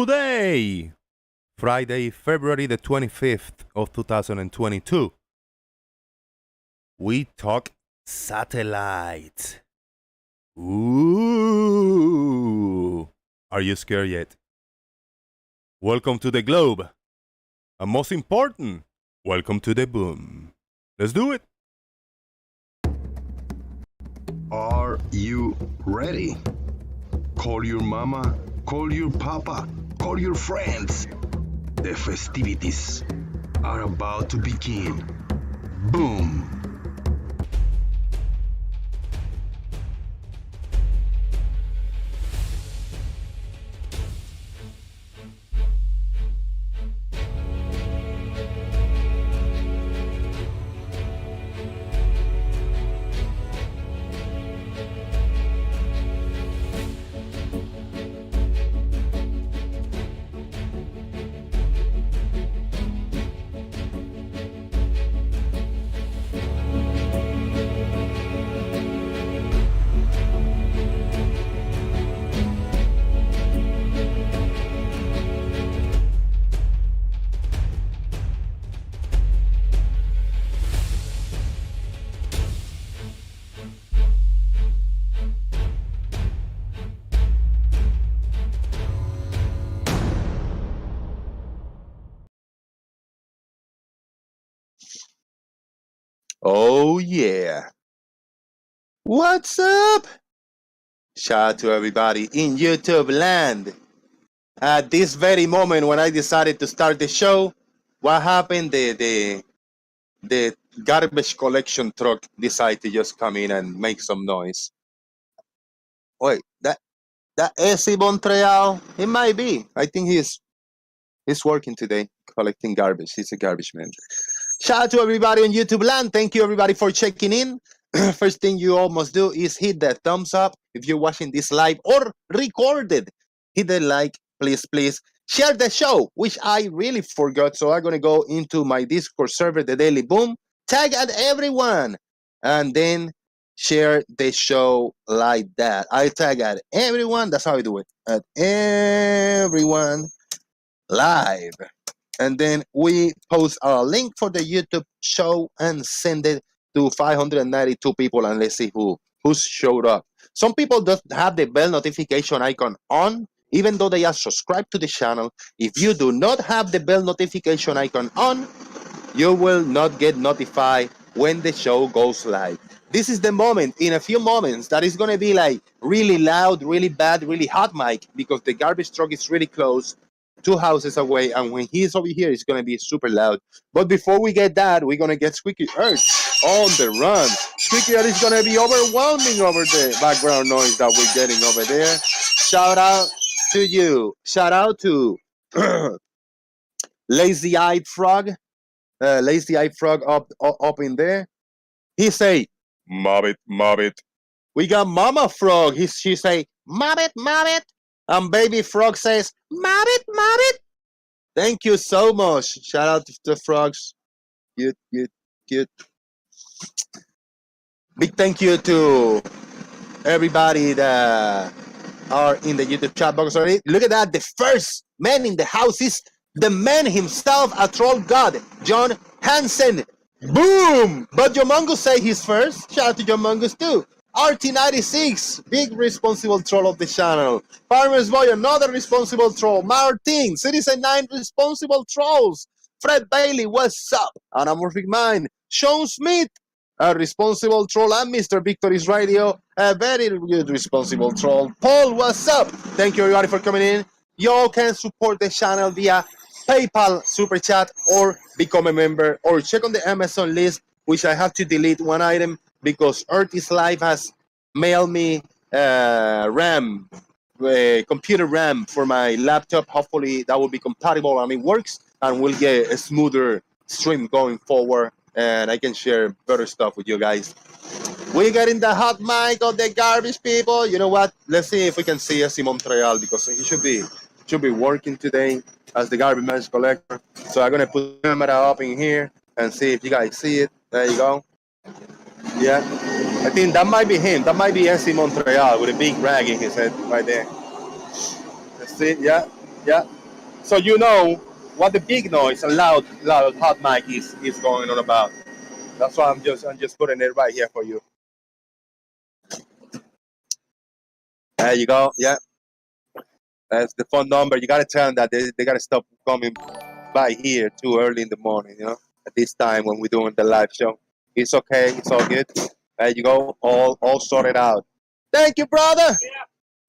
Today, Friday, February the 25th of 2022, we talk satellite. Ooh. Are you scared yet? Welcome to the globe. And most important, welcome to the boom. Let's do it. Are you ready? Call your mama, call your papa, call your friends. The festivities are about to begin. Boom! Oh yeah. What's up? Shout out to everybody in YouTube land. At this very moment when I decided to start the show, what happened? The garbage collection truck decided to just come in and make some noise. Wait, that AC Montreal? It might be. I think he's working today collecting garbage. He's a garbage man. Shout out to everybody on YouTube land. Thank you everybody for checking in. First thing you all must do is hit that thumbs up if you're watching this live or recorded. Hit the like, please. Share the show, which I really forgot. So I'm going to go into my Discord server, the Daily Boom, tag at everyone, and then share the show like that. I tag at everyone. That's how I do it. At everyone live. And then we post our link for the YouTube show and send it to 592 people, and let's see who showed up. Some people don't have the bell notification icon on, even though they are subscribed to the channel. If you do not have the bell notification icon on, you will not get notified when the show goes live. This is the moment, in a few moments, that is going to be like really loud, really bad, really hot mic, because the garbage truck is really close, 2 houses away, and when he's over here, it's going to be super loud. But before we get that, we're going to get Squeaky Earth on the run. Squeaky Earth is going to be overwhelming over the background noise that we're getting over there. Shout out to you. Shout out to Lazy-Eyed Frog. Lazy-Eyed Frog up in there. He say, mob it. We got Mama Frog. She say, mob it. And Baby Frog says, mob it. Thank you so much. Shout out to the frogs. Cute. Big thank you to everybody that are in the YouTube chat box already. Look at that. The first man in the house is the man himself, a troll god, John Hansen. Boom! But Jomongus say he's first. Shout out to Jomongus too. RT96, big responsible troll of the channel. Farmer's Boy, another responsible troll. Martin, Citizen 9, responsible trolls. Fred Bailey, what's up? Anamorphic Mind. Sean Smith, a responsible troll. And Mr. Victory's Radio, a very good responsible troll. Paul, what's up? Thank you everybody for coming in. Y'all can support the channel via PayPal, Super Chat, or become a member, or check on the Amazon list, which I have to delete one item because Earth is Live has mailed me computer RAM for my laptop. Hopefully that will be compatible and it works, and we'll get a smoother stream going forward, and I can share better stuff with you guys. We got in the hot mic of the garbage people. You know what? Let's see if we can see AC Montreal, because he should be working today as the garbage collector. So I'm gonna put the camera up in here and see if you guys see it. There you go. Yeah, I think that might be him. That might be AC Montreal with a big rag in his head right there. Let's see. Yeah, Yeah. So you know what the big noise and loud hot mic is going on about. That's why I'm just putting it right here for you. There you go. Yeah. That's the phone number. You gotta tell them that they gotta stop coming by here too early in the morning, at this time when we're doing the live show. It's okay, it's all good. There you go, all sorted out. Thank you, brother.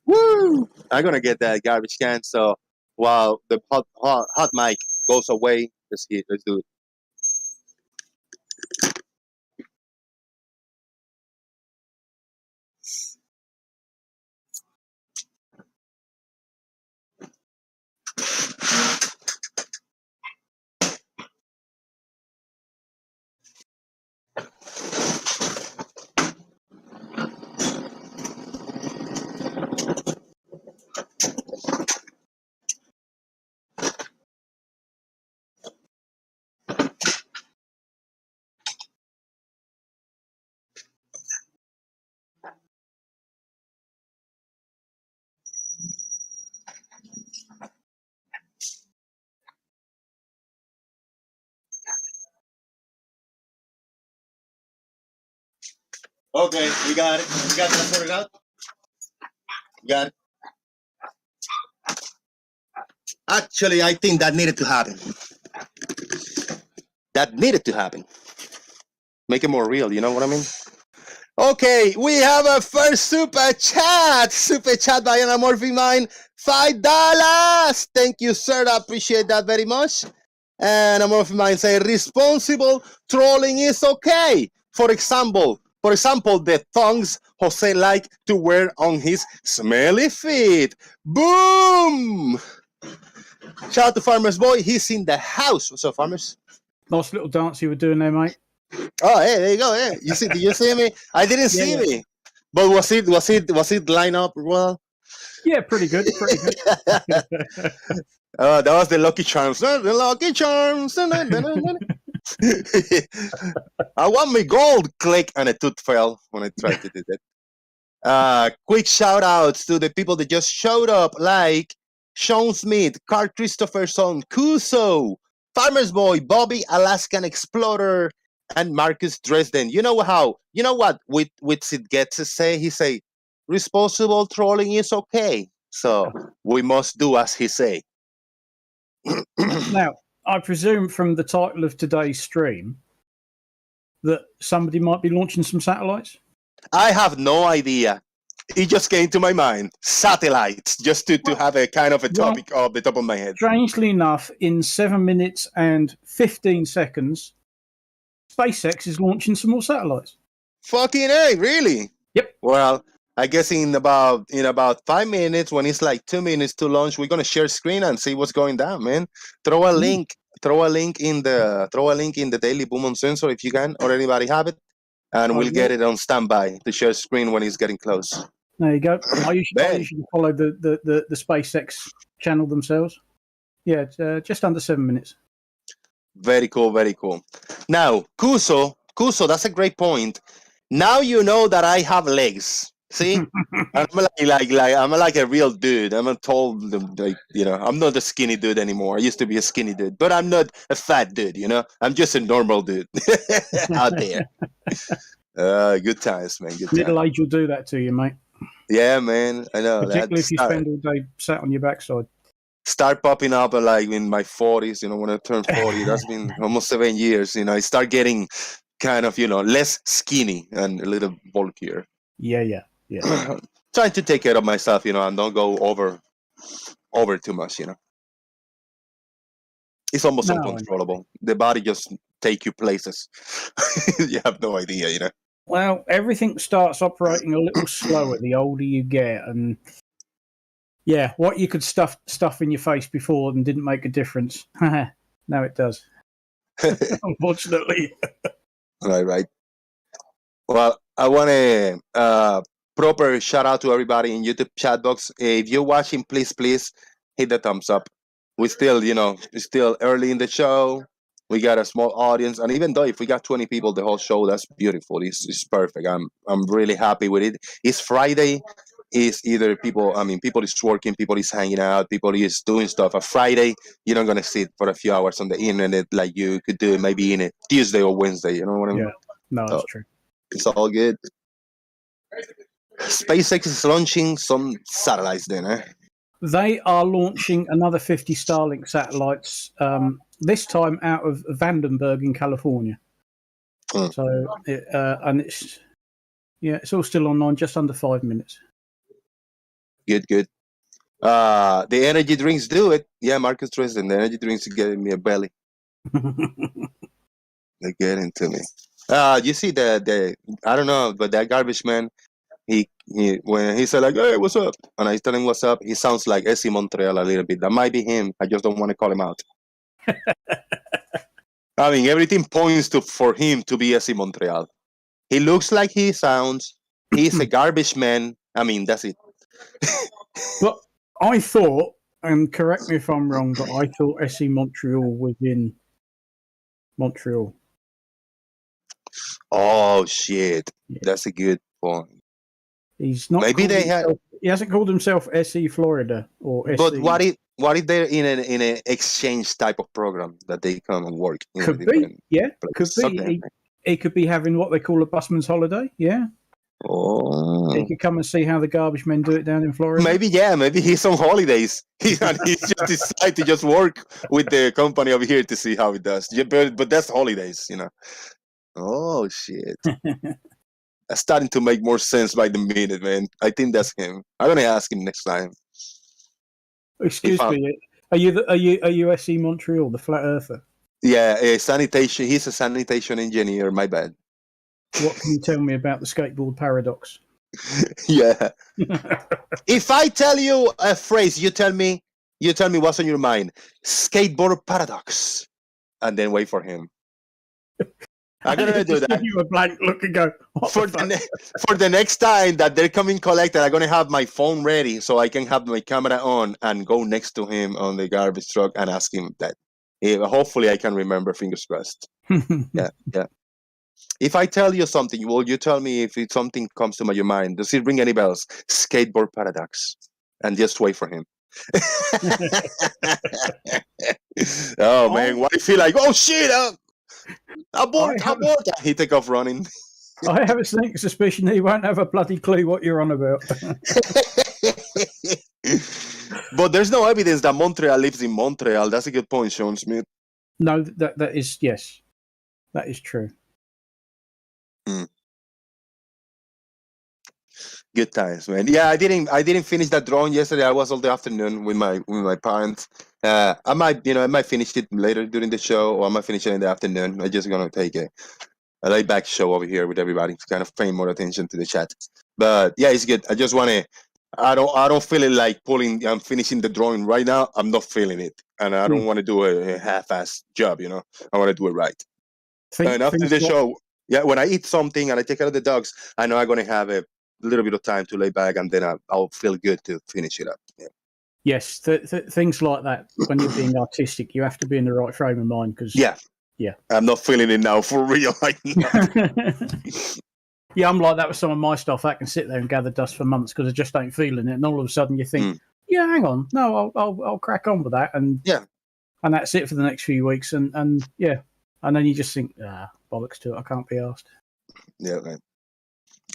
Woo! I'm gonna get that garbage can. So while the hot mic goes away, let's do it. Okay, we got it. We got that sorted out. We got it. Actually, I think that needed to happen. That needed to happen. Make it more real, you know what I mean? Okay, we have a first super chat. Super chat by Anamorphic Mind. $5. Thank you, sir. I appreciate that very much. And Anamorphic Mind say responsible trolling is okay. For example, the thongs Jose like to wear on his smelly feet. Boom! Shout out to Farmer's Boy. He's in the house. What's up, Farmers? Nice little dance you were doing there, mate. Oh, hey, there you go. Yeah, you see? Did you see me? I didn't see me, but was it line up well? Yeah, pretty good. Pretty good. That was the Lucky Charms. The Lucky Charms. I want my gold. Click, and a tooth fell when I tried to do that. Quick shout outs to the people that just showed up, like Sean Smith, Carl Christopherson, Kuso, Farmer's Boy, Bobby, Alaskan Explorer, and Marcus Dresden. You know what with Sid gets to say? He say, responsible trolling is okay. So we must do as he say. Now, I presume from the title of today's stream that somebody might be launching some satellites? I have no idea. It just came to my mind. Satellites, just to have a kind of a topic off the top of my head. Strangely enough, in 7 minutes and 15 seconds, SpaceX is launching some more satellites. Fucking A, really? Yep. Well, I guess in about 5 minutes, when it's like 2 minutes to launch, we're gonna share screen and see what's going down, man. Throw a link in the Daily Boom on Sensor if you can, or anybody have it, and we'll get it on standby to share screen when it's getting close. There you go. I usually follow the SpaceX channel themselves. Yeah, it's, just under 7 minutes. Very cool, very cool. Now, Kuso, that's a great point. Now you know that I have legs. See, I'm like a real dude. I'm a tall, I'm not a skinny dude anymore. I used to be a skinny dude, but I'm not a fat dude. I'm just a normal dude out there. Good times, man. Good times. Middle age will do that to you, mate. Yeah, man. I know. Particularly if you spend all day sat on your backside. Start popping up like in my 40s. When I turned 40, that's been almost 7 years. I start getting kind of less skinny and a little bulkier. Yeah. Trying to take care of myself, and don't go over too much. It's almost uncontrollable. The body just take you places. You have no idea. Well, everything starts operating a little slower the older you get, and yeah, what you could stuff in your face before and didn't make a difference, now it does. Unfortunately. Right. Well, I want to proper shout out to everybody in YouTube chat box. If you're watching, please hit the thumbs up. We still, it's still early in the show. We got a small audience, and even though if we got 20 people the whole show, that's beautiful. It's perfect. I'm really happy with it. It's Friday. is either people is working, people is hanging out, people is doing stuff. A Friday, you're not gonna sit for a few hours on the internet like you could do maybe in a Tuesday or Wednesday. You know what I mean? Yeah, no, that's true. It's all good. SpaceX is launching some satellites then, eh? They are launching another 50 Starlink satellites, this time out of Vandenberg in California. So, and it's all still online, just under 5 minutes. Good. The energy drinks do it. Yeah, Marcus Tristan, the energy drinks are getting me a belly. They're getting to me. You see the I don't know, but that garbage man, he when he said like, hey, what's up? And I tell him what's up, he sounds like S.E. Montreal a little bit. That might be him. I just don't want to call him out. I mean, everything points for him to be S.E. Montreal. He looks like he sounds. He's a garbage man. I mean, that's it. But I thought, and correct me if I'm wrong, but I thought SE Montreal was in Montreal. Oh shit, that's a good point. He's not. Maybe they had. He hasn't called himself SE Florida or SE. But what if they're in an exchange type of program that they come and work? Could be, yeah, could be. He could be having what they call a busman's holiday. Yeah. Oh. He could come and see how the garbage men do it down in Florida. Maybe he's on holidays. He's just decided to just work with the company over here to see how it does. Yeah, but that's holidays, you know. Oh shit. That's starting to make more sense by the minute, man. I think that's him. I'm gonna ask him next time. Excuse me. Are you SE Montreal, the flat earther? Yeah, sanitation. He's a sanitation engineer. My bad. What can you tell me about the skateboard paradox? Yeah. If I tell you a phrase, you tell me what's on your mind. Skateboard paradox, and then wait for him. I'm gonna do that. Give you a blank look and go. For the next time that they're coming collected, I'm gonna have my phone ready so I can have my camera on and go next to him on the garbage truck and ask him that. Hopefully, I can remember. Fingers crossed. Yeah. If I tell you something, will you tell me if something comes to your mind? Does it ring any bells? Skateboard paradox, and just wait for him. Oh man, what do you feel like? Oh shit! Abort! He take off running. I have a sneaking suspicion he won't have a bloody clue what you're on about. But there's no evidence that Montreal lives in Montreal. That's a good point, Sean Smith. No, that is yes, that is true. Good times, man. Yeah, I didn't finish that drawing yesterday. I was all the afternoon with my parents. I might finish it later during the show, or I might finish it in the afternoon. I'm just gonna take a laid back show over here with everybody to kind of pay more attention to the chat. But yeah, it's good. I just wanna. I don't feel it like I'm finishing the drawing right now. I'm not feeling it, and I don't want to do a half-ass job. You know, I want to do it right. And after the show, yeah, when I eat something and I take care of the dogs, I know I'm gonna have a little bit of time to lay back, and then I'll feel good to finish it up. Yeah. Yes, things like that. When you're being artistic, you have to be in the right frame of mind. Because yeah, I'm not feeling it now for real. Yeah, I'm like that with some of my stuff. I can sit there and gather dust for months because I just ain't feeling it, and all of a sudden you think, yeah, hang on, no, I'll crack on with that, and and that's it for the next few weeks, and yeah, and then you just think, bollocks to it, I can't be asked. Yeah, right.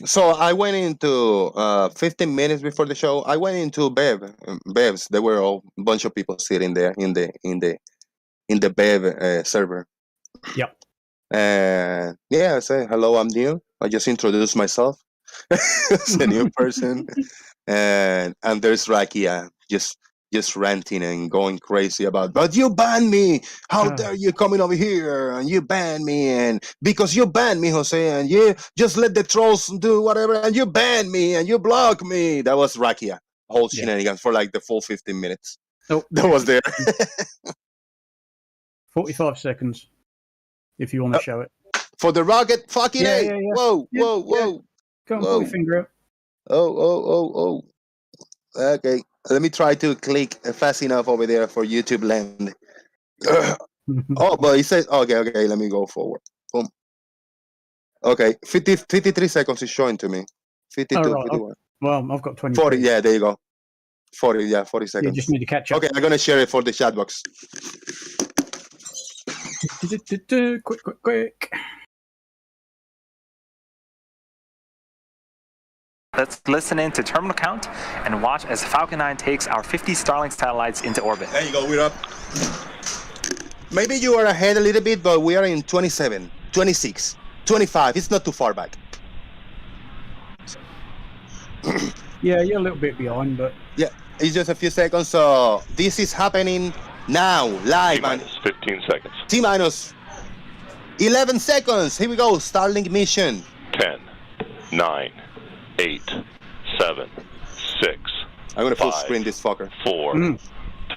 So I went into 15 minutes before the show. I went into Bev's. There were a bunch of people sitting there in the Bev server. Yep. And yeah, I say hello. I'm new. I just introduced myself as a new person, and there's Rakia just ranting and going crazy about, but you banned me. How dare you coming over here and you banned me, and because you banned me, Jose, and you just let the trolls do whatever, and you banned me and you blocked me. That was Rakia. Whole shenanigans for like the full 15 minutes. Nope. That was there. 45 seconds. If you want to show it. For the rocket, fucking A. Yeah. Whoa. Go on, put your finger up. Oh. Okay. Let me try to click fast enough over there for YouTube land. But it says, okay, let me go forward. Boom. Okay, 53 seconds is showing to me. 52, right. 51. Well, I've got 20. 40, yeah, there you go. 40 seconds. You just need to catch up. Okay, I'm going to share it for the chat box. Quick. Let's listen in to terminal count and watch as Falcon 9 takes our 50 Starlink satellites into orbit. There you go, we're up. Maybe you are ahead a little bit, but we are in 27, 26, 25. It's not too far back. Yeah, you're a little bit behind, but... Yeah, it's just a few seconds. So this is happening now, live. T-minus 15 seconds. T-minus 11 seconds. Here we go, Starlink mission. 10, 9, 8, 7, 6. I'm going to full 5, screen this fucker. 4,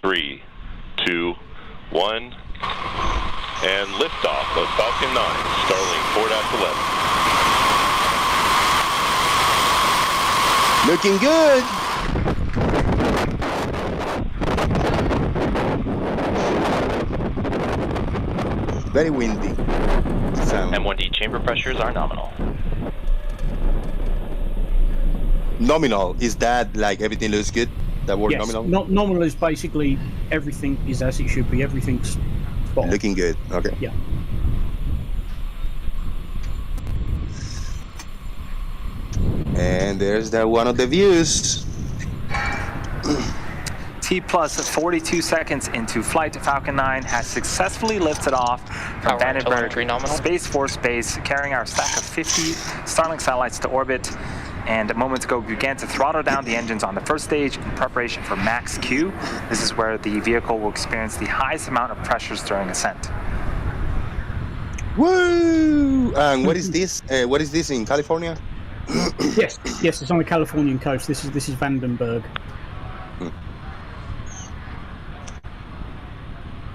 3, 2, 1. And liftoff of Falcon 9, Starlink 4-11. Looking good. Very windy. M1D chamber pressures are nominal. Nominal, is that like everything looks good? That word yes, nominal? Nominal is basically everything is as it should be. Everything's spot on. Looking good, okay. Yeah. And there's that one of the views. T plus 42 seconds into flight, Falcon 9 has successfully lifted off from Vandenberg Space Force Base, carrying our stack of 50 Starlink satellites to orbit. And moments ago, we began to throttle down the engines on the first stage in preparation for max Q. This is where the vehicle will experience the highest amount of pressures during ascent. Woo! And what is this? What is this in California? Yes, it's on the Californian coast. This is Vandenberg.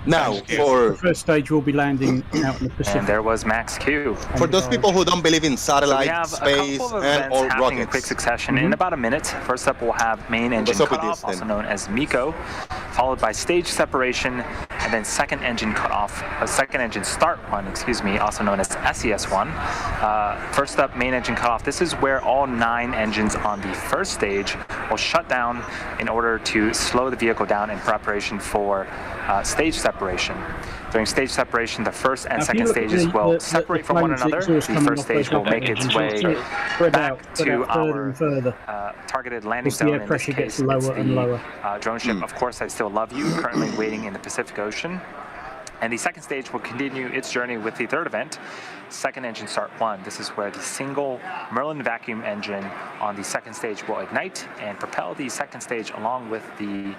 Now, for the first stage, we'll be landing out in the Pacific. And there was max Q. For those people who don't believe in satellite, so we have space, a couple of and events or happening rockets. in quick succession in about a minute. First up, we'll have main engine cutoff, also known as MECO, followed by stage separation, and then second engine start one, also known as SES1. First up, main engine cutoff. This is where all 9 engines on the first stage will shut down in order to slow the vehicle down in preparation for stage separation. During stage separation, the first and second stages will separate from one another. The first stage will make its way back to our targeted landing zone. The air pressure gets lower and lower. Drone ship, Of Course I Still Love You, currently waiting in the Pacific Ocean. And the second stage will continue its journey with the third event, second engine start 1. This is where the single Merlin vacuum engine on the second stage will ignite and propel the second stage along with the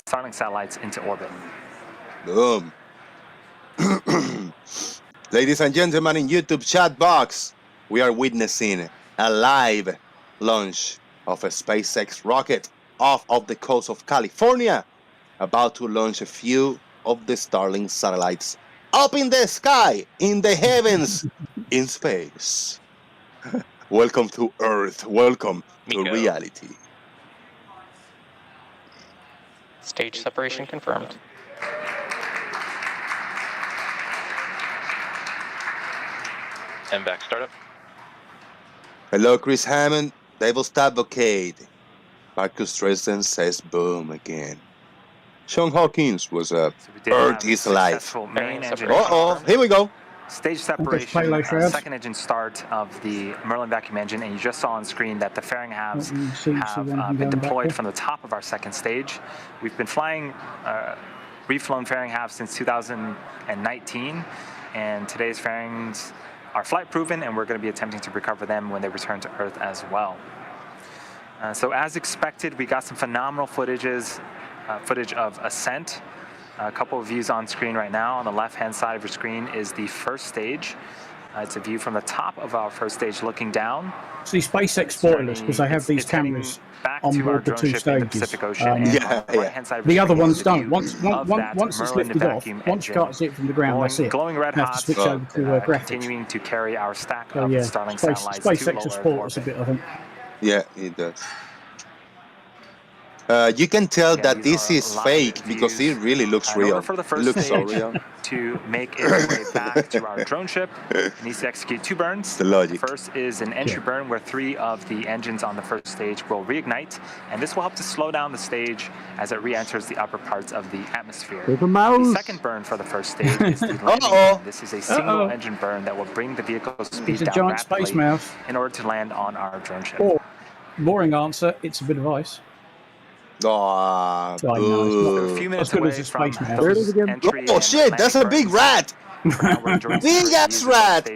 Starlink satellites into orbit. Boom. Ladies and gentlemen, in YouTube chat box, we are witnessing a live launch of a SpaceX rocket off of the coast of California, about to launch a few of the Starlink satellites up in the sky, in the heavens, in space. Welcome to Earth. Welcome to reality. Stage separation confirmed. MVAC startup. Hello, Chris Hammond. Devil's Advocate. Marcus Dresden says boom again. Sean Hawkins was a Earth is alive. Here we go. Stage separation, second engine start of the Merlin vacuum engine, and you just saw on screen that the fairing halves have been deployed from the top of our second stage. We've been flying reflown fairing halves since 2019, and today's fairings are flight proven, and we're going to be attempting to recover them when they return to Earth as well. So as expected, we got some phenomenal footage of ascent. A couple of views on screen right now. On the left-hand side of your screen is the first stage. It's a view from the top of our first stage looking down. See, SpaceX spoilers because they have these cameras on board the 2 stages. The other ones don't. Once it's lifted off, once you can't see it from the ground, that's it. Glowing red hot, switch over to graphics. Continuing to carry our stack of Starlink satellites SpaceX will spoil us a bit, I think. Yeah, it does. You can tell that this is fake because it really looks real. For the It first looks so stage real. to make its way back to our drone ship, it needs to execute 2 burns. The logic. First is an entry burn where 3 of the engines on the first stage will reignite, and this will help to slow down the stage as it re-enters the upper parts of the atmosphere. The second burn for the first stage is the landing burn. This is a single engine burn that will bring the vehicle's speed down rapidly in order to land on our drone ship. Or, boring answer, it's a bit of ice. Oh, a few minutes away from those entry oh shit, that's a big rat! Big ass rat!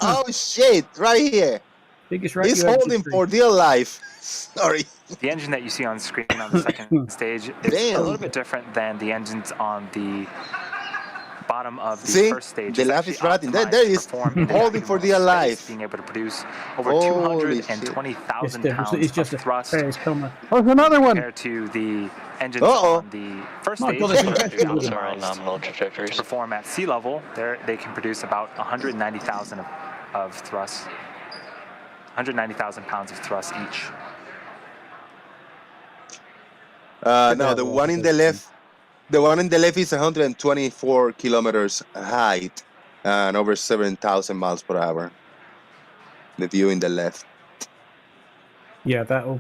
Oh shit, right here. Biggest rat. He's holding for dear life. Sorry. The engine that you see on screen on the second stage is a little bit different than the engines on the bottom of the first stage. The laugh is right. There is holding for dear life. Being able to produce over 220,000 pounds of thrust. There's another one. Compared to the engines on the first stage. Nominal trajectories. To perform at sea level, they can produce about 190,000 of thrust. 190,000 pounds of thrust each. No, the one in the left. The one in the left is 124 kilometers height and over 7,000 miles per hour. The view in the left. Yeah, that'll.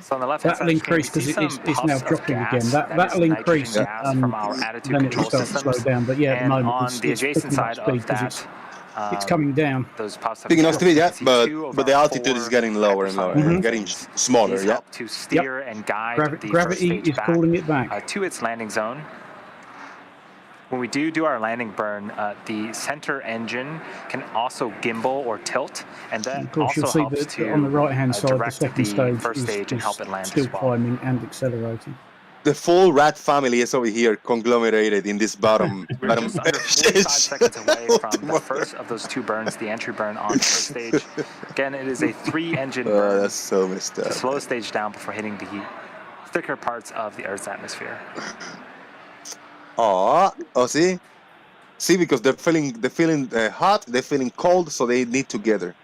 So on the left that'll increase because it's now dropping again. That'll increase from our attitude then it'll control start to slow systems. down. But yeah, at the moment on the adjacent side of that, it's coming down. Those speaking of speed, but the altitude is getting lower and lower, getting smaller. Yeah. To steer and guide the gravity is pulling it back to its landing zone. When we do our landing burn, the center engine can also gimbal or tilt, and that also helps to on the right-hand side, the second stage first stage and help it land still as well. climbing and accelerating. The full rat family is over here, conglomerated in this bottom. We're just under 45 seconds away from the first of those 2 burns, the entry burn on the first stage. Again, it is a 3-engine burn. That's so messed up. To slow the stage down before hitting the thicker parts of the Earth's atmosphere. Oh, see, because they're feeling hot, they're feeling cold, so they need together.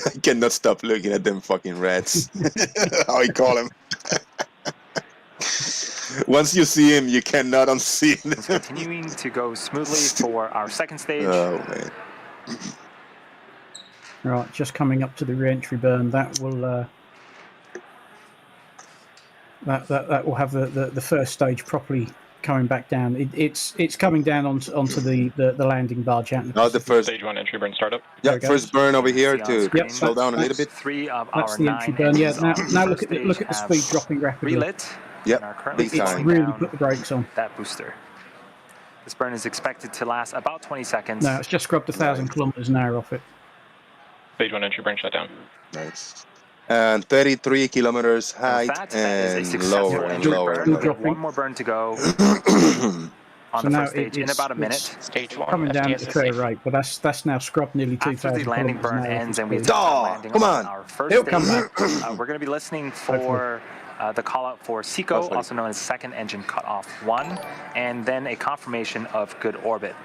I cannot stop looking at them fucking rats. How I call them. Once you see him, you cannot unsee him. Continuing to go smoothly for our second stage. Oh man. Right, just coming up to the re-entry burn. That will that will have the first stage properly coming back down. It's coming down onto the landing barge out. Oh, the first stage 1 entry burn startup. Yeah, first burn over here to slow down a little bit. 3 of that's our the 9 entry burn. Yeah, now look at the speed dropping rapidly. Relit. Yep, big It's time. really put the brakes on. That booster. This burn is expected to last about 20 seconds. No, it's just scrubbed 1,000 kilometers an hour off it. Stage 1 entry burn shut down. Nice. And 33 kilometers height and lower and lower. One more burn to go on the first stage in about a minute. Stage 1. Coming down at a fair rate, but that's now scrubbed nearly 2,000 After the landing burn ends and we landing come on. our first It'll stage, come back. we're going to be listening for the call out for SECO, also known as second engine cutoff 1, and then a confirmation of good orbit.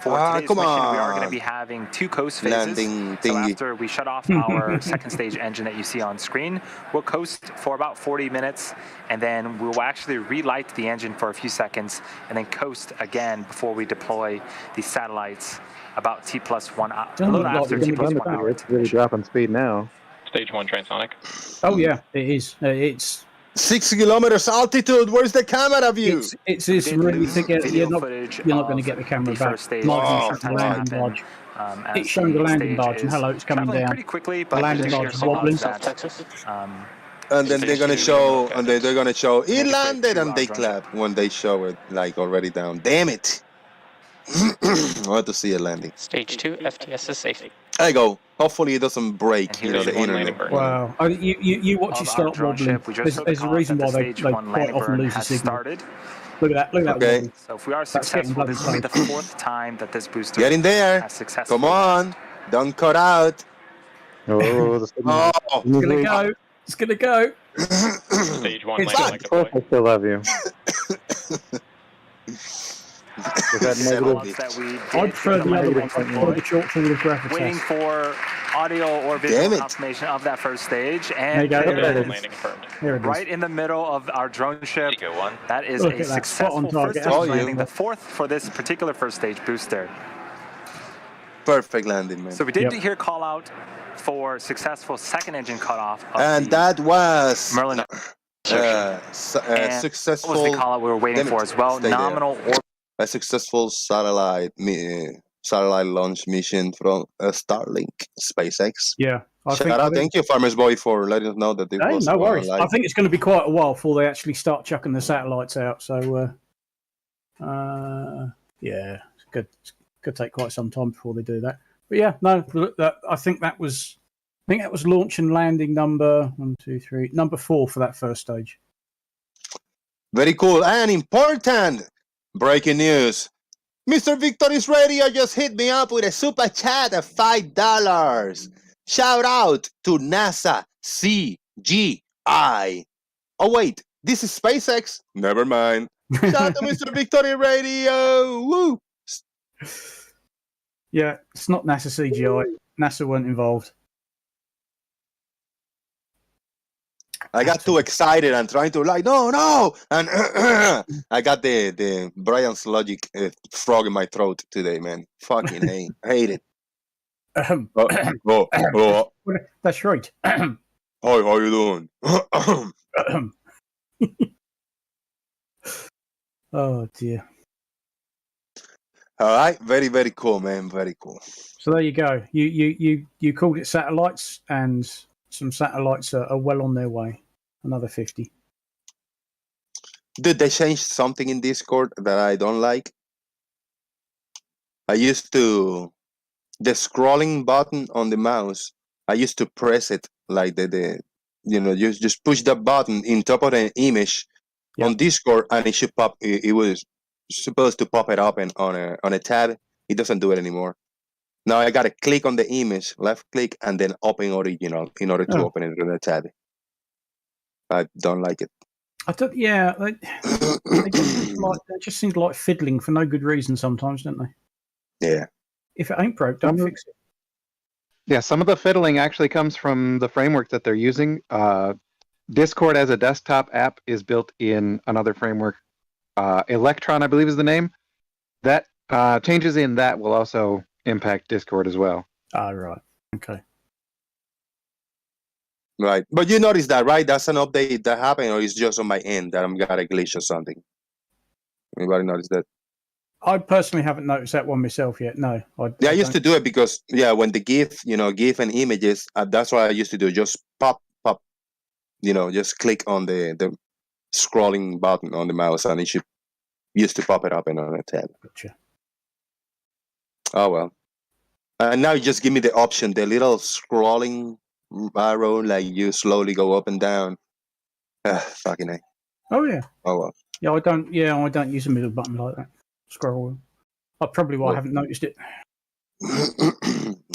For today's mission, we are going to be having 2 coast phases. So after we shut off our second stage engine that you see on screen, we'll coast for about 40 minutes, and then we'll actually relight the engine for a few seconds, and then coast again before we deploy the satellites about T+1 hour. A little after T+1 hour. It's really dropping speed now. Stage 1 transonic. Oh yeah, it is. It's 6 kilometers altitude. Where's the camera view? It's really to get. You're not going to get the camera back. It's showing the landing barge, and hello, it's coming down. Pretty quickly, but the landing barge is wobbling. And then they're gonna show, it landed, and they clap when they show it like already down. Damn it! I want to see it landing. Stage 2, FTS is safe. There you go. Hopefully it doesn't break, the internet. Wow. You watch it start wobbling. There's a reason why they quite often lose the signal. Look at that. Okay. So if we are successful, this will be the 4th time that this booster Get in there. Come on. Don't cut out. Oh, it's gonna go. It's gonna go. Stage 1 landing like I still love you. I prefer the other one, the short fall of gravitas. Waiting for audio or visual confirmation of that first stage, and landing confirmed. Right in the middle of our drone ship. That is a successful first stage landing, the fourth for this particular first stage booster. Perfect landing, man. So we did hear call out for successful second engine cutoff. And that was Merlin. Successful. What was the call out we were waiting for as well? Nominal or a successful satellite launch mission from Starlink, SpaceX. Yeah. Thank you, Farmers Boy, for letting us know that this was no worries. I think it's going to be quite a while before they actually start chucking the satellites out. So, yeah, it's good. Could take quite some time before they do that. But yeah, no, I think that was launch and landing number 4 for that first stage. Very cool and important breaking news. Mr. Victory's Radio just hit me up with a super chat of $5. Shout out to NASA CGI. Oh wait, this is SpaceX. Never mind. Shout out to Mr. Victory Radio. Woo! Yeah, it's not NASA CGI. NASA weren't involved. I got too excited and trying to no, and I got the Brian's Logic frog in my throat today, man. Fucking hate it. That's right. Hi, how you doing? Oh dear. All right, very, very cool, man. Very cool. So there you go. You called it satellites, and some satellites are well on their way. Another 50. Dude, they changed something in Discord that I don't like. The scrolling button on the mouse, I used to press it like you just push that button in top of an image on Discord, and it should pop. It was supposed to pop it up on a tab. It doesn't do it anymore. Now I gotta click on the image, left click, and then open original in order to open it in the tab. I don't like it. I don't. Yeah, they just seem like fiddling for no good reason sometimes, don't they? Yeah. If it ain't broke, don't fix it. Yeah, some of the fiddling actually comes from the framework that they're using. Discord as a desktop app is built in another framework. Electron, I believe, is the name. That changes in that will also impact Discord as well. Right. Okay. Right. But you notice that, right? That's an update that happened, or it's just on my end that I'm got a glitch or something? Anybody notice that? I personally haven't noticed that one myself yet. No. I used to do it because, when the GIF and images, that's what I used to do. Just pop, just click on the scrolling button on the mouse, and it should used to pop it up and on a tab. Gotcha. Oh, well. And now you just give me the option, the little scrolling arrow, like you slowly go up and down. Fucking A. Oh, yeah. Oh, well. Yeah, I don't use a middle button like that. Scroll wheel. Probably why I haven't noticed it.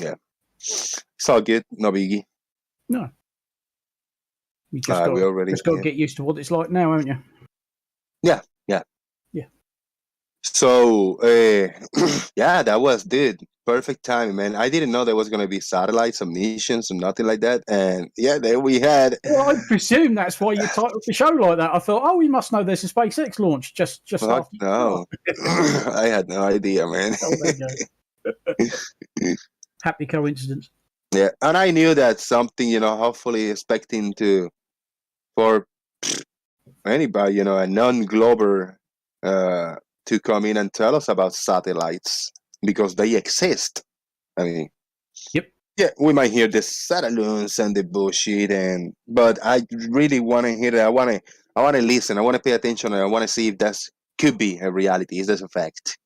Yeah. It's all good. No biggie. No. You just got to get used to what it's like now, haven't you? Yeah. So, that was, dude, perfect timing, man. I didn't know there was going to be satellites or missions or nothing like that. And, there we had... Well, I presume that's why you titled the show like that. I thought, we must know there's a SpaceX launch just after. No. I had no idea, man. Oh, there you go. Happy coincidence. Yeah, and I knew that something, hopefully expecting for anybody, a non-glober to come in and tell us about satellites because they exist. I mean, yep. Yeah, we might hear the Saturloons and the bullshit, but I really want to hear that. I want to listen. I want to pay attention, and I want to see if that could be a reality. Is this a fact?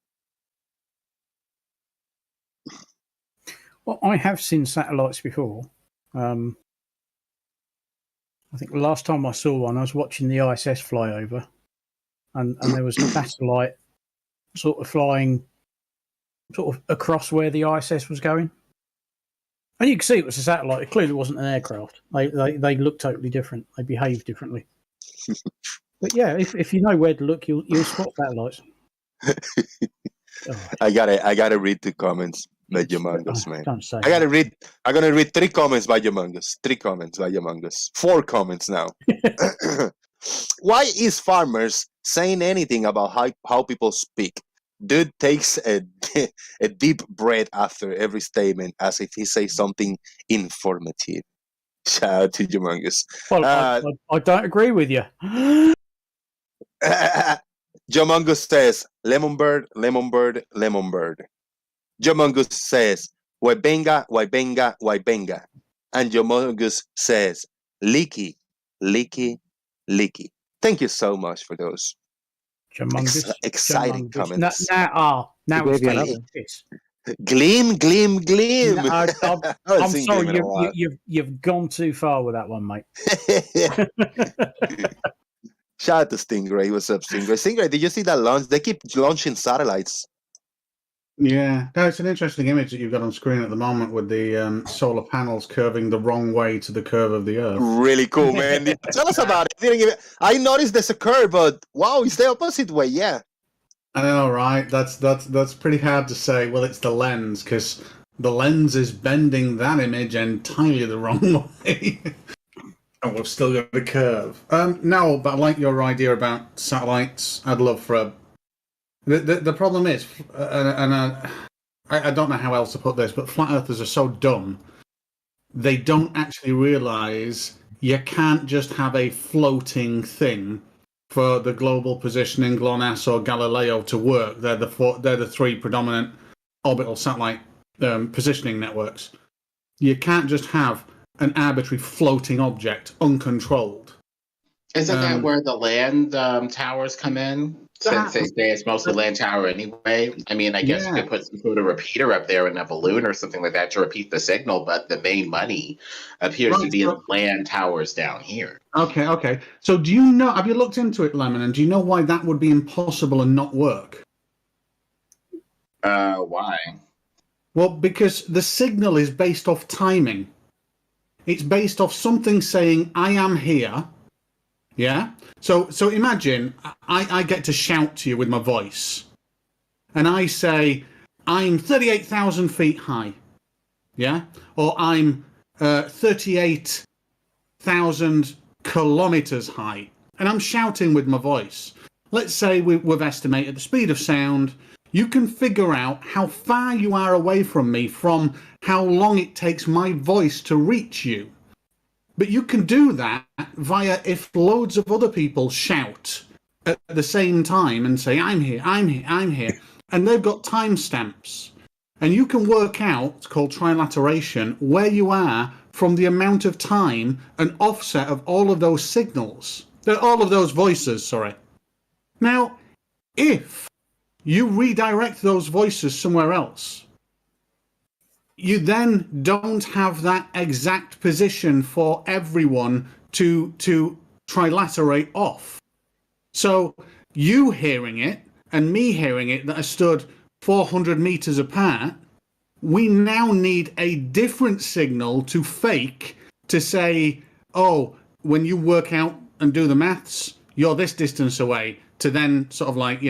Well, I have seen satellites before. I think the last time I saw one, I was watching the ISS fly over, and there was a satellite sort of flying sort of across where the ISS was going. And you could see it was a satellite. It clearly wasn't an aircraft. They looked totally different. They behaved differently. But yeah, if you know where to look, you'll spot satellites. I gotta read the comments by Humongous, man. Don't say I'm gonna read 3 comments by Humongous. 3 comments by Humongous. 4 comments now. Why is farmers saying anything about how people speak? Dude takes a deep breath after every statement as if he says something informative. Shout out to Humongous. Well, I don't agree with you. Humongous says, lemon bird, lemon bird, lemon bird. Humongous says, why venga, why venga, why venga. And Humongous says, leaky, leaky, leaky. Thank you so much for those exciting comments. Now it's taking piss. Gleam, gleam, gleam. No, I'm sorry, you've gone too far with that one, mate. Shout out to Stingray. What's up, Stingray? Stingray, did you see that launch? They keep launching satellites. Yeah, no, it's an interesting image that you've got on screen at the moment with the solar panels curving the wrong way to the curve of the Earth. Really cool, man. Tell us about it. I noticed there's a curve, but wow, it's the opposite way. Yeah. I know, right? That's pretty hard to say. Well, it's the lens, because the lens is bending that image entirely the wrong way. And we've still got a curve. No, but I like your idea about satellites. I'd love for a... The problem is, I don't know how else to put this, but flat earthers are so dumb, they don't actually realise you can't just have a floating thing for the global positioning, GLONASS or Galileo to work. They're the 3 predominant orbital satellite positioning networks. You can't just have an arbitrary floating object, uncontrolled. Isn't that where the land towers come in? Since they say it's mostly land tower anyway. I mean, I guess you could put some sort of repeater up there in a balloon or something like that to repeat the signal, but the main money appears to be in land towers down here. Okay. So do you know, have you looked into it, Lemon, and do you know why that would be impossible and not work? Why? Well, because the signal is based off timing. It's based off something saying, I am here. Yeah? So imagine I get to shout to you with my voice. And I say, I'm 38,000 feet high. Yeah? Or I'm 38,000 kilometers high. And I'm shouting with my voice. Let's say we've estimated the speed of sound. You can figure out how far you are away from me from how long it takes my voice to reach you. But you can do that via if loads of other people shout at the same time and say, I'm here, I'm here, I'm here. And they've got timestamps. And you can work out, it's called trilateration, where you are from the amount of time and offset of all of those signals. All of those voices, sorry. Now, if you redirect those voices somewhere else, you then don't have that exact position for everyone to trilaterate off. So you hearing it and me hearing it that are stood 400 meters apart, we now need a different signal to fake to say, oh, when you work out and do the maths, you're this distance away, to then sort of like,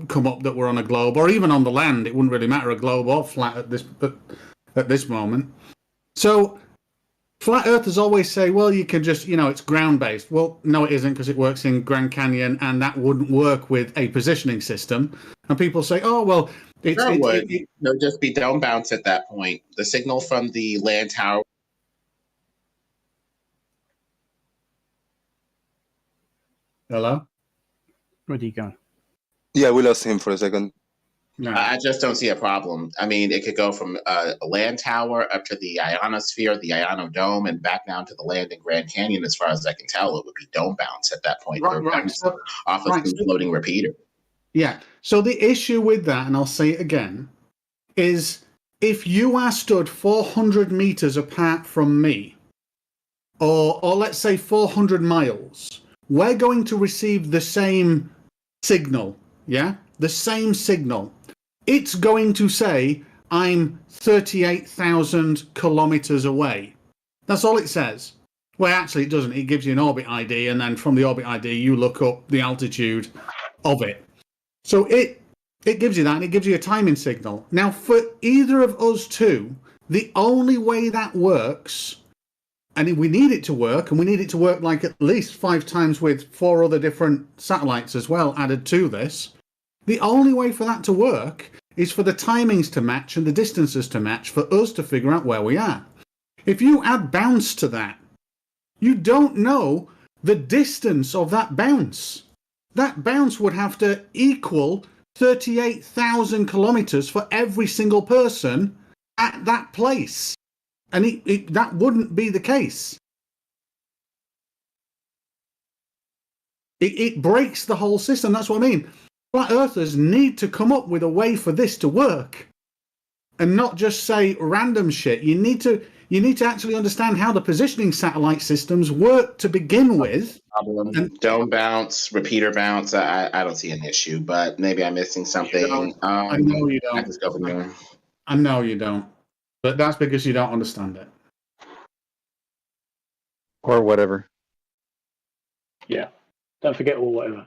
come up that we're on a globe, or even on the land. It wouldn't really matter, a globe or flat at this moment. So flat earthers always say, well, you can just, it's ground-based. Well, no, it isn't, because it works in Grand Canyon, and that wouldn't work with a positioning system. And people say, oh, well, it would just be dome bounce at that point. The signal from the land tower. Hello? Where did he go? Yeah, we lost him for a second. No. I just don't see a problem. I mean, it could go from a land tower up to the ionosphere, the ionodome, and back down to the land in Grand Canyon. As far as I can tell, it would be dome bounce at that point. Right. Off of the floating repeater. Yeah. So the issue with that, and I'll say it again, is if you are stood 400 meters apart from me, or let's say 400 miles, we're going to receive the same signal. Yeah? The same signal. It's going to say, I'm 38,000 kilometers away. That's all it says. Well, actually, it doesn't. It gives you an orbit ID, and then from the orbit ID, you look up the altitude of it. So It gives you that, and it gives you a timing signal. Now, for either of us two, the only way that works, and we need it to work, and we need it to work like at least 5 times with 4 other different satellites as well added to this, the only way for that to work is for the timings to match and the distances to match for us to figure out where we are. If you add bounce to that, you don't know the distance of that bounce. That bounce would have to equal 38,000 kilometers for every single person at that place. And that wouldn't be the case. It breaks the whole system. That's what I mean. Flat Earthers need to come up with a way for this to work and not just say random shit. You need to actually understand how the positioning satellite systems work to begin with. Dome bounce, repeater bounce. I don't see an issue, but maybe I'm missing something. I know you don't. I know you don't. But that's because you don't understand it. Or whatever. Yeah. Don't forget or whatever.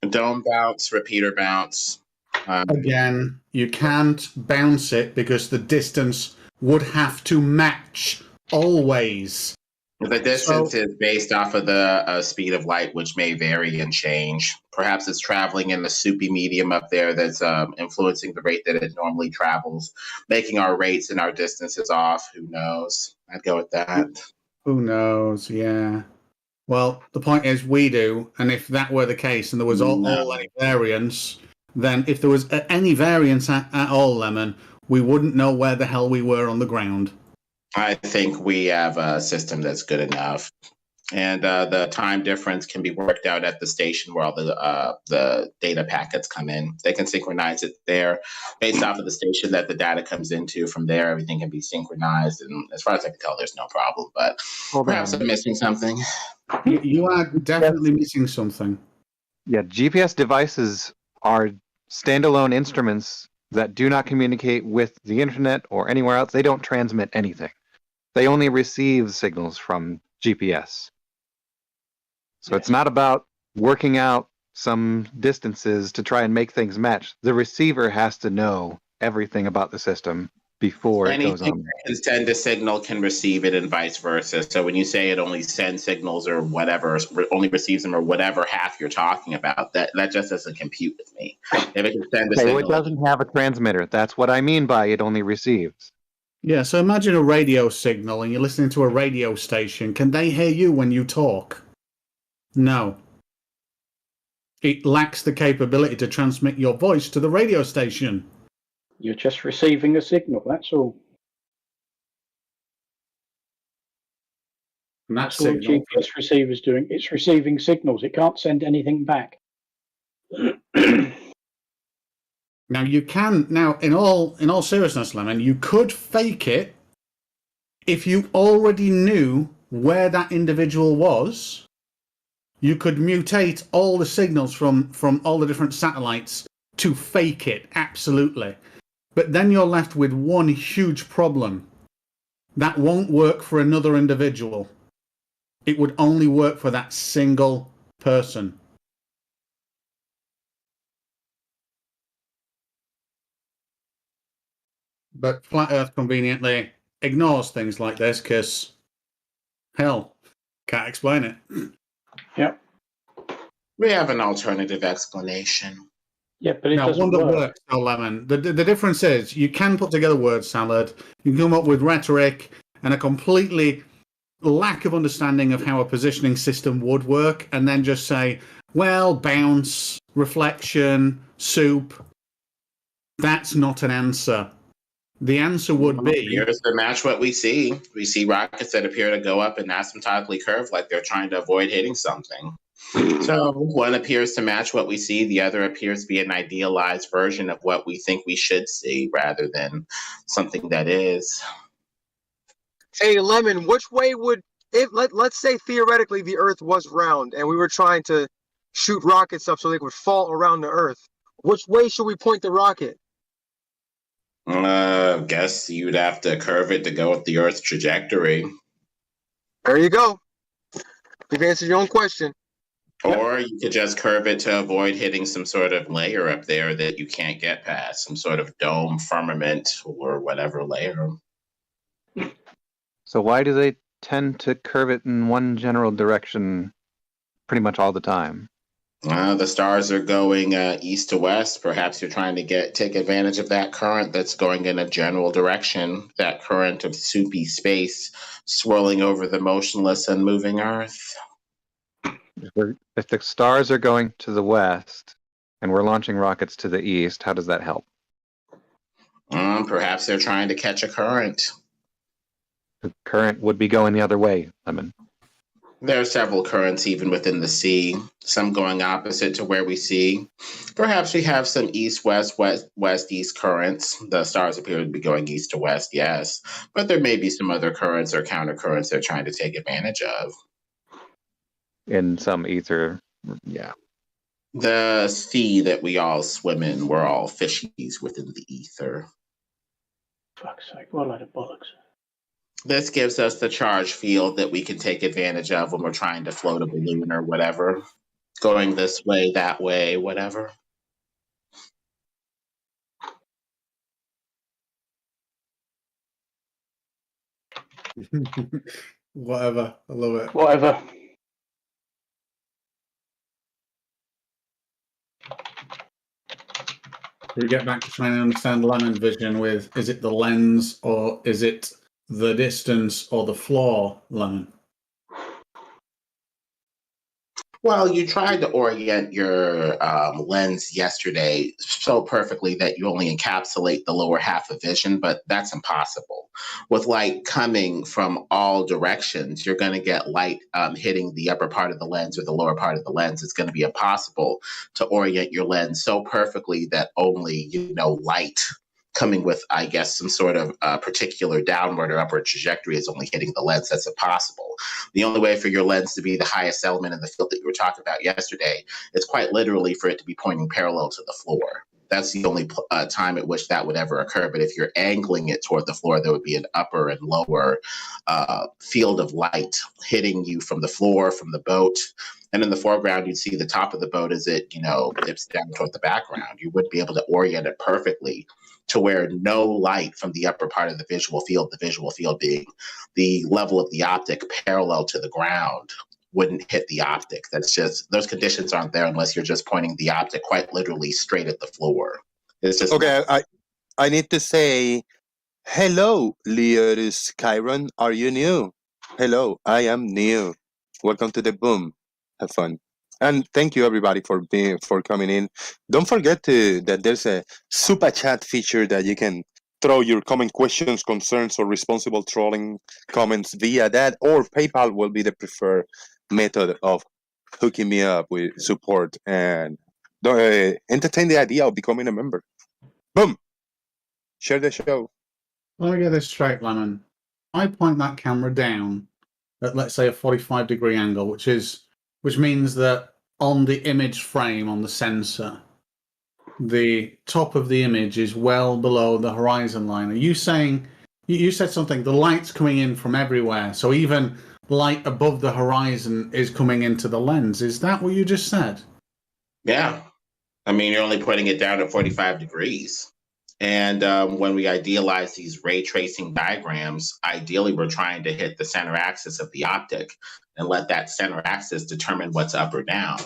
Dome bounce, repeater bounce. Again, you can't bounce it because the distance would have to match always. The distance is based off of the speed of light, which may vary and change. Perhaps it's traveling in the soupy medium up there that's influencing the rate that it normally travels, making our rates and our distances off. Who knows? I'd go with that. Who knows? Yeah. Well, the point is we do, and if that were the case and there was all any variance, then if there was any variance at all, Lemon, we wouldn't know where the hell we were on the ground. I think we have a system that's good enough. And the time difference can be worked out at the station where all the data packets come in. They can synchronize it there based off of the station that the data comes into. From there, everything can be synchronized. And as far as I can tell, there's no problem. But perhaps I'm missing something. You are definitely missing something. Yeah, GPS devices are standalone instruments that do not communicate with the internet or anywhere else. They don't transmit anything. They only receive signals from GPS. So it's not about working out some distances to try and make things match. The receiver has to know everything about the system before it goes on. Anything that can send a signal can receive it and vice versa. So when you say it only sends signals or whatever, only receives them or whatever half you're talking about, that just doesn't compute with me. If it can send a signal, it doesn't have a transmitter. That's what I mean by it only receives. Yeah, so imagine a radio signal and you're listening to a radio station. Can they hear you when you talk? No. It lacks the capability to transmit your voice to the radio station. You're just receiving a signal, that's all. And that's all the GPS receiver's doing. It's receiving signals. It can't send anything back. Now you can in all seriousness, Lemon, you could fake it if you already knew where that individual was. You could mutate all the signals from all the different satellites to fake it, absolutely. But then you're left with one huge problem. That won't work for another individual. It would only work for that single person. But Flat Earth conveniently ignores things like this because, hell, can't explain it. Yep. We have an alternative explanation. Yeah, but it doesn't work. Works, Lemon. The difference is you can put together word salad, you can come up with rhetoric and a completely lack of understanding of how a positioning system would work, and then just say, well, bounce, reflection, soup. That's not an answer. The answer would be... Here's to match what we see. We see rockets that appear to go up and asymptotically curve like they're trying to avoid hitting something. So one appears to match what we see. The other appears to be an idealized version of what we think we should see rather than something that is. Hey, Lemon, which way would... let's say theoretically the Earth was round and we were trying to shoot rockets up so they would fall around the Earth. Which way should we point the rocket? Guess you'd have to curve it to go with the Earth's trajectory. There you go. You've answered your own question. Or you could just curve it to avoid hitting some sort of layer up there that you can't get past, some sort of dome, firmament, or whatever layer. So why do they tend to curve it in one general direction pretty much all the time? The stars are going east to west. Perhaps you're trying to take advantage of that current that's going in a general direction, that current of soupy space swirling over the motionless and moving Earth. If the stars are going to the west and we're launching rockets to the east, how does that help? Perhaps they're trying to catch a current. The current would be going the other way, Lemon. There are several currents even within the sea, some going opposite to where we see. Perhaps we have some east-west, west-east currents. The stars appear to be going east to west, yes. But there may be some other currents or counter currents they're trying to take advantage of. In some ether, yeah. The sea that we all swim in, we're all fishies within the ether. Fuck's sake, what a load of bollocks. This gives us the charge field that we can take advantage of when we're trying to float a balloon or whatever. Going this way, that way, whatever. Whatever. I love it. Whatever. We get back to trying to understand Lemon vision with, is it the lens or is it the distance or the floor, Lemon? Well, you tried to orient your lens yesterday so perfectly that you only encapsulate the lower half of vision, but that's impossible. With light coming from all directions, you're going to get light hitting the upper part of the lens or the lower part of the lens. It's going to be impossible to orient your lens so perfectly that only, light coming with, I guess, some sort of particular downward or upward trajectory is only hitting the lens. That's impossible. The only way for your lens to be the highest element in the field that you were talking about yesterday is quite literally for it to be pointing parallel to the floor. That's the only time at which that would ever occur. But if you're angling it toward the floor, there would be an upper and lower field of light hitting you from the floor, from the boat. And in the foreground, you'd see the top of the boat as it, dips down toward the background. You would be able to orient it perfectly to where no light from the upper part of the visual field being the level of the optic parallel to the ground, wouldn't hit the optic. That's just, those conditions aren't there unless you're just pointing the optic quite literally straight at the floor. It's just okay. I need to say, hello, Leotis Chiron. Are you new? Hello, I am new. Welcome to the boom. Have fun. And thank you everybody for coming in. Don't forget that there's a super chat feature that you can throw your comment, questions, concerns, or responsible trolling comments via that, or PayPal will be the preferred method of hooking me up with support and entertain the idea of becoming a member. Boom. Share the show. Let me get this straight, Lemon. I point that camera down at, let's say, a 45-degree angle, which means that on the image frame, on the sensor, the top of the image is well below the horizon line. Are you saying, you said something, the light's coming in from everywhere, so even light above the horizon is coming into the lens. Is that what you just said? Yeah. I mean, you're only putting it down at 45 degrees. And when we idealize these ray tracing diagrams, ideally we're trying to hit the center axis of the optic and let that center axis determine what's up or down.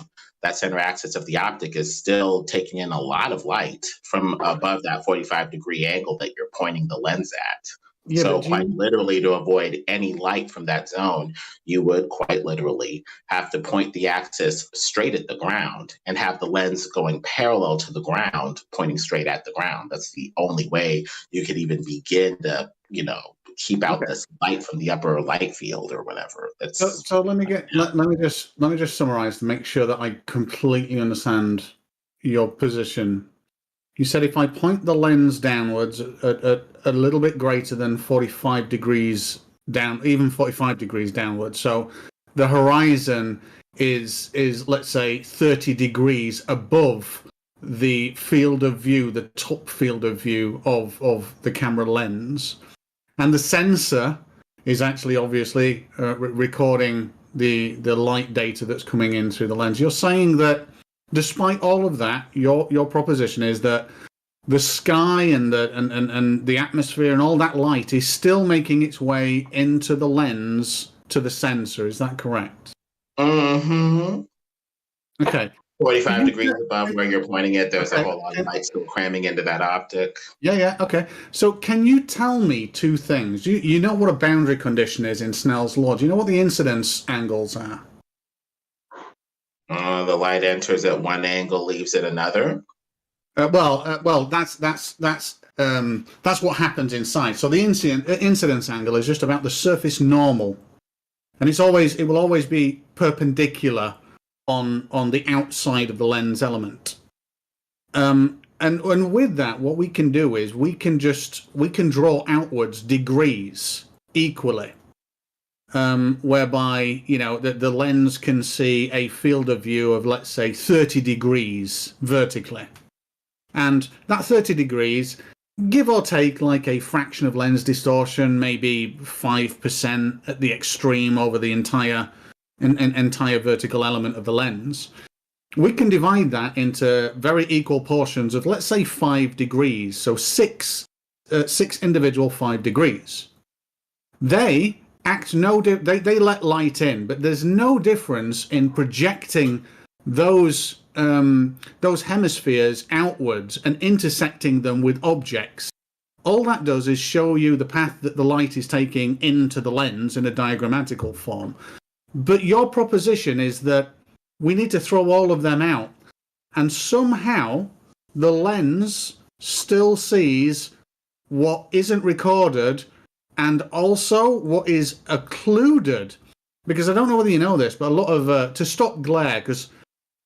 That center axis of the optic is still taking in a lot of light from above that 45-degree angle that you're pointing the lens at. Yeah, so quite literally, to avoid any light from that zone, you would quite literally have to point the axis straight at the ground and have the lens going parallel to the ground, pointing straight at the ground. That's the only way you could even begin to, keep out this light from the upper light field or whatever. So let me just summarize to make sure that I completely understand your position. You said if I point the lens downwards at a little bit greater than 45 degrees down, even 45 degrees downwards, so the horizon is let's say 30 degrees above the field of view, the top field of view of the camera lens, and the sensor is actually obviously recording the light data that's coming in through the lens. You're saying that despite all of that, your proposition is that the sky and the atmosphere and all that light is still making its way into the lens to the sensor. Is that correct? Mm-hmm. Okay. 45 degrees above where you're pointing it, there's a whole lot of light still cramming into that optic. Yeah, okay. So can you tell me two things? You know what a boundary condition is in Snell's law. Do you know what the incidence angles are? The light enters at one angle, leaves at another. Well, that's what happens inside. So the incidence angle is just about the surface normal, and it will always be perpendicular on the outside of the lens element. And with that, what we can do is we can draw outwards degrees equally, whereby the lens can see a field of view of, let's say, 30 degrees vertically. And that 30 degrees, give or take like a fraction of lens distortion, maybe 5% at the extreme over the entire vertical element of the lens. We can divide that into very equal portions of, let's say, 5 degrees. So six individual 5 degrees. They act they let light in, but there's no difference in projecting those hemispheres outwards and intersecting them with objects. All that does is show you the path that the light is taking into the lens in a diagrammatical form. But your proposition is that we need to throw all of them out, and somehow the lens still sees what isn't recorded and also what is occluded. Because I don't know whether you know this, but a lot of to stop glare, because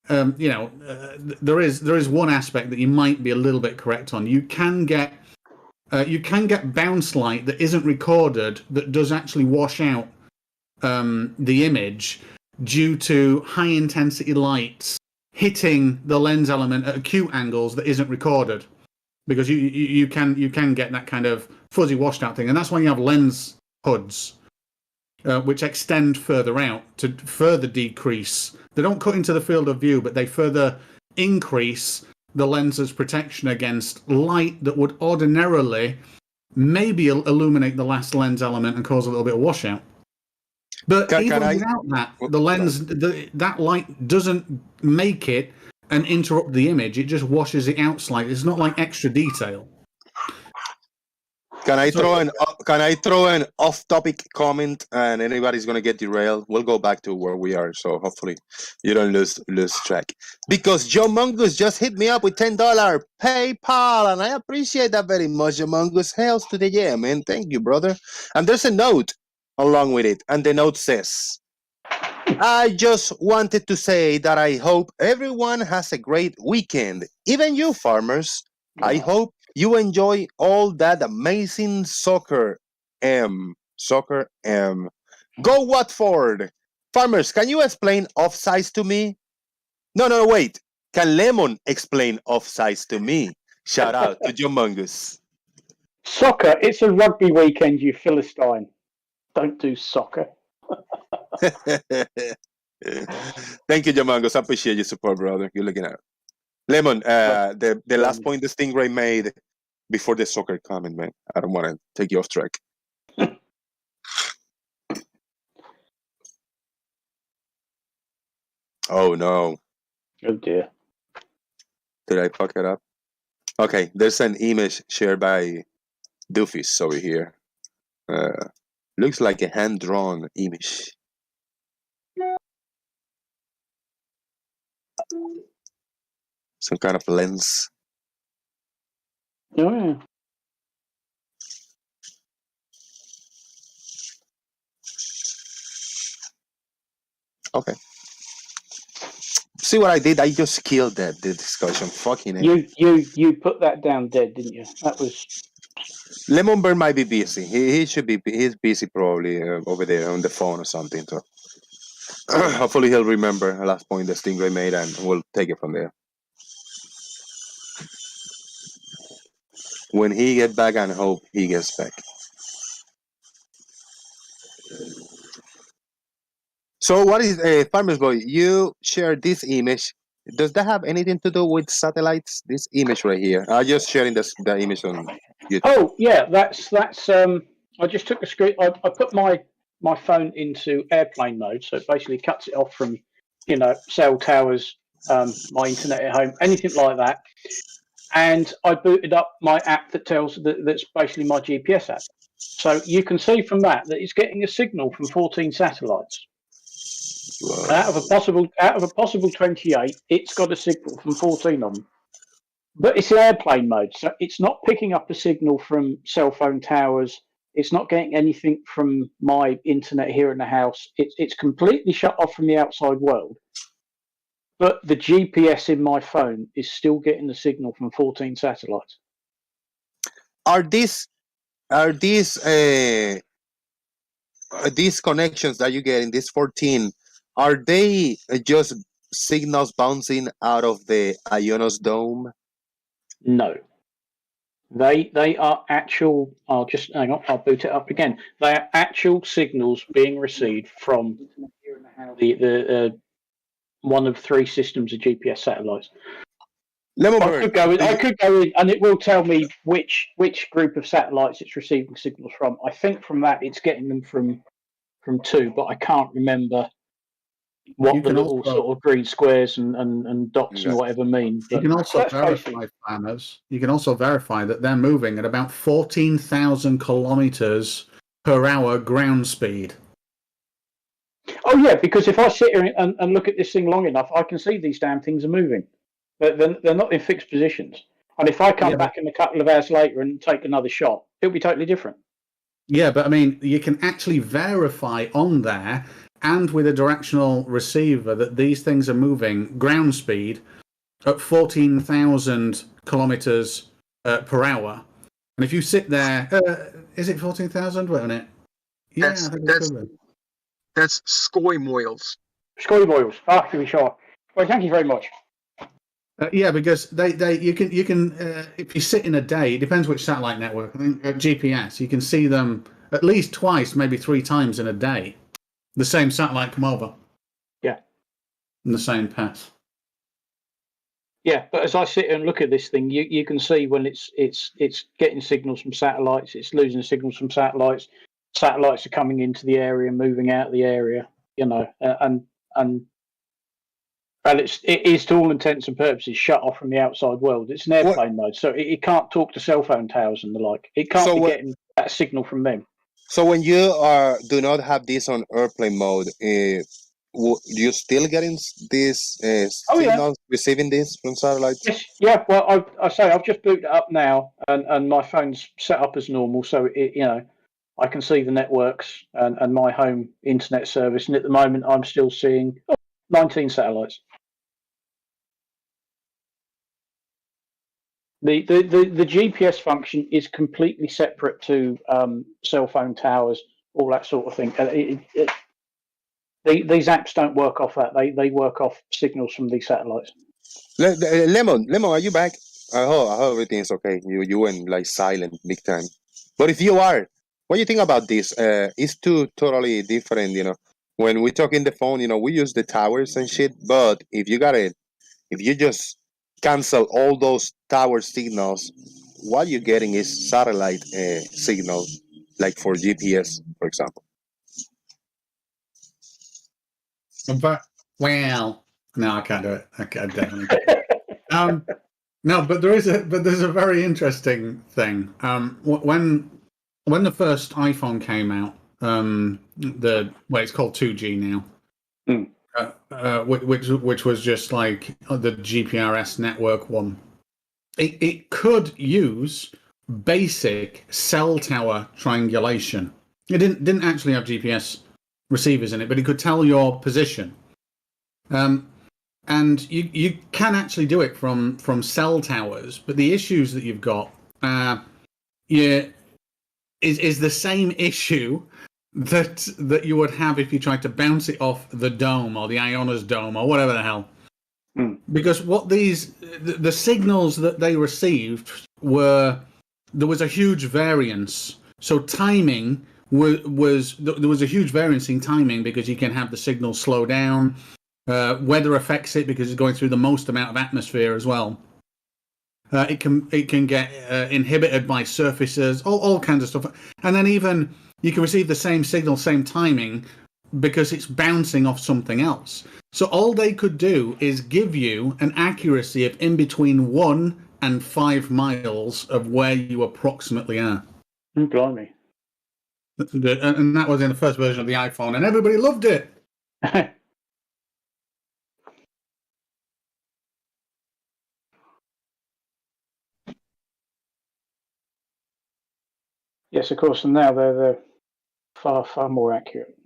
there is one aspect that you might be a little bit correct on. You can get bounce light that isn't recorded that does actually wash out the image due to high intensity lights hitting the lens element at acute angles that isn't recorded, because you can get that kind of fuzzy washed out thing, and that's why you have lens hoods which extend further out to further decrease. They don't cut into the field of view, but they further increase the lens's protection against light that would ordinarily maybe illuminate the last lens element and cause a little bit of washout. But even without that, the lens, that light doesn't make it and interrupt the image. It just washes it out slightly. It's not like extra detail. Can I throw an off-topic comment, and anybody's gonna get derailed? We'll go back to where we are, so hopefully you don't lose track. Because Joe Mungus just hit me up with $10 PayPal, and I appreciate that very much, Joe Mungus. Hails to the yeah, man. Thank you, brother. And there's a note along with it, and the note says, I just wanted to say that I hope everyone has a great weekend, even you farmers. I hope you enjoy all that amazing soccer. Go Watford. Farmers, can you explain offsides to me? No, wait. Can Lemon explain offsides to me? Shout out to Joe Mungus. Soccer, it's a rugby weekend, you Philistine. Don't do soccer. Thank you, Joe Mungus. I appreciate your support, brother. You're looking at it. Lemon, the last point the Stingray made before the soccer comment, man. I don't want to take you off track. Oh, no. Oh, dear. Did I fuck it up? Okay, there's an image shared by Doofus over here. Looks like a hand-drawn image. Some kind of lens. Oh, yeah. Okay. See what I did? I just killed the discussion. Fucking it. You put that down dead, didn't you? That was... Lemonbird might be busy. He should be. He's busy probably over there on the phone or something. So hopefully he'll remember the last point the Stingray made, and we'll take it from there. When he gets back, and hope he gets back. So what is Farmers Boy? You shared this image. Does that have anything to do with satellites? This image right here. I'm just sharing the image on YouTube. Oh yeah, that's. I just took a screen. I put my phone into airplane mode, so it basically cuts it off from, cell towers, my internet at home, anything like that. And I booted up my app that's basically my GPS app. So you can see from that it's getting a signal from 14 satellites. Wow. Out of a possible 28, it's got a signal from 14 of them. But it's in airplane mode, so it's not picking up a signal from cell phone towers. It's not getting anything from my internet here in the house. It's completely shut off from the outside world. But the GPS in my phone is still getting the signal from 14 satellites. Are these connections that you get in these 14? Are they just signals bouncing out of the Ionos dome? No. They are actual. I'll just hang on. I'll boot it up again. They are actual signals being received from the one of 3 systems of GPS satellites. I could go in, and it will tell me which group of satellites it's receiving signals from. I think from that it's getting them from 2, but I can't remember what the little sort of green squares and dots and whatever mean. You can also verify, planners. You can also verify that they're moving at about 14,000 kilometers per hour ground speed. Oh yeah, because if I sit here and look at this thing long enough, I can see these damn things are moving. They're not in fixed positions. And if I come back in a couple of hours later and take another shot, it'll be totally different. Yeah, but I mean, you can actually verify on there and with a directional receiver that these things are moving ground speed at 14,000 kilometers per hour. And if you sit there, is it 14,000? Wait a minute. Yeah, that's skoimoils. Skoimoils. To be sure. Well, thank you very much. Yeah, because you can if you sit in a day, it depends which satellite network. I think GPS, you can see them at least twice, maybe 3 times in a day. The same satellite come over. Yeah. In the same path. Yeah, but as I sit and look at this thing, you can see when it's getting signals from satellites, it's losing signals from satellites. Satellites are coming into the area, moving out of the area, and it is to all intents and purposes shut off from the outside world. It's an airplane mode, so it can't talk to cell phone towers and the like. It can't be getting that signal from them. So when you do not have this on airplane mode, you still getting these signals, receiving this from satellites? Yes, yeah. Well, I say I've just booted it up now, and my phone's set up as normal, so I can see the networks and my home internet service. And at the moment, I'm still seeing 19 satellites. The GPS function is completely separate to cell phone towers, all that sort of thing. These apps don't work off that. They work off signals from these satellites. Lemon, are you back? I hope everything is okay. You went like silent big time. But if you are, what do you think about this? It's two totally different. When we talk in the phone, we use the towers and shit. But if you just cancel all those tower signals, what you're getting is satellite signals, like for GPS, for example. But no, I can't do it. I definitely can't. No, but there's a very interesting thing. When the first iPhone came out, it's called 2G now. Which was just like the GPRS network one. It could use basic cell tower triangulation. It didn't actually have GPS receivers in it, but it could tell your position. And you can actually do it from cell towers, but the issues that you've got is the same issue that you would have if you tried to bounce it off the dome or the Ionos dome or whatever the hell. Because the signals that they received there was a huge variance. So timing there was a huge variance in timing because you can have the signal slow down. Weather affects it because it's going through the most amount of atmosphere as well. It can get inhibited by surfaces, all kinds of stuff. And then even you can receive the same signal, same timing, because it's bouncing off something else. So all they could do is give you an accuracy of in between 1 and 5 miles of where you approximately are. Blimey. And that was in the first version of the iPhone, and everybody loved it. Yes, of course, and now they're far, far more accurate.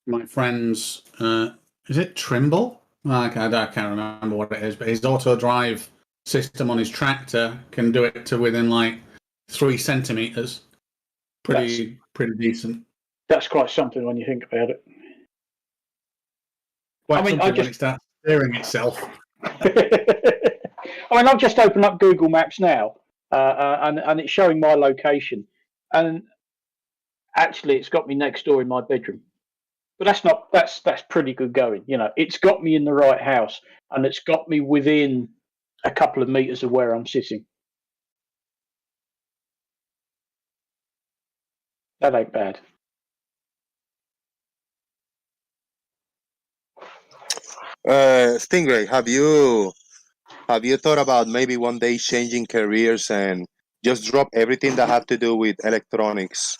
My friend's, is it Trimble? I can't remember what it is, but his auto drive system on his tractor can do it to within like 3 centimeters. Pretty decent. That's quite something when you think about it. Quite when it starts steering itself. I mean, I've just opened up Google Maps now, and it's showing my location, and actually, it's got me next door in my bedroom. But that's pretty good going. You know, it's got me in the right house, and it's got me within a couple of meters of where I'm sitting. That ain't bad. Stingray, have you thought about maybe one day changing careers and just drop everything that have to do with electronics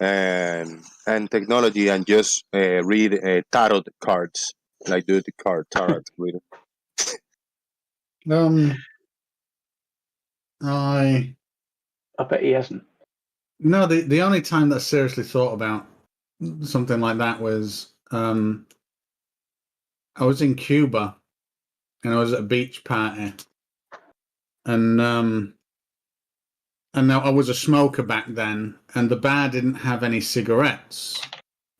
and technology and just read tarot cards, like do the tarot reader? I bet he hasn't. No, the only time that I seriously thought about something like that was I was in Cuba and I was at a beach party, and now I was a smoker back then, and the bar didn't have any cigarettes.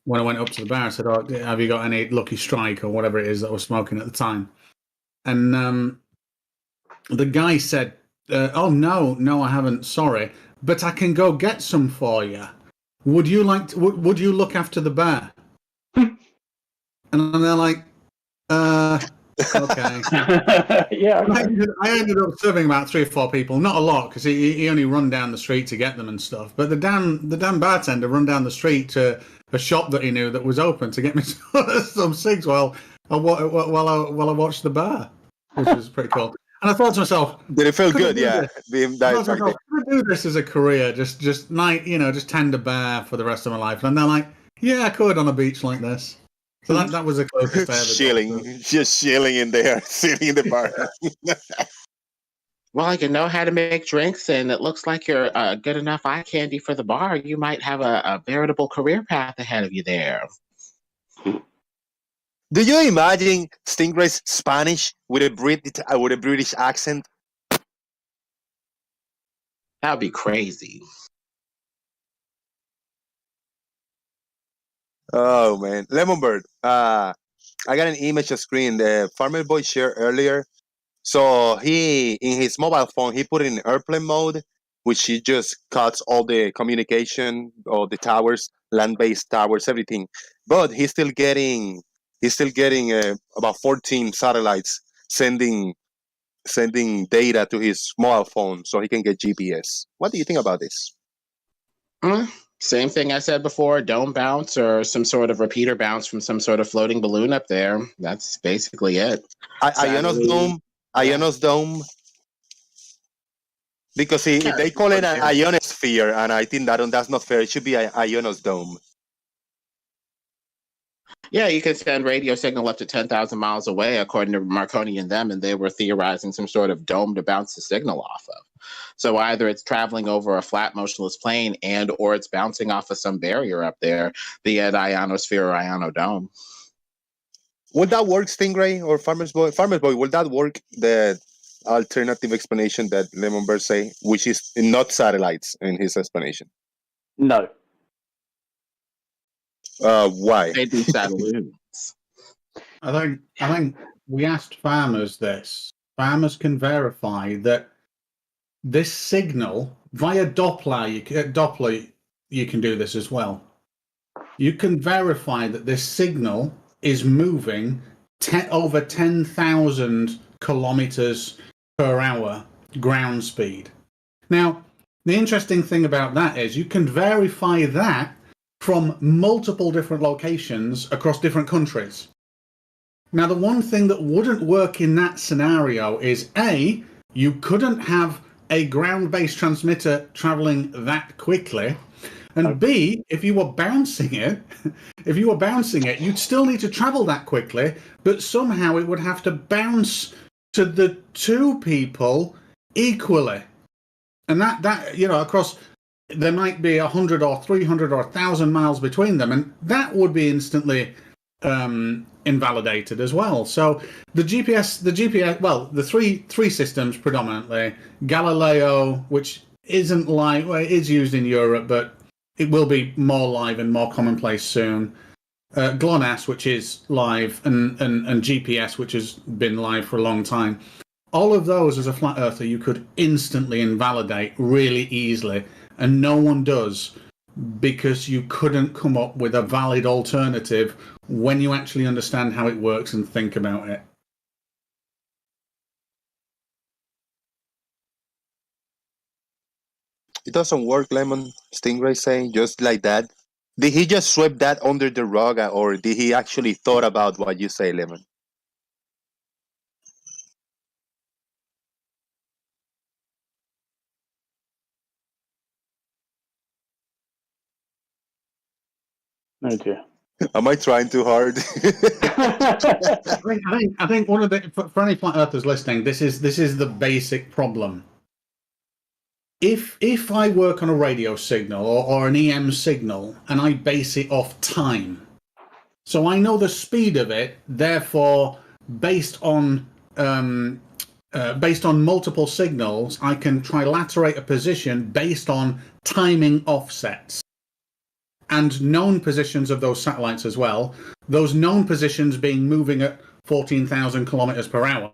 When I went up to the bar, I said, "Oh, have you got any Lucky Strike or whatever it is that I was smoking at the time?" And the guy said, "Oh no, I haven't. Sorry, but I can go get some for you. Would you like? Would you look after the bar?" And they're like, okay. Yeah. Okay. I ended up serving about 3 or 4 people, not a lot, because he only run down the street to get them and stuff. But the damn bartender run down the street to a shop that he knew that was open to get me some cigs while I watched the bar, which was pretty cool. And I thought to myself, did it feel good? Yeah, could I do this as a career? Just tend a bar for the rest of my life? And they're like, yeah, I could on a beach like this. So that was the closest I ever just chilling in there, sitting in the bar. Well, you know how to make drinks, and it looks like you're good enough eye candy for the bar. You might have a veritable career path ahead of you there. Do you imagine Stingray's Spanish with a British accent? That would be crazy. Oh man, Lemonbird. I got an image of screen the Farmer Boy shared earlier. So he, in his mobile phone, he put it in airplane mode, which he just cuts all the communication, all the towers, land-based towers, everything. But he's still getting about 14 satellites sending data to his mobile phone so he can get GPS. What do you think about this? Same thing I said before, dome bounce or some sort of repeater bounce from some sort of floating balloon up there. That's basically it. Ionos dome. Because they call it an ionosphere, and I think that's not fair. It should be an Ionos dome. Yeah, you can send radio signal up to 10,000 miles away, according to Marconi and them, and they were theorizing some sort of dome to bounce the signal off of. So either it's traveling over a flat, motionless plane, or it's bouncing off of some barrier up there, the ionosphere or ionodome. Would that work, Stingray or Farmer's Boy? Farmer's Boy, will that work? The alternative explanation that Lemonbird say, which is not satellites in his explanation. No. Why? They do satellites. I think we asked farmers this. Farmers can verify that this signal via Doppler, you can do this as well. You can verify that this signal is moving over 10,000 kilometers per hour ground speed. Now, the interesting thing about that is you can verify that from multiple different locations across different countries. Now, the one thing that wouldn't work in that scenario is A, you couldn't have a ground-based transmitter traveling that quickly. And B, if you were bouncing it, you'd still need to travel that quickly, but somehow it would have to bounce to the two people equally. And that across, there might be 100 or 300 or 1,000 miles between them, and that would be instantly invalidated as well. So the GPS, well, the three systems predominantly, Galileo, which isn't live, well, it is used in Europe, but it will be more live and more commonplace soon. GLONASS, which is live, and GPS, which has been live for a long time. All of those, as a flat earther, you could instantly invalidate really easily, and no one does, because you couldn't come up with a valid alternative when you actually understand how it works and think about it. It doesn't work, Lemon. Stingray saying just like that. Did he just sweep that under the rug, or did he actually thought about what you say, Lemon? Oh dear. Am I trying too hard? I think one of the, for any flat earthers listening, this is the basic problem. If I work on a radio signal or an EM signal and I base it off time, so I know the speed of it, therefore based on multiple signals, I can trilaterate a position based on timing offsets and known positions of those satellites as well. Those known positions being moving at 14,000 kilometers per hour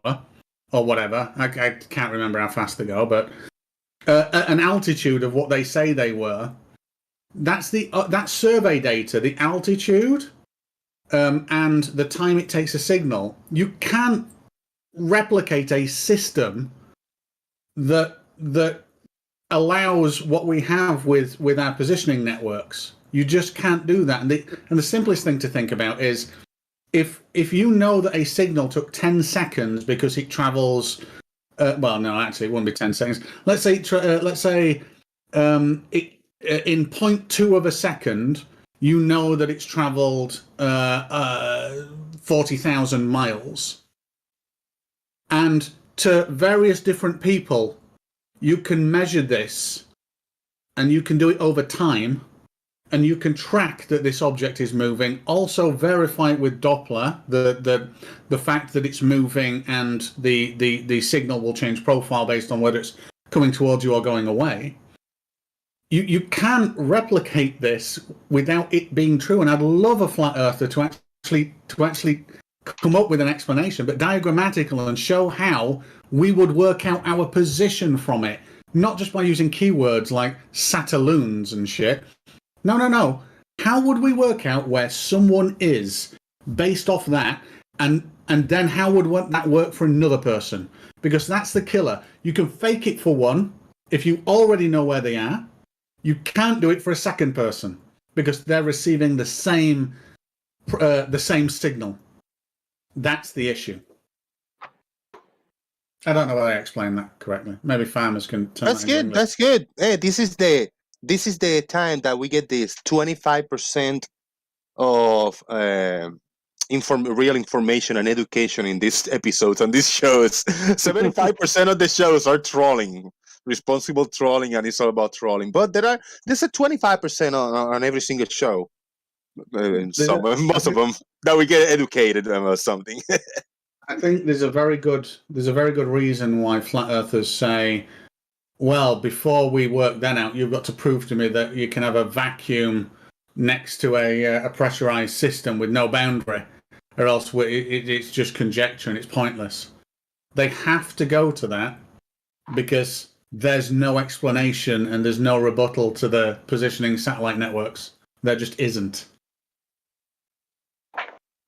or whatever. I can't remember how fast they go, but an altitude of what they say they were. That's that survey data, the altitude and the time it takes a signal. You can't replicate a system that allows what we have with our positioning networks. You just can't do that. And the simplest thing to think about is if you know that a signal took 10 seconds because it travels. Well, no, actually, it wouldn't be 10 seconds. Let's say in 0.2 of a second, you know that it's travelled 40,000 miles. And to various different people, you can measure this, and you can do it over time, and you can track that this object is moving. Also verify it with Doppler, the fact that it's moving, and the signal will change profile based on whether it's coming towards you or going away. You can't replicate this without it being true. And I'd love a flat earther to actually come up with an explanation, but diagrammatical, and show how we would work out our position from it, not just by using keywords like Sataloons and shit. No. How would we work out where someone is based off that, and then how would that work for another person? Because that's the killer. You can fake it for one if you already know where they are. You can't do it for a second person because they're receiving the same signal. That's the issue. I don't know whether I explained that correctly. Maybe farmers can turn That's good. That's good. Hey, this is the time that we get this 25% of real information and education in these episodes and these shows. 75% of the shows are trolling, responsible trolling, and it's all about trolling. But there's a 25% on every single show. Most of them that we get educated or something. I think there's a very good reason why flat earthers say, well, before we work that out, you've got to prove to me that you can have a vacuum next to a pressurized system with no boundary, or else it's just conjecture and it's pointless. They have to go to that because there's no explanation and there's no rebuttal to the positioning satellite networks. There just isn't.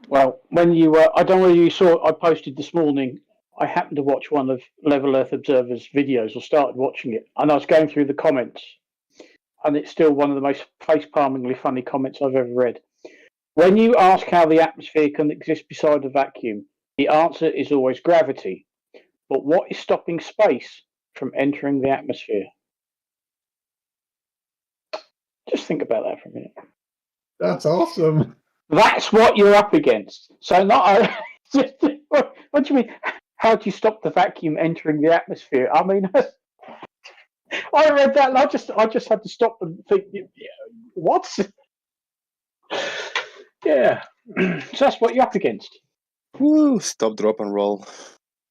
Well, when you, I don't know whether you saw, I posted this morning, I happened to watch one of Level Earth Observer's videos, or started watching it, and I was going through the comments, and it's still one of the most face-palmingly funny comments I've ever read. When you ask how the atmosphere can exist beside a vacuum, the answer is always gravity. But what is stopping space from entering the atmosphere? Just think about that for a minute. That's awesome. That's what you're up against. So not. What do you mean? How do you stop the vacuum entering the atmosphere? I mean, I read that and I just had to stop and think. What? Yeah. So that's what you're up against. Woo! Stop, drop, and roll.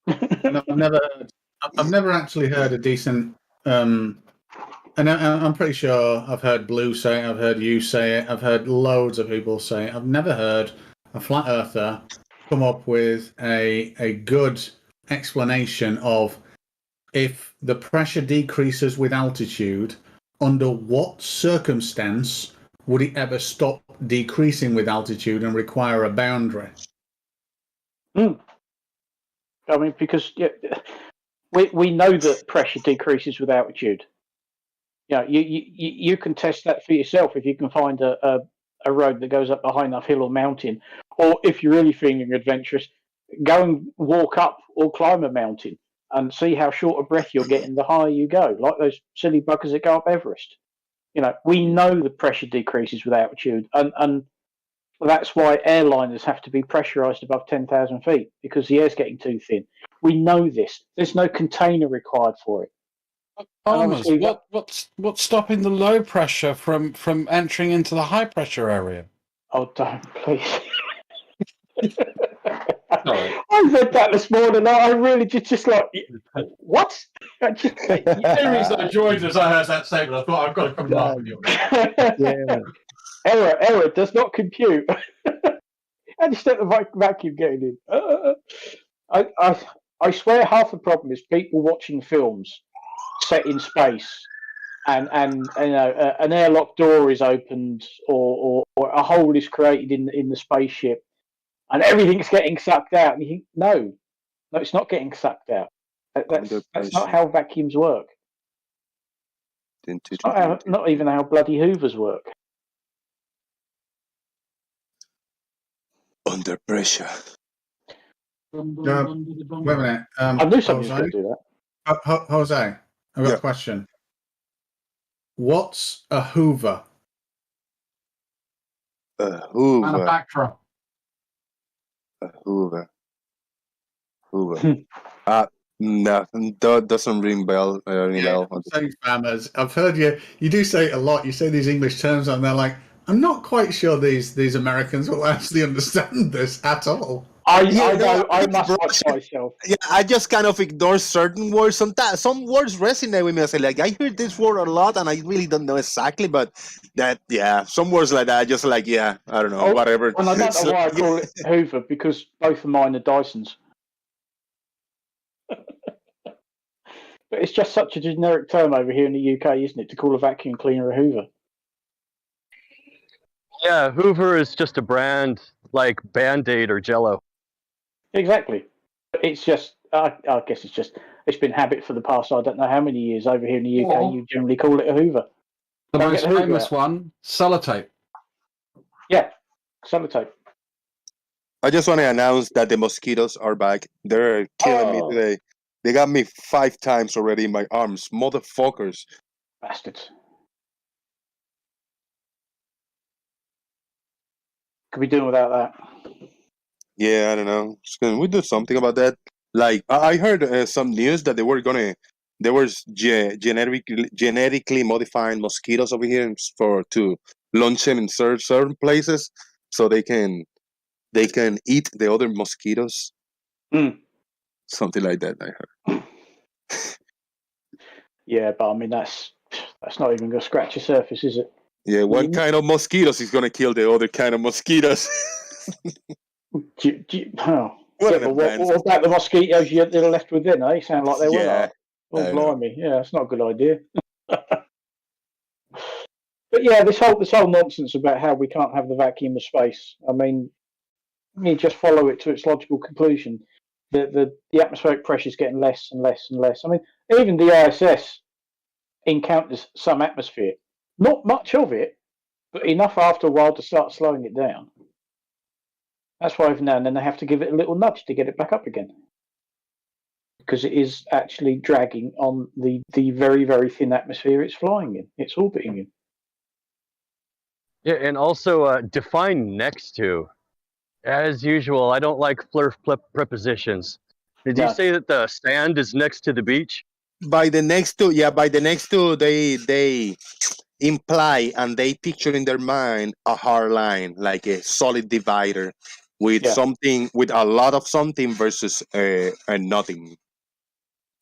I've never actually heard a decent. And I'm pretty sure I've heard Blue say it, I've heard you say it, I've heard loads of people say it. I've never heard a flat earther come up with a good explanation of if the pressure decreases with altitude, under what circumstance would it ever stop decreasing with altitude and require a boundary? I mean, because we know that pressure decreases with altitude. You can test that for yourself if you can find a road that goes up a high enough hill or mountain, or if you're really feeling adventurous, go and walk up or climb a mountain and see how short a breath you're getting the higher you go, like those silly buggers that go up Everest. We know the pressure decreases with altitude, and that's why airliners have to be pressurized above 10,000 feet, because the air's getting too thin. We know this. There's no container required for it. Farmers, what's stopping the low pressure from entering into the high pressure area? Oh, don't, please. I read that this morning. I really just like, what? The only reason I joined as I heard that statement, I thought I've got to come laugh with you. Error does not compute. And step the vacuum getting in. I swear half the problem is people watching films set in space, and an airlock door is opened, or a hole is created in the spaceship, and everything's getting sucked out. And you think, no, it's not getting sucked out. That's not how vacuums work. Not even how bloody Hoovers work. Under pressure. Wait a minute. I knew somebody was going to do that. Jose, I've got a question. What's a Hoover? A Hoover. Manufacturer. A Hoover. Nothing. That doesn't ring bell. Say farmers. I've heard you do say it a lot. You say these English terms and they're like, I'm not quite sure these Americans will actually understand this at all. I know. I must watch myself. Yeah, I just kind of ignore certain words. Sometimes some words resonate with me. I say, like, I hear this word a lot, and I really don't know exactly. But some words like that, I just like, I don't know, whatever. And I don't know why I call it Hoover, because both of mine are Dysons. But it's just such a generic term over here in the UK, isn't it, to call a vacuum cleaner a Hoover? Yeah, Hoover is just a brand like Band-Aid or Jell-O. Exactly. It's just, I guess it's been habit for the past, I don't know how many years over here in the UK, you generally call it a Hoover. The most famous one, sellotape. Yeah, sellotape. I just want to announce that the mosquitoes are back. They're killing me today. They got me 5 times already in my arms. Motherfuckers. Bastards. Could we do without that? Yeah, I don't know. Can we do something about that? Like, I heard some news that there was genetically modifying mosquitoes over here to launch them in certain places so they can eat the other mosquitoes. Something like that, I heard. Yeah, but I mean that's not even going to scratch the surface, is it? Yeah, one kind of mosquitoes is going to kill the other kind of mosquitoes. What about the mosquitoes you're left with then? They sound like they were. Oh, blimey. Yeah, that's not a good idea. But yeah, this whole nonsense about how we can't have the vacuum of space. I mean, you just follow it to its logical conclusion. The atmospheric pressure is getting less and less and less. I mean, even the ISS encounters some atmosphere. Not much of it, but enough after a while to start slowing it down. That's why every now and then they have to give it a little nudge to get it back up again. Because it is actually dragging on the very, very thin atmosphere it's flying in, it's orbiting in. Yeah, and also define next to. As usual, I don't like prepositions. Did you say that the sand is next to the beach? By the next two, they imply and they picture in their mind a hard line, like a solid divider with something, with a lot of something versus nothing.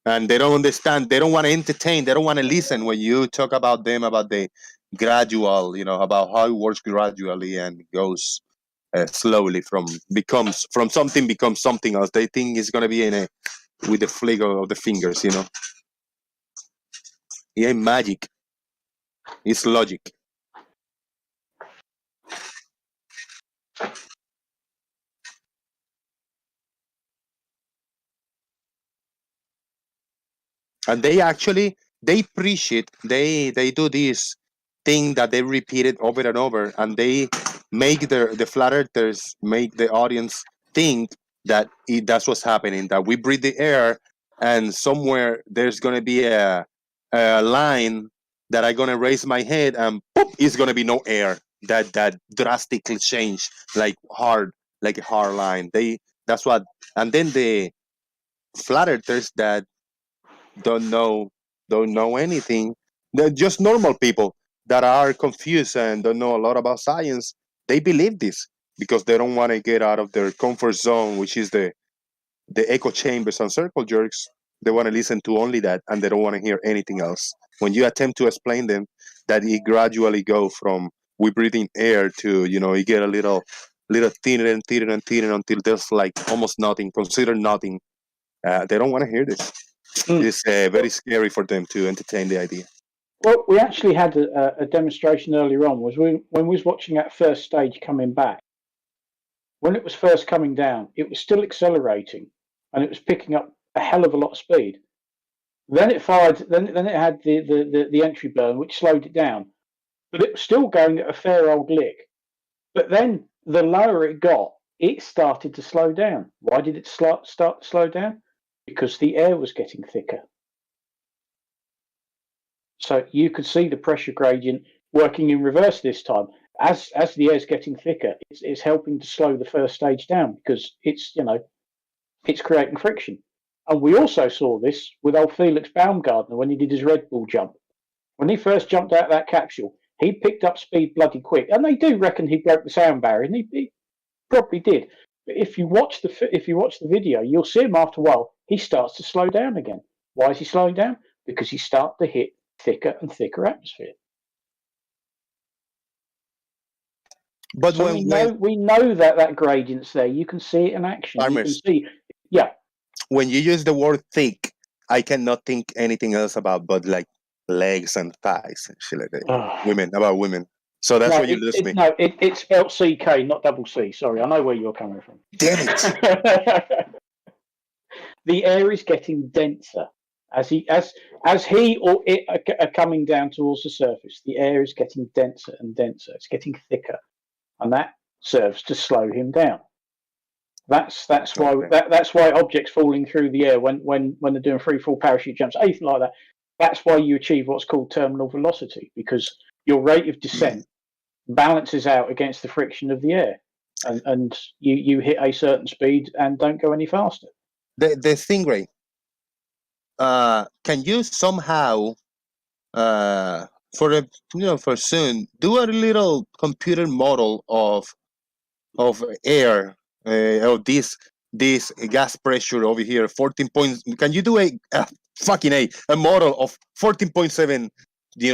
And they don't understand, they don't want to entertain, they don't want to listen when you talk about them, about the gradual, about how it works gradually and goes slowly from something becomes something else. They think it's going to be with the flick of the fingers, It ain't magic. It's logic. And they preach it. They do this thing that they repeat it over and over, and they make the flat earthers make the audience think that that's what's happening. That we breathe the air, and somewhere there's gonna be a line that I'm gonna raise my head, and poof, it's gonna be no air. That drastically change, like a hard line. That's what, and then the flat earthers that don't know anything. They're just normal people that are confused and don't know a lot about science. They believe this because they don't want to get out of their comfort zone, which is the echo chambers and circle jerks. They want to listen to only that, and they don't want to hear anything else. When you attempt to explain them that it gradually go from we breathe in air to you get a little thinner and thinner and thinner until there's like almost nothing, consider nothing. They don't want to hear this. It's very scary for them to entertain the idea. Well, we actually had a demonstration earlier on. When we was watching that first stage coming back. When it was first coming down, it was still accelerating, and it was picking up a hell of a lot of speed. Then it fired. Then it had the entry burn, which slowed it down, but it was still going at a fair old lick. But then the lower it got, it started to slow down. Why did it start to slow down? Because the air was getting thicker. So you could see the pressure gradient working in reverse this time. As the air is getting thicker, it's helping to slow the first stage down because it's creating friction. And we also saw this with old Felix Baumgartner when he did his Red Bull jump. When he first jumped out of that capsule, he picked up speed bloody quick, and they do reckon he broke the sound barrier, and he probably did. But if you watch the video, you'll see him after a while. He starts to slow down again. Why is he slowing down? Because he starts to hit thicker and thicker atmosphere. But so we know that gradient's there. You can see it in action. Farmers, you can see, when you use the word thick, I cannot think anything else about but like legs and thighs and shit like that. About women. So that's where you lose me. No, it's spelled CK, not double C. Sorry, I know where you're coming from. Damn it! The air is getting denser as he or it are coming down towards the surface. The air is getting denser and denser. It's getting thicker, and that serves to slow him down. That's why objects falling through the air when they're doing free fall parachute jumps, anything like that. That's why you achieve what's called terminal velocity, because your rate of descent balances out against the friction of the air, and you hit a certain speed and don't go any faster. The Stingray. Can you somehow, for soon, do a little computer model of air, of this gas pressure over here, 14 points? Can you do a model of 14.7,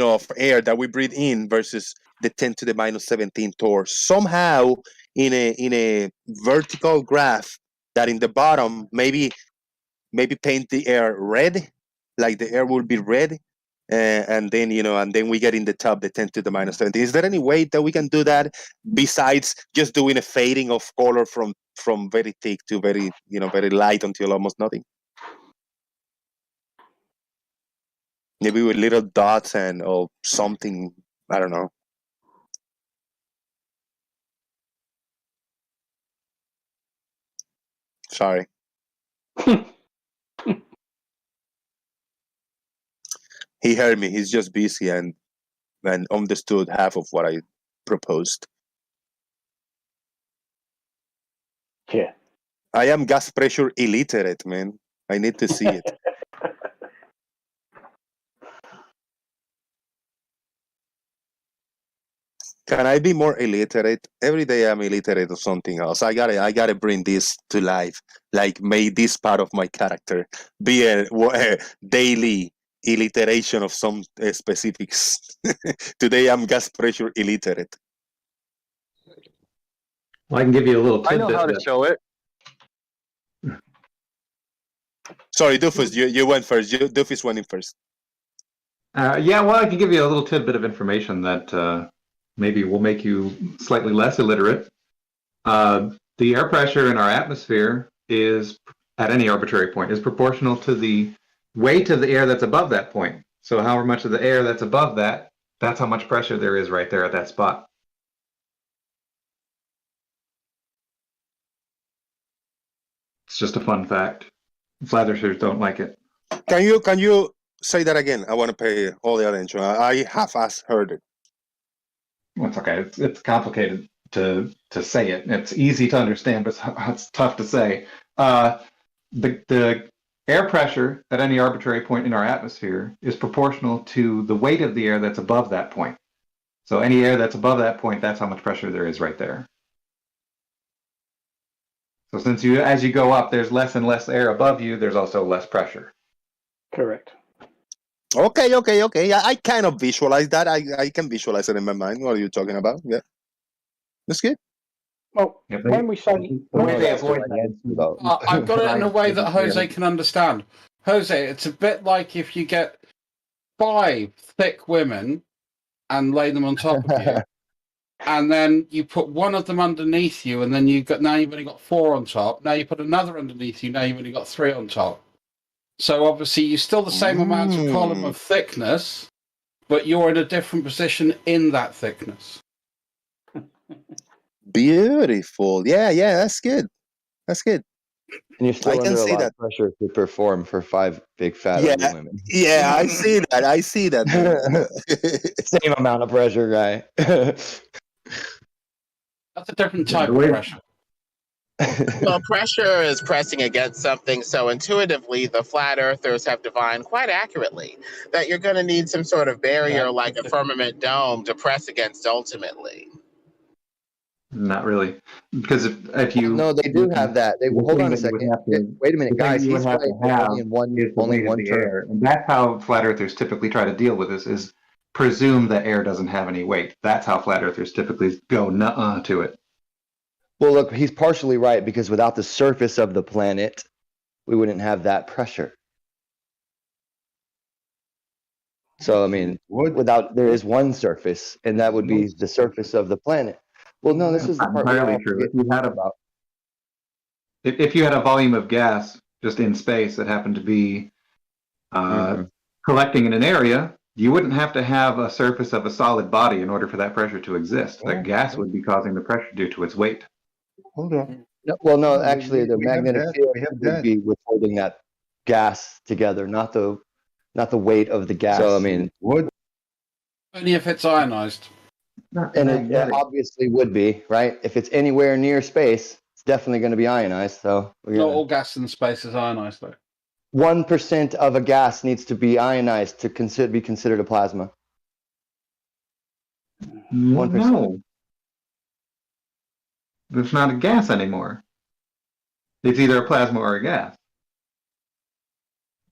of air that we breathe in versus the 10 to the minus 17 torr somehow in a vertical graph that in the bottom maybe paint the air red like the air will be red, and then and then we get in the top the 10 to the minus 20. Is there any way that we can do that besides just doing a fading of color from very thick to very very light until almost nothing? Maybe with little dots or something. I don't know. Sorry. He heard me. He's just busy and understood half of what I proposed. Yeah. I am gas pressure illiterate, man. I need to see it. Can I be more illiterate? Every day I'm illiterate of something else. I gotta bring this to life. Like, make this part of my character be a daily illiteration of some specifics. Today I'm gas pressure illiterate. Well, I can give you a little tidbit. I know how to show it. Sorry, Doofus, you went first. Doofus went in first. Yeah, well, I can give you a little tidbit of information that maybe will make you slightly less illiterate. The air pressure in our atmosphere is, at any arbitrary point, is proportional to the weight of the air that's above that point. So however much of the air that's above that, that's how much pressure there is right there at that spot. It's just a fun fact. Flat earthers don't like it. Can you say that again? I want to pay all the attention. I half-assed heard it. It's okay. It's complicated to say it. It's easy to understand, but it's tough to say. The air pressure at any arbitrary point in our atmosphere is proportional to the weight of the air that's above that point. So any air that's above that point, that's how much pressure there is right there. So since as you go up, there's less and less air above you, there's also less pressure. Correct. Okay. Yeah, I kind of visualize that. I can visualize it in my mind. What are you talking about? Yeah, that's good. Well, when we say I've got it in a way that Jose can understand. Jose, it's a bit like if you get 5 thick women and lay them on top of you, and then you put one of them underneath you, and then you've only got 4 on top. Now you put another underneath you. Now you've only got 3 on top. So obviously you're still the same amount of column of thickness, but you're in a different position in that thickness. Beautiful. Yeah, that's good. That's good. And you're still under a lot of pressure to perform for 5 big fat ugly women. Yeah, I see that. I see that. Same amount of pressure, guy. That's a different type of pressure. Well, pressure is pressing against something, so intuitively the flat earthers have divined quite accurately that you're going to need some sort of barrier like a firmament dome to press against ultimately. Not really, because if you they do have that. Hold on a second. Wait a minute, guys. He's right. Only one term. And that's how flat earthers typically try to deal with this: is presume that air doesn't have any weight. That's how flat earthers typically go nuh-uh to it. Well, look, he's partially right, because without the surface of the planet, we wouldn't have that pressure. So, I mean, there is one surface, and that would be the surface of the planet. Well, no, this is the part entirely true. If you had a volume of gas just in space that happened to be collecting in an area, you wouldn't have to have a surface of a solid body in order for that pressure to exist. That gas would be causing the pressure due to its weight. Hold on. No, actually, the magnetic field would be withholding that gas together, not the weight of the gas. So, I mean, only if it's ionized. And it obviously would be, right? If it's anywhere near space, it's definitely going to be ionized. So not all gas in space is ionized, though. 1% of a gas needs to be ionized to be considered a plasma. 1%. No. It's not a gas anymore. It's either a plasma or a gas.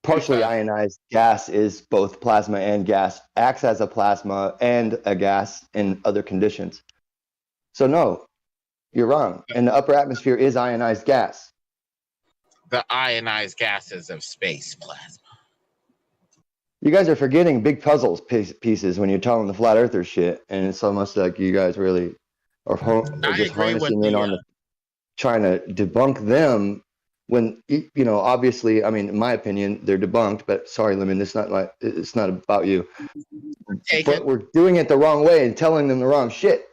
Partially ionized gas is both plasma and gas, acts as a plasma and a gas in other conditions. So no, you're wrong. And the upper atmosphere is ionized gas. The ionized gases of space plasma. You guys are forgetting big puzzles pieces when you're telling the flat earther shit, and it's almost like you guys really are just harnessing in on trying to debunk them when, obviously, I mean, in my opinion, they're debunked, but sorry, Lemon, it's not about you. But we're doing it the wrong way and telling them the wrong shit.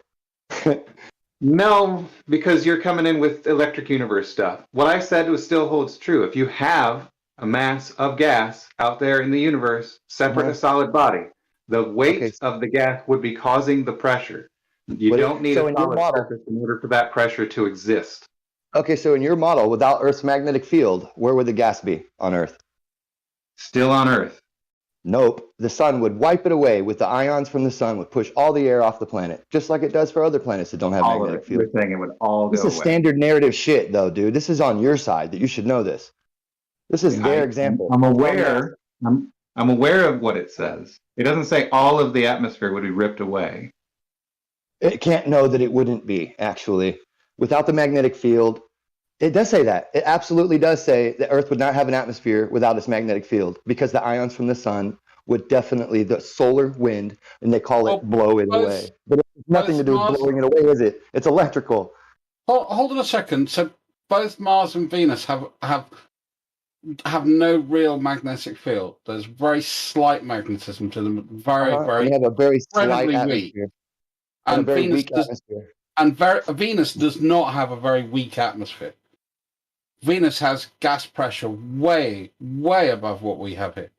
No, because you're coming in with electric universe stuff. What I said still holds true. If you have a mass of gas out there in the universe, separate a solid body, the weight of the gas would be causing the pressure. You don't need a solid surface in order for that pressure to exist. Okay, so in your model, without Earth's magnetic field, where would the gas be on Earth? Still on Earth. Nope. The sun would wipe it away. With the ions from the sun would push all the air off the planet, just like it does for other planets that don't have magnetic field. You're saying it would all go away. This is standard narrative shit, though, dude. This is on your side. That you should know this. This is their example. I'm aware. I'm aware of what it says. It doesn't say all of the atmosphere would be ripped away. It can't know that it wouldn't be, actually. Without the magnetic field, it does say that. It absolutely does say that Earth would not have an atmosphere without its magnetic field, because the ions from the sun would definitely, the solar wind, and they call it blow it away. But it has nothing to do with blowing it away, is it? It's electrical. Hold on a second. So both Mars and Venus have no real magnetic field. There's very slight magnetism to them. Very. They have a very slight atmosphere. And a very Venus weak atmosphere. And Venus does not have a very weak atmosphere. Venus has gas pressure way, way above what we have here.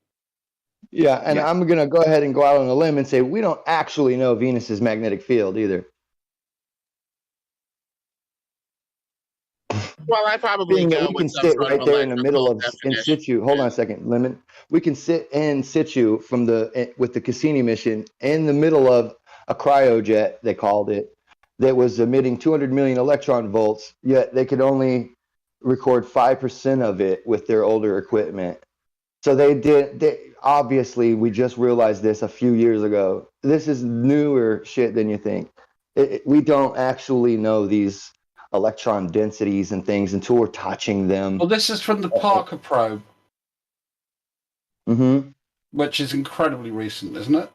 Yeah, and I'm going to go ahead and go out on a limb and say we don't actually know Venus's magnetic field either. Well, I probably know. We can sit right there in the middle of in situ. Hold on a second, Lemon. We can sit in situ with the Cassini mission in the middle of a cryojet, they called it, that was emitting 200 million electron volts, yet they could only record 5% of it with their older equipment. So obviously, we just realized this a few years ago. This is newer shit than you think. We don't actually know these electron densities and things until we're touching them. Well, this is from the Parker probe, which is incredibly recent, isn't it?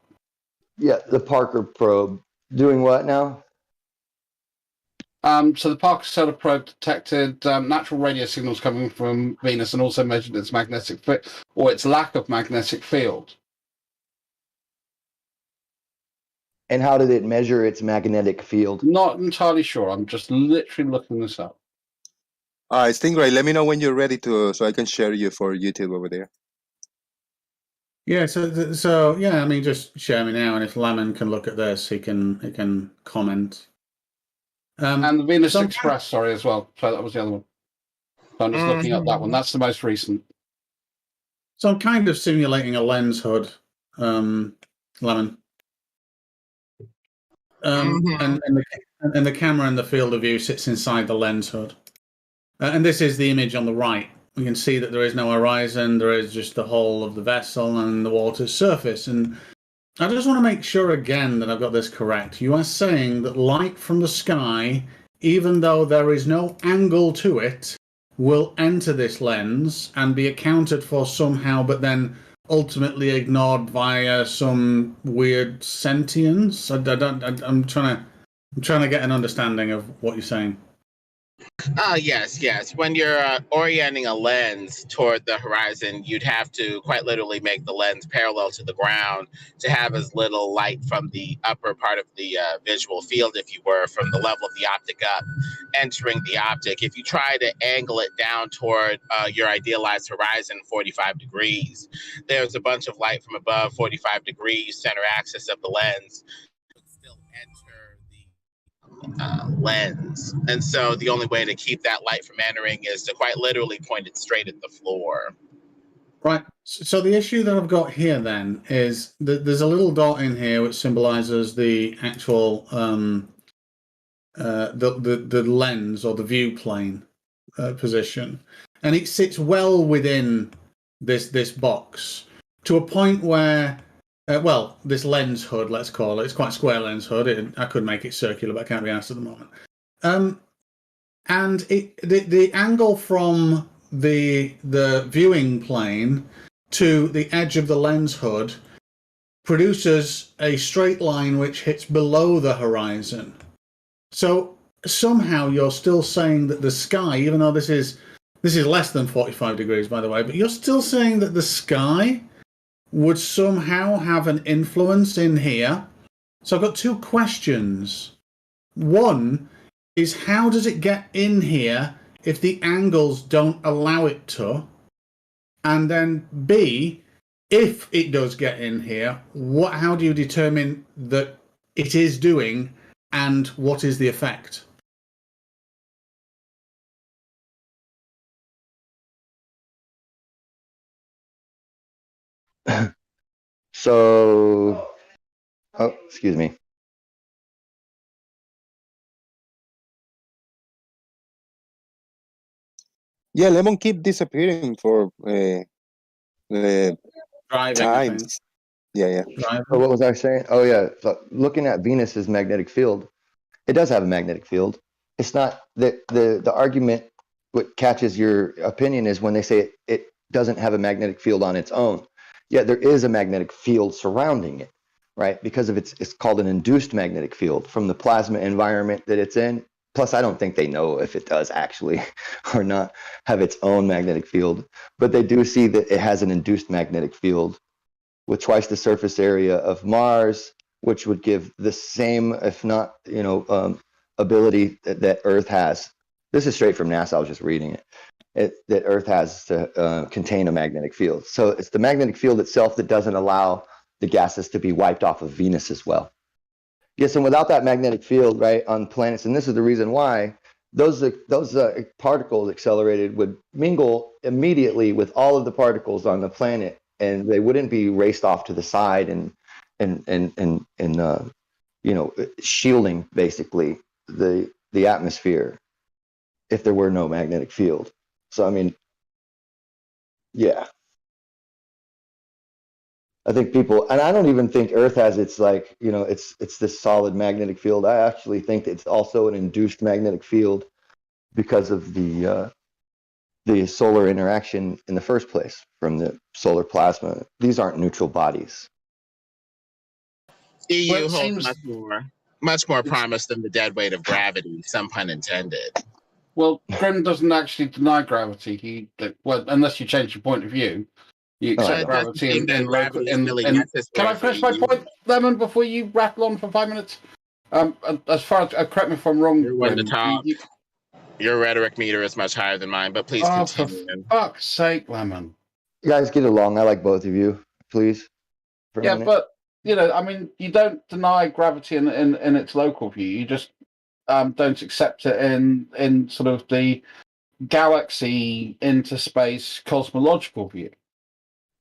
Yeah, the Parker probe. Doing what now? So the Parker solar probe detected natural radio signals coming from Venus and also measured its magnetic field, or its lack of magnetic field. And how did it measure its magnetic field? Not entirely sure. I'm just literally looking this up. All right, Stingray, let me know when you're ready so I can share you for YouTube over there. Yeah, so yeah, I mean, just share me now, and if Lemon can look at this, he can comment. And the Venus Express, sorry, as well. So that was the other one. So I'm just looking up that one. That's the most recent. So I'm kind of simulating a lens hood, Lemon. And the camera in the field of view sits inside the lens hood. And this is the image on the right. We can see that there is no horizon. There is just the hull of the vessel and the water's surface. And I just want to make sure again that I've got this correct. You are saying that light from the sky, even though there is no angle to it, will enter this lens and be accounted for somehow, but then ultimately ignored via some weird sentience. I'm trying to get an understanding of what you're saying. Yes. When you're orienting a lens toward the horizon, you'd have to quite literally make the lens parallel to the ground to have as little light from the upper part of the visual field, if you were, from the level of the optic up, entering the optic. If you try to angle it down toward your idealized horizon, 45 degrees, there's a bunch of light from above, 45 degrees, center axis of the lens, would still enter the lens. And so the only way to keep that light from entering is to quite literally point it straight at the floor. Right. So the issue that I've got here then is that there's a little dot in here which symbolizes the actual the lens or the view plane position, and it sits well within this box to a point where this lens hood, let's call it, it's quite a square lens hood. I could make it circular, but I can't be asked at the moment. And the angle from the viewing plane to the edge of the lens hood produces a straight line which hits below the horizon. So somehow you're still saying that the sky, even though this is less than 45 degrees, by the way, but you're still saying that the sky would somehow have an influence in here. So I've got two questions. One is, how does it get in here if the angles don't allow it to? And then B, if it does get in here, how do you determine that it is doing, and what is the effect? So, oh, excuse me. Yeah, Lemon keep disappearing for times. Yeah. So what was I saying? Oh yeah, so looking at Venus's magnetic field, it does have a magnetic field. It's not that the argument. What catches your opinion is when they say it doesn't have a magnetic field on its own. Yeah, there is a magnetic field surrounding it, right? Because of it's called an induced magnetic field from the plasma environment that it's in. Plus, I don't think they know if it does actually or not have its own magnetic field, but they do see that it has an induced magnetic field with twice the surface area of Mars, which would give the same, if not, ability that Earth has. This is straight from NASA. I was just reading it. That Earth has to contain a magnetic field. So it's the magnetic field itself that doesn't allow the gases to be wiped off of Venus as well. Yes, and without that magnetic field, right, on planets, and this is the reason why, those particles accelerated would mingle immediately with all of the particles on the planet, and they wouldn't be raced off to the side and shielding basically the atmosphere if there were no magnetic field. So I mean, yeah. I think people, and I don't even think Earth has its it's this solid magnetic field. I actually think it's also an induced magnetic field because of the solar interaction in the first place from the solar plasma. These aren't neutral bodies. EU holds much more promise than the dead weight of gravity, some pun intended. Well, Grim doesn't actually deny gravity. Unless you change your point of view. You accept gravity and local. Can I finish my point, Lemon, before you rattle on for 5 minutes? As far as correct me if I'm wrong, you're one to talk. Your rhetoric meter is much higher than mine, but please continue. For fuck's sake, Lemon. You guys get along. I like both of you, please. Yeah, but I mean, you don't deny gravity in its local view. You just don't accept it in sort of the galaxy, interspace, cosmological view.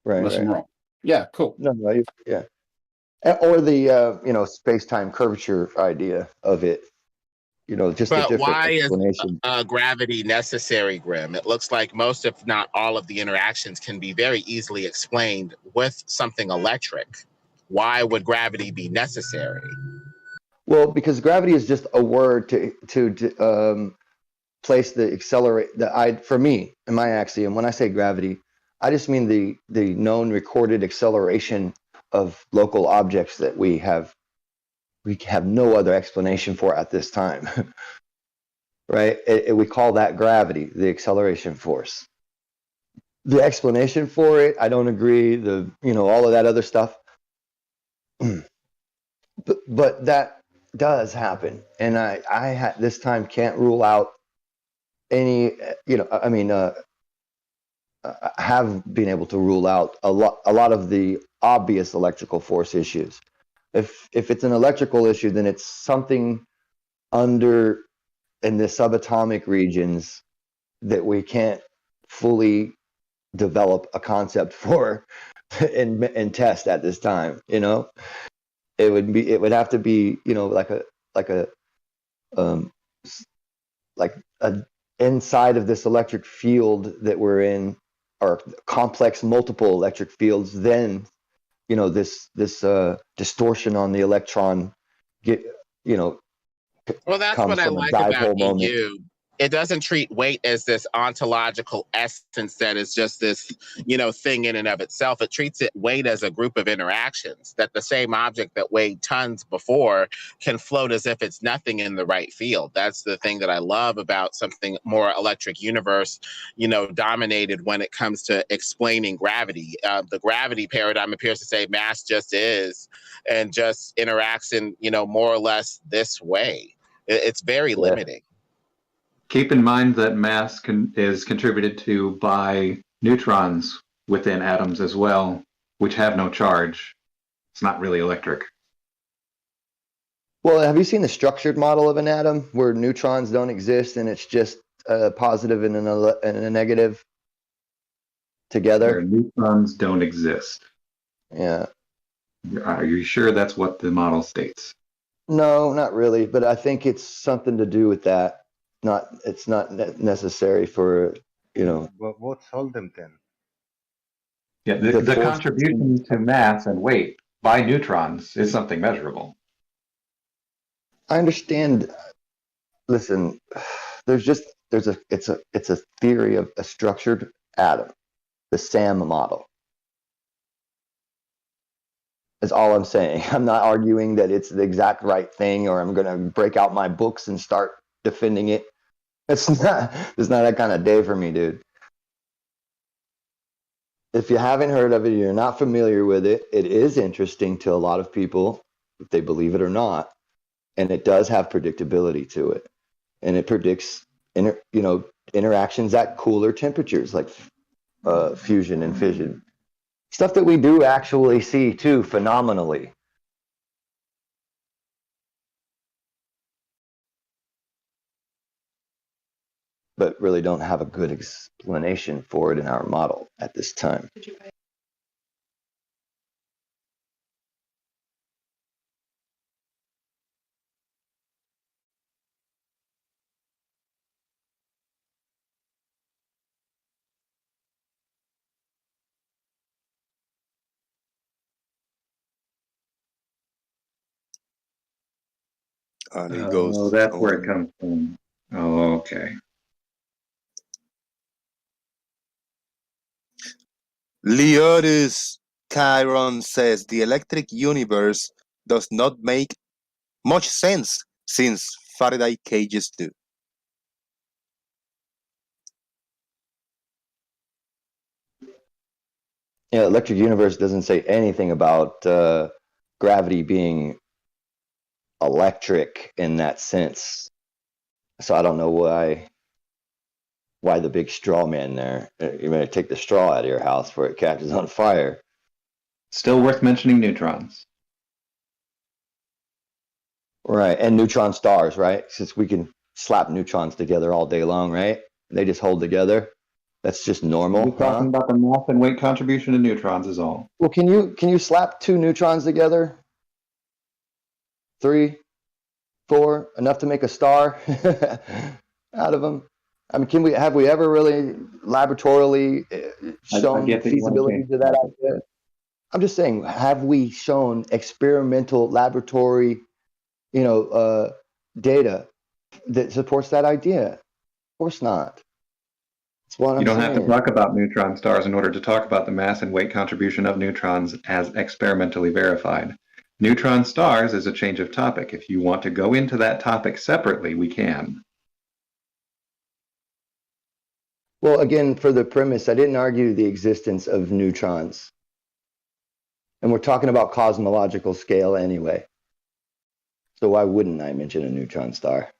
Right. Unless I'm wrong. Yeah, cool. No, yeah. Or the space-time curvature idea of it. Just a different explanation. Why is gravity necessary, Grim? It looks like most, if not all, of the interactions can be very easily explained with something electric. Why would gravity be necessary? Well, because gravity is just a word to place the accelerate. For me, in my axiom, when I say gravity, I just mean the known recorded acceleration of local objects that we have no other explanation for at this time. Right? We call that gravity, the acceleration force. The explanation for it, I don't agree. All of that other stuff. But that does happen, and I this time can't rule out any. I have been able to rule out a lot of the obvious electrical force issues. If it's an electrical issue, then it's something under in the subatomic regions that we can't fully develop a concept for and test at this time. It would have to be like a inside of this electric field that we're in, or complex multiple electric fields, then this distortion on the electron well, that's what I like about EU. it doesn't treat weight as this ontological essence that is just this, thing in and of itself. It treats weight as a group of interactions, that the same object that weighed tons before can float as if it's nothing in the right field. That's the thing that I love about something more electric universe, dominated when it comes to explaining gravity. The gravity paradigm appears to say mass just is and just interacts in, more or less this way. It's very limiting. Keep in mind that mass is contributed to by neutrons within atoms as well, which have no charge. It's not really electric. Well, have you seen the structured model of an atom where neutrons don't exist and it's just a positive and a negative together? Where neutrons don't exist. Yeah. Are you sure that's what the model states? No, not really, but I think it's something to do with that. It's not necessary for, But what's hold them then? Yeah, the contribution to mass and weight by neutrons is something measurable. I understand. Listen, it's a theory of a structured atom, the SAM model. That's all I'm saying. I'm not arguing that it's the exact right thing, or I'm going to break out my books and start defending it. It's not that kind of day for me, dude. If you haven't heard of it, you're not familiar with it, it is interesting to a lot of people, if they believe it or not. And it does have predictability to it. And it predicts interactions at cooler temperatures, like fusion and fission. Stuff that we do actually see too, phenomenally. But really don't have a good explanation for it in our model at this time. And it goes. That's where it comes from. Oh, okay. Leotis Chiron says the electric universe does not make much sense since Faraday cages do. Yeah, electric universe doesn't say anything about gravity being electric in that sense. So I don't know why the big straw man there. You're going to take the straw out of your house before it catches on fire. Still worth mentioning neutrons. Right, and neutron stars, right? Since we can slap neutrons together all day long, right? They just hold together. That's just normal. We're talking about the mass and weight contribution to neutrons is all. Well, can you slap two neutrons together? 3, 4, enough to make a star out of them? I mean, have we ever really laboratorily shown feasibility to that idea? I'm just saying, have we shown experimental laboratory, data that supports that idea? Of course not. That's what I'm saying. You don't have to talk about neutron stars in order to talk about the mass and weight contribution of neutrons as experimentally verified. Neutron stars is a change of topic. If you want to go into that topic separately, we can. Well, again, for the premise, I didn't argue the existence of neutrons. And we're talking about cosmological scale anyway. So why wouldn't I mention a neutron star?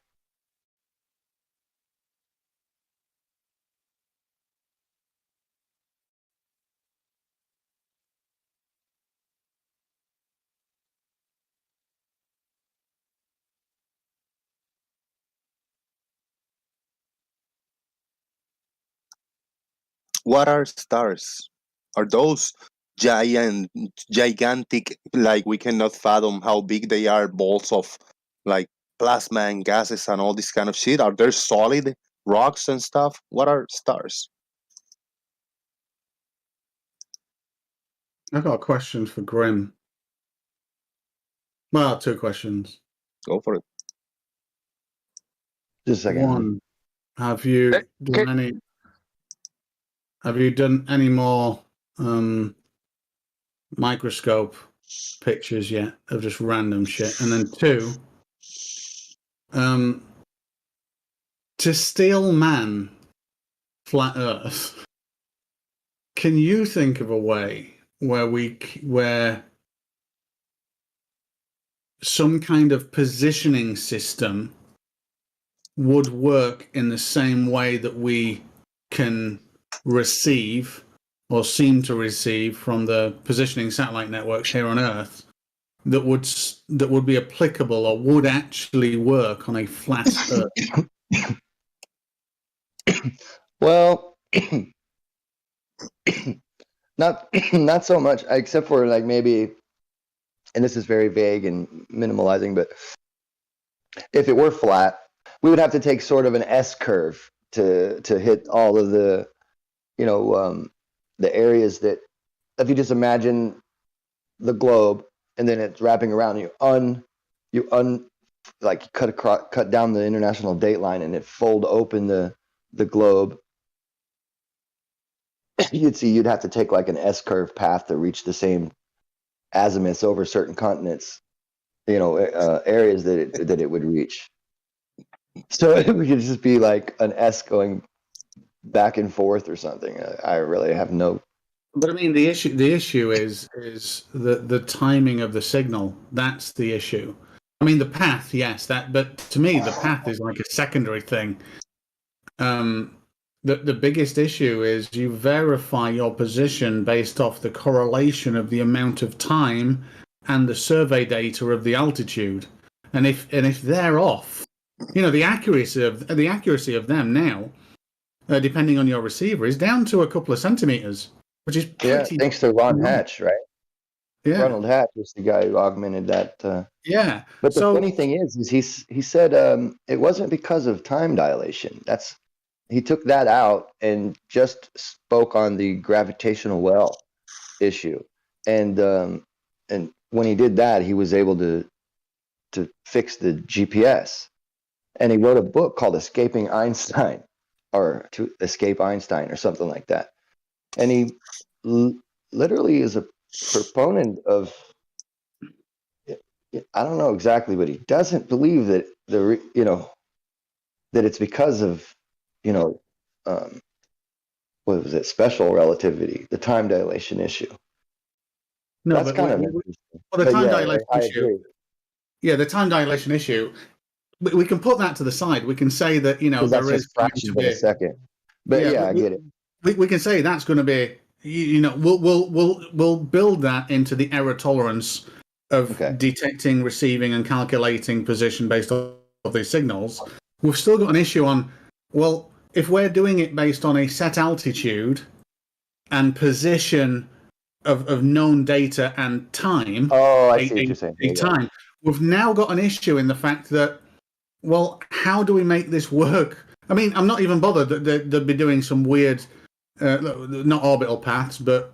What are stars? Are those gigantic, like we cannot fathom how big they are, balls of like plasma and gases and all this kind of shit? Are there solid rocks and stuff? What are stars? I've got a question for Grim. Well, 2 questions. Go for it. Just a second. One, Have you done any? Have you done any more microscope pictures yet of just random shit? And then 2, to steel man flat Earth. Can you think of a way where some kind of positioning system would work in the same way that we can receive or seem to receive from the positioning satellite networks here on Earth that would be applicable or would actually work on a flat Earth? Well, not so much, except for like maybe, and this is very vague and minimalizing, but if it were flat, we would have to take sort of an S curve to hit all of the, the areas that, if you just imagine the globe and then it's wrapping around like cut down the international date line and it fold open the globe. You'd have to take like an S curve path to reach the same azimuths over certain continents, areas that it would reach. So it would just be like an S going back and forth or something. I really have no. But I mean, the issue is the timing of the signal. That's the issue. I mean, the path, yes, but to me, the path is like a secondary thing. The biggest issue is you verify your position based off the correlation of the amount of time and the survey data of the altitude. And if they're off, the accuracy of them now, depending on your receiver, is down to a couple of centimeters, which is pretty. Thanks to Ron Hatch, right? Yeah, Ronald Hatch was the guy who augmented that. Yeah, but the funny thing is he said it wasn't because of time dilation. He took that out and just spoke on the gravitational well issue, and when he did that, he was able to fix the GPS, and he wrote a book called Escaping Einstein, or To Escape Einstein, or something like that. And he literally is a proponent of, I don't know exactly, but he doesn't believe that that it's because of what was it, special relativity, the time dilation issue. No, that's but kind of the time dilation issue. Yeah, the time dilation issue. We can put that to the side. We can say that there is fractions of a second. But I get it. We can say that's going to be we'll build that into the error tolerance of detecting, receiving, and calculating position based on these signals. We've still got an issue on, well, if we're doing it based on a set altitude and position of known data and time. Oh, I see what you're saying. Time. We've now got an issue in the fact that, well, how do we make this work? I mean, I'm not even bothered that they'd be doing some weird, not orbital paths, but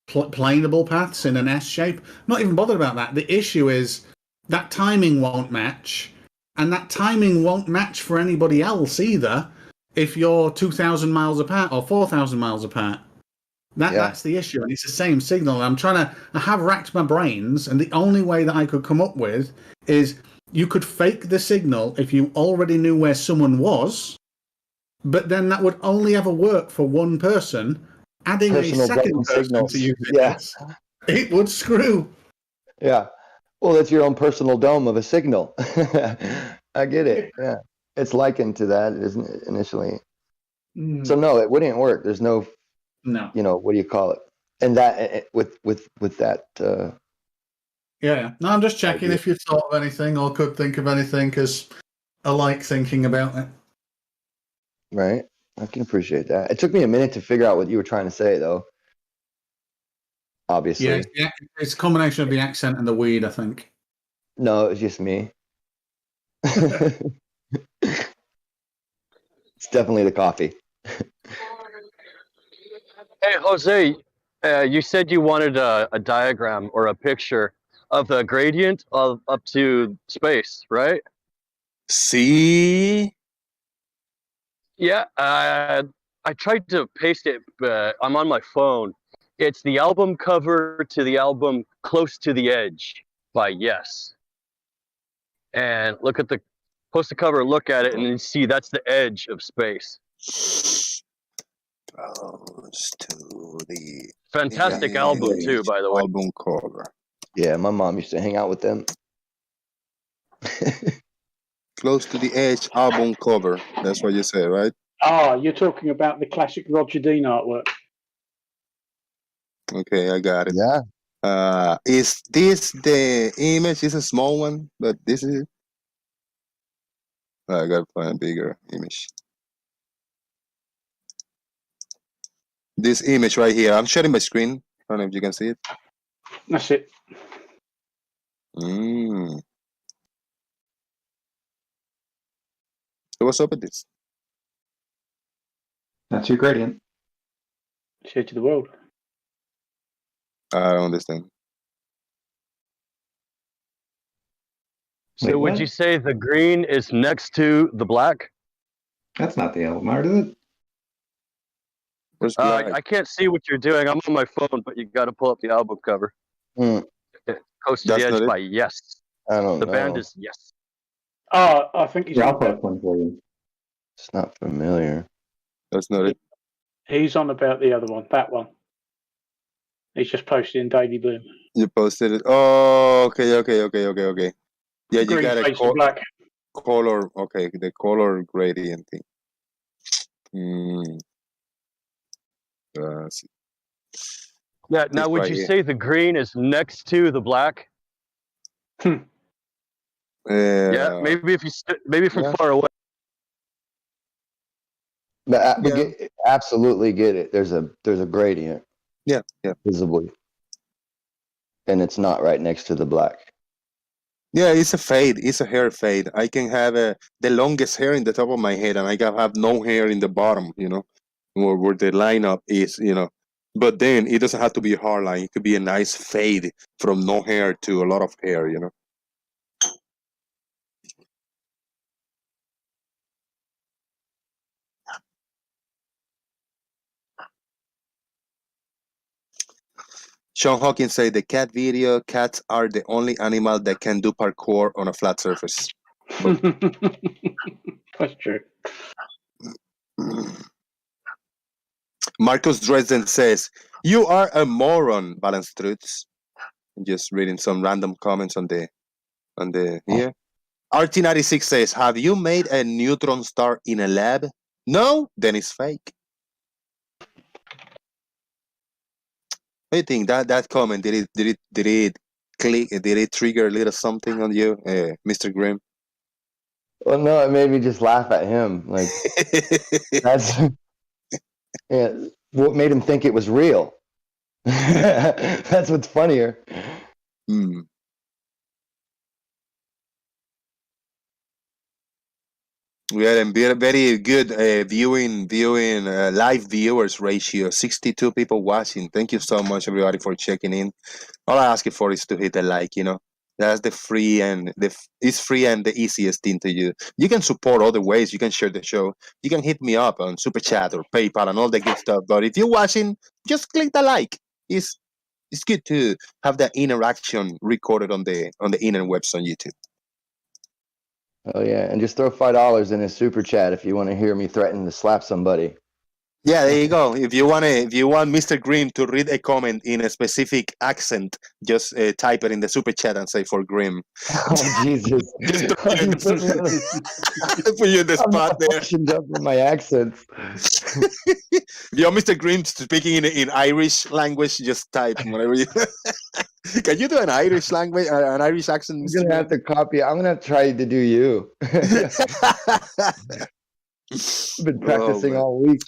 planable paths in an S shape. Not even bothered about that. The issue is that timing won't match, and that timing won't match for anybody else either if you're 2,000 miles apart or 4,000 miles apart. That's the issue, and it's the same signal. I have racked my brains, and the only way that I could come up with is you could fake the signal if you already knew where someone was, but then that would only ever work for one person. Adding personal a second person to use it would screw. Yeah. Well, that's your own personal dome of a signal. I get it. Yeah. It's likened to that, isn't it, initially? So no, it wouldn't work. There's no, what do you call it? And that with that. No, I'm just checking if you've thought of anything or could think of anything, because I like thinking about it. Right. I can appreciate that. It took me a minute to figure out what you were trying to say, though. Obviously. Yeah, it's a combination of the accent and the weed, I think. No, it's just me. It's definitely the coffee. Hey, Jose, you said you wanted a diagram or a picture of the gradient of up to space, right? See? Yeah, I tried to paste it, but I'm on my phone. It's the album cover to the album Close to the Edge by Yes. And look at the poster cover, look at it, and then you see that's the edge of space. Close to the fantastic album too, by the way. Album cover. Yeah, my mom used to hang out with them. Close to the Edge album cover. That's what you say, right? Ah, you're talking about the classic Roger Dean artwork. Okay, I got it. Yeah. Is this the image? It's a small one, but this is. I gotta find a bigger image. This image right here. I'm sharing my screen. I don't know if you can see it. That's it. So what's up with this? That's your gradient. Share to the world. I don't understand. So Wait, would what? you say the green is next to the black? That's not the album art, is it? Where's black? I can't see what you're doing. I'm on my phone, but you got to pull up the album cover. Close to That's the not Edge it? by Yes. I don't The know. band is Yes. Oh, I think he's I'll on put about, up one for you. It's not familiar. That's not it. he's on about the other one, that one. He's just posted in Daily Bloom. You posted it. Oh, okay. Yeah, you Green got a face and black. color. Okay, the color gradient thing. Yeah. Now, would right you here. say the green is next to the black? Yeah, maybe if you maybe from Yeah. far away. But absolutely get it. There's a gradient. Yeah. Visibly. And it's not right next to the black. Yeah, it's a fade. It's a hair fade. I can have the longest hair in the top of my head, and I can have no hair in the bottom. Where the lineup is. But then it doesn't have to be a hard line. It could be a nice fade from no hair to a lot of hair. Sean Hawkins said the cat video. Cats are the only animal that can do parkour on a flat surface. That's true. Marcus Dresden says, "You are a moron, Balance Truths." Just reading some random comments on the here. RT96 says, "Have you made a neutron star in a lab? No? Then it's fake." What do you think? That comment, did it click? Did it trigger a little something on you, Mr. Grimm? Well, no, it made me just laugh at him. Like that's what made him think it was real. That's what's funnier. We had a very good viewing live viewers ratio. 62 people watching. Thank you so much, everybody, for checking in. All I ask you for is to hit the like. That's the free and it's free and the easiest thing to do. You can support other ways. You can share the show. You can hit me up on Super Chat or PayPal and all the good stuff. But if you're watching, just click the like. It's good to have that interaction recorded on the interwebs on YouTube. Oh yeah, and just throw $5 in a super chat if you want to hear me threaten to slap somebody. Yeah, there you go. If you want Mr. Grimm to read a comment in a specific accent, just type it in the super chat and say for Grimm. Oh Jesus! Just put you in the spot there. Up with my accents. If you're Mr. Grimm speaking in Irish language, just type whatever you. Can you do an Irish language, an Irish accent? I'm gonna have to copy. I'm gonna have to try to do you. I've been practicing all week.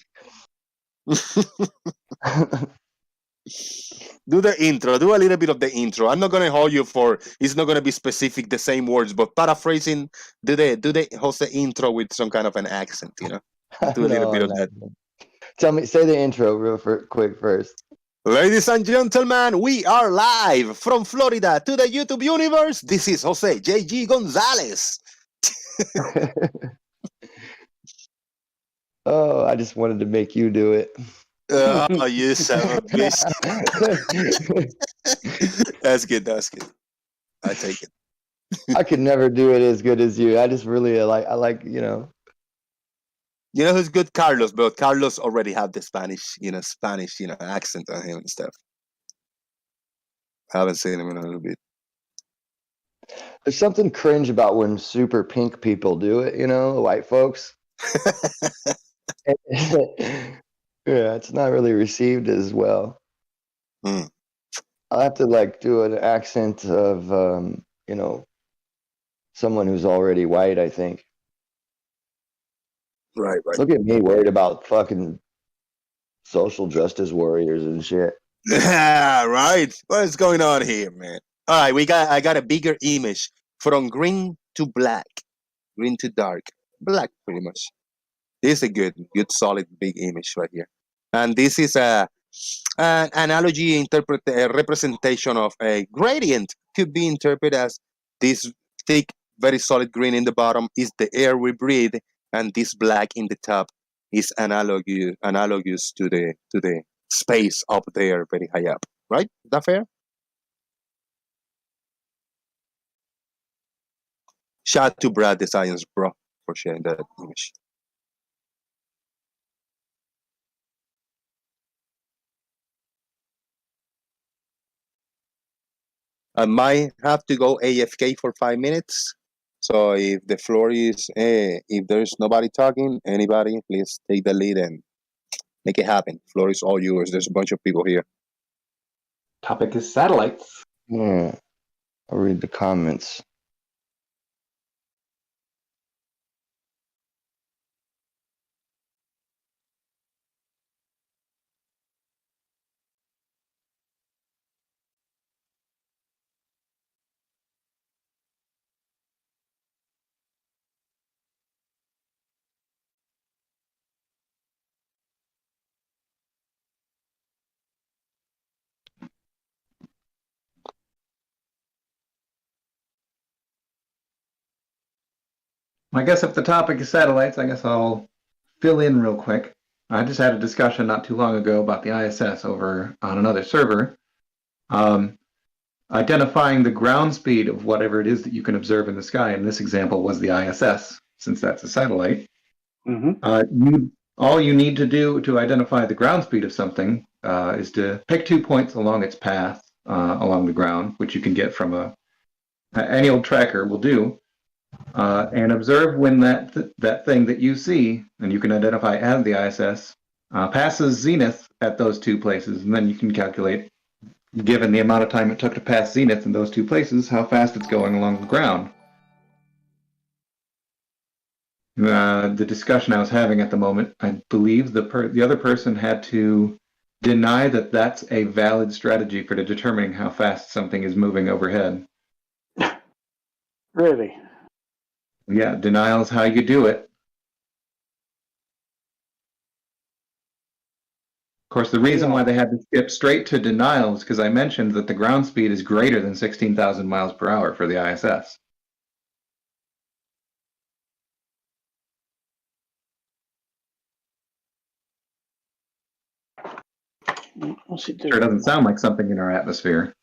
Do the intro. Do a little bit of the intro. I'm not gonna hold you for. It's not gonna be specific, the same words, but paraphrasing. Do they host the intro with some kind of an accent? Do a little bit of that. Say the intro real quick first. Ladies and gentlemen, we are live from Florida to the YouTube universe. This is Jose J.G. Gonzalez. Oh, I just wanted to make you do it. Oh, you son of a bitch. That's good. That's good. I take it. I could never do it as good as you. I just really like. You know who's good? Carlos, bro. Carlos already have the Spanish accent on him and stuff. I haven't seen him in a little bit. There's something cringe about when super pink people do it, white folks. Yeah, it's not really received as well. I'll have to do an accent of someone who's already white, I think. Right. Look at me worried about fucking social justice warriors and shit. Yeah, right. What is going on here, man? All right, I got a bigger image from green to black, green to dark, black pretty much. This is a good, solid, big image right here. And this is an analogy representation of a gradient. Could be interpreted as this thick, very solid green in the bottom is the air we breathe, and this black in the top is analogous to the space up there, very high up. Right? Is that fair? Shout out to Brad, the science bro, for sharing that image. I might have to go AFK for 5 minutes. So if the floor is, if there's nobody talking, anybody, please take the lead and make it happen. Floor is all yours. There's a bunch of people here. Topic is satellites. Yeah. I'll read the comments. I guess if the topic is satellites, I guess I'll fill in real quick. I just had a discussion not too long ago about the ISS over on another server. Identifying the ground speed of whatever it is that you can observe in the sky, in this example was the ISS, since that's a satellite. All you need to do to identify the ground speed of something is to pick 2 points along its path along the ground, which you can get from any old tracker will do, and observe when that thing that you see, and you can identify as the ISS, passes zenith at those 2 places, and then you can calculate, given the amount of time it took to pass zenith in those 2 places, how fast it's going along the ground. The discussion I was having at the moment, I believe the other person had to deny that that's a valid strategy for determining how fast something is moving overhead. Really? Yeah, denial is how you do it. Of course, the reason why they had to skip straight to denial is because I mentioned that the ground speed is greater than 16,000 miles per hour for the ISS. What's it doing? Sure doesn't sound like something in our atmosphere.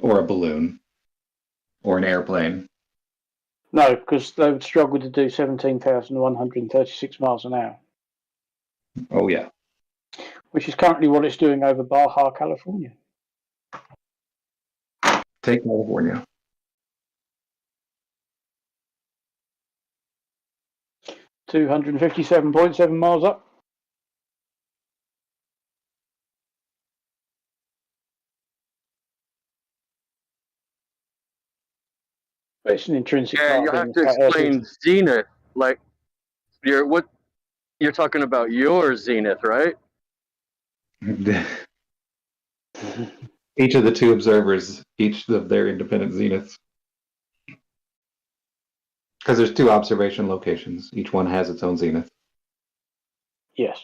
Or a balloon. Or an airplane. No, because they would struggle to do 17,136 miles an hour. Oh, yeah. Which is currently what it's doing over Baja, California. Take California. 257.7 miles up. It's an intrinsic. Yeah, you have to explain zenith. Like, you're talking about your zenith, right? Each of the 2 observers, each of their independent zeniths. Because there's 2 observation locations. Each one has its own zenith. Yes.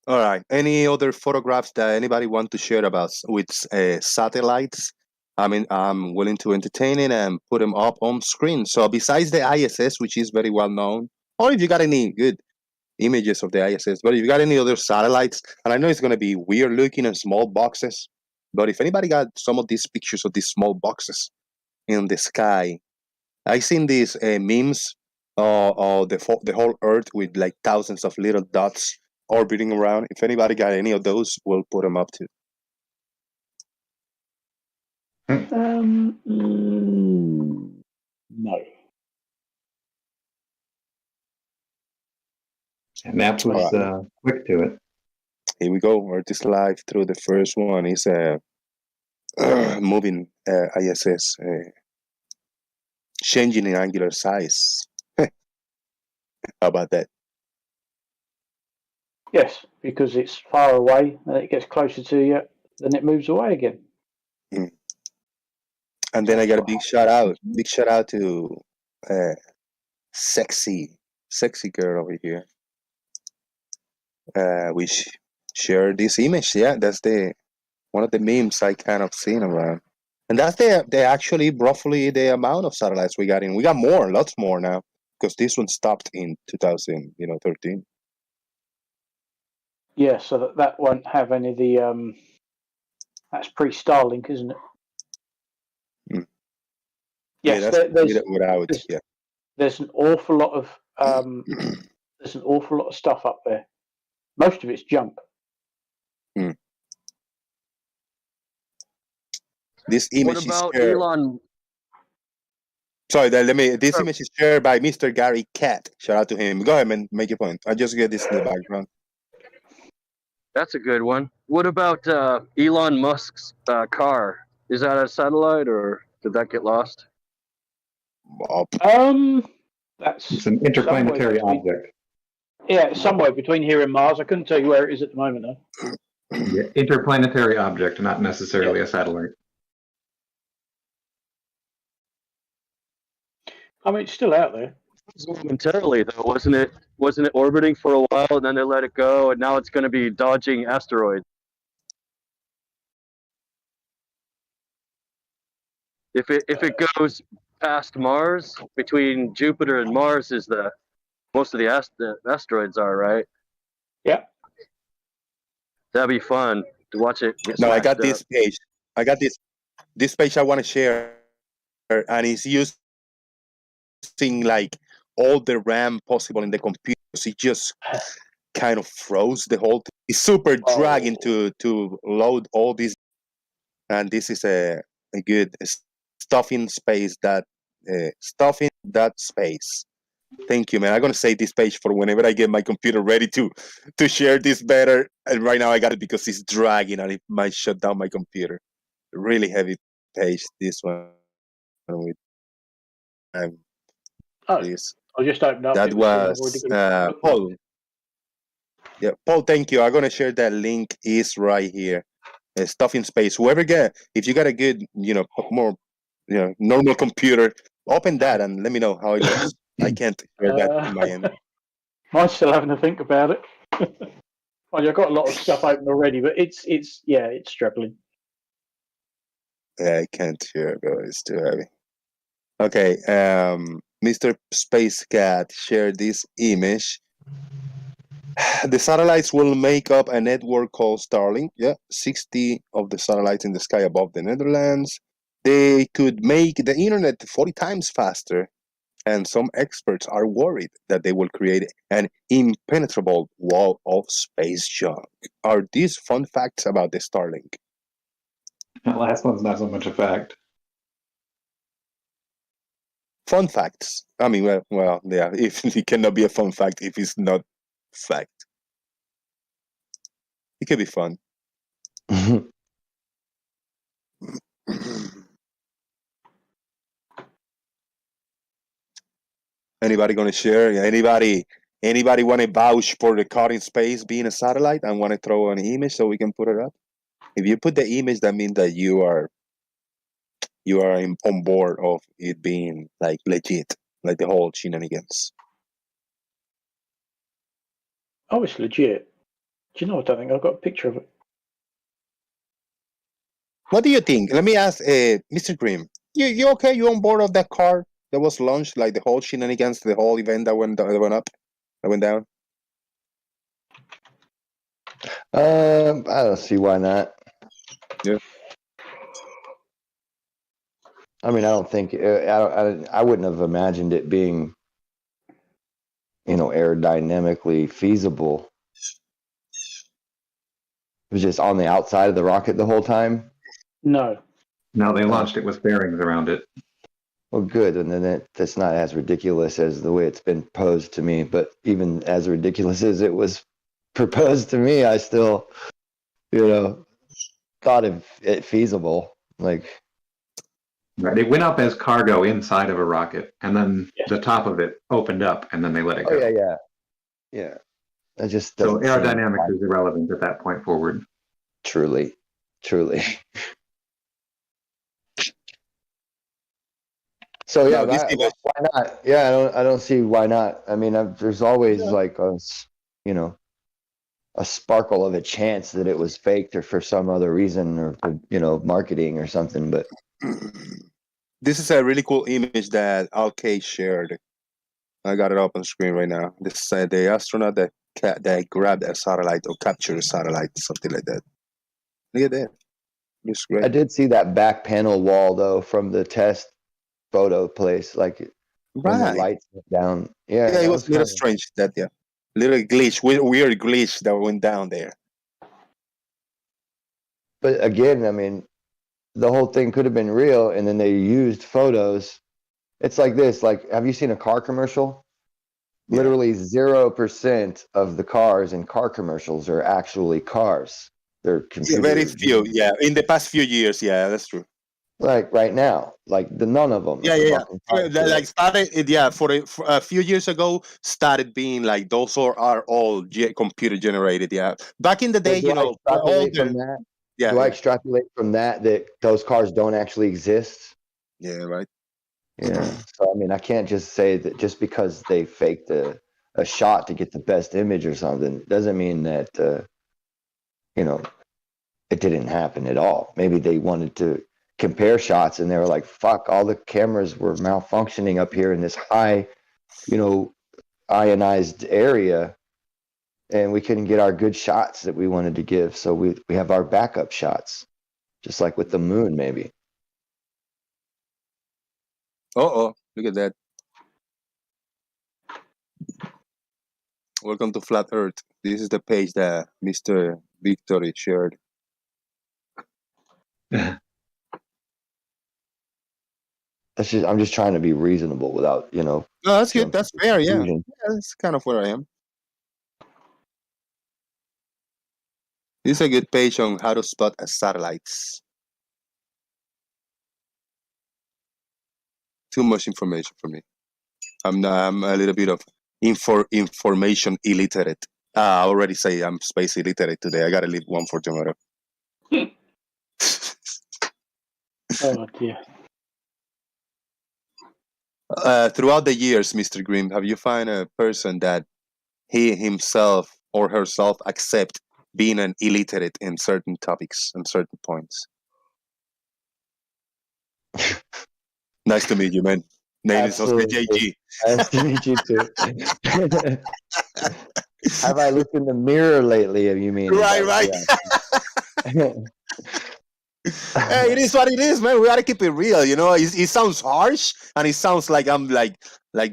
All right. Any other photographs that anybody want to share about with satellites? I mean, I'm willing to entertain it and put them up on screen. So besides the ISS, which is very well known, or if you got any good images of the ISS, but if you got any other satellites, and I know it's going to be weird looking and small boxes, but if anybody got some of these pictures of these small boxes in the sky, I seen these memes of the whole Earth with like thousands of little dots orbiting around. If anybody got any of those, we'll put them up too. No. And that was quick to it. Here we go. Earth is live through the first one. Is a moving ISS, changing in angular size. How about that? Yes, because it's far away and it gets closer to you, then it moves away again. Mm. And then I got a big shout out to sexy girl over here. We share this image. Yeah, that's one of the memes I kind of seen around. And that's the actually roughly the amount of satellites we got in. We got more, lots more now, because this one stopped in 2013. Yeah, so that won't have any of the that's pre-Starlink, isn't it? Mm. Yes, yeah, that's there's an awful lot of stuff up there. Most of it's junk. Mm. This image what about is shared. Elon? Sorry, this image is shared by Mr. Gary Cat. Shout out to him. Go ahead, man. Make your point. I just get this in the background. That's a good one. What about Elon Musk's car? Is that a satellite, or did that get lost? It's an interplanetary object. Yeah, it's somewhere between here and Mars. I couldn't tell you where it is at the moment, though. Yeah, interplanetary object, not necessarily a satellite. I mean, it's still out there. Momentarily, though, wasn't it? Wasn't it orbiting for a while, and then they let it go, and now it's going to be dodging asteroids? If it goes past Mars, between Jupiter and Mars is the most of the asteroids are, right? Yeah. That'd be fun to watch it. No, I got this page. I got this page I want to share, and it's using like all the RAM possible in the computer. So it just kind of froze the whole thing. It's super dragging to load all these, and this is a good stuff in space that space. Thank you, man. I'm gonna save this page for whenever I get my computer ready to share this better. And right now I got it because it's dragging and it might shut down my computer. Really heavy page, this one. With please. I just opened up. That was Paul. Yeah, Paul. Thank you. I'm gonna share that link. Is right here. Stuff in space. If you got a good, more, normal computer, open that and let me know how it looks. I can't share that in my end. I'm still having to think about it. Well, I've got a lot of stuff open already, but it's struggling. Yeah, I can't share it, bro. It's too heavy. Okay, Mr. Space Cat shared this image. The satellites will make up a network called Starlink. Yeah, 60 of the satellites in the sky above the Netherlands. They could make the internet 40 times faster. And some experts are worried that they will create an impenetrable wall of space junk. Are these fun facts about the Starlink? That last one's not so much a fact. Fun facts. I mean, well, yeah. If it cannot be a fun fact if it's not fact, it could be fun. Anybody gonna share? Anybody want to vouch for the car in space being a satellite and want to throw an image so we can put it up? If you put the image, that means that you are on board of it being like legit, like the whole shenanigans. Oh, it's legit. Do you know? I don't think I've got a picture of it. What do you think? Let me ask, Mr. Grimm. You okay? You on board of that car that was launched, like the whole shenanigans, the whole event that went up, that went down? I don't see why not. Yeah. I mean, I don't think I wouldn't have imagined it being, aerodynamically feasible. It was just on the outside of the rocket the whole time. No, they launched it with bearings around it. Well, good, and then that's not as ridiculous as the way it's been posed to me. But even as ridiculous as it was proposed to me, I still, thought it feasible. Like, right, it went up as cargo inside of a rocket, and then the top of it opened up, and then they let it go. Yeah. That just so aerodynamics is irrelevant at that point forward. Truly. So yeah, why not? Yeah, I don't see why not. I mean, there's always like a sparkle of a chance that it was faked or for some other reason or marketing or something. But this is a really cool image that Alk shared. I got it up on screen right now. This is the astronaut that grabbed a satellite or captured a satellite, something like that. Look at that. Looks great. I did see that back panel wall though from the test photo place, like when the lights went down. Yeah, it was a little strange. Little glitch, weird glitch that went down there. But again, I mean, the whole thing could have been real, and then they used photos. It's like this. Like, have you seen a car commercial? Yeah. Literally 0% of the cars in car commercials are actually cars. They're computers. Very few. Yeah, in the past few years. Yeah, that's true. Like right now, like none of them. Yeah. Like started, for a few years ago, started being like those are all computer generated. Yeah, back in the day, do I extrapolate from that those cars don't actually exist? Yeah, right. Yeah. So I mean, I can't just say that just because they faked a shot to get the best image or something doesn't mean that it didn't happen at all. Maybe they wanted to compare shots and they were like, fuck, all the cameras were malfunctioning up here in this high, ionized area, and we couldn't get our good shots that we wanted to give. So we have our backup shots, just like with the moon, maybe. Look at that. Welcome to Flat Earth. This is the page that Mr. Victory shared. I'm just trying to be reasonable without, No, that's good. That's fair. Yeah. That's kind of where I am. This is a good page on how to spot satellites. Too much information for me. I'm a little bit of information illiterate. I already say I'm space illiterate today. I gotta leave one for tomorrow. Oh dear. Throughout the years, Mr. Grimm, have you found a person that he himself or herself accept being an illiterate in certain topics and certain points? Nice to meet you, man. Name is Oscar JG. Nice to meet you too. Have I looked in the mirror lately? You mean? Right. Yeah. Hey, it is what it is, man. We gotta keep it real, It sounds harsh, and it sounds like I'm like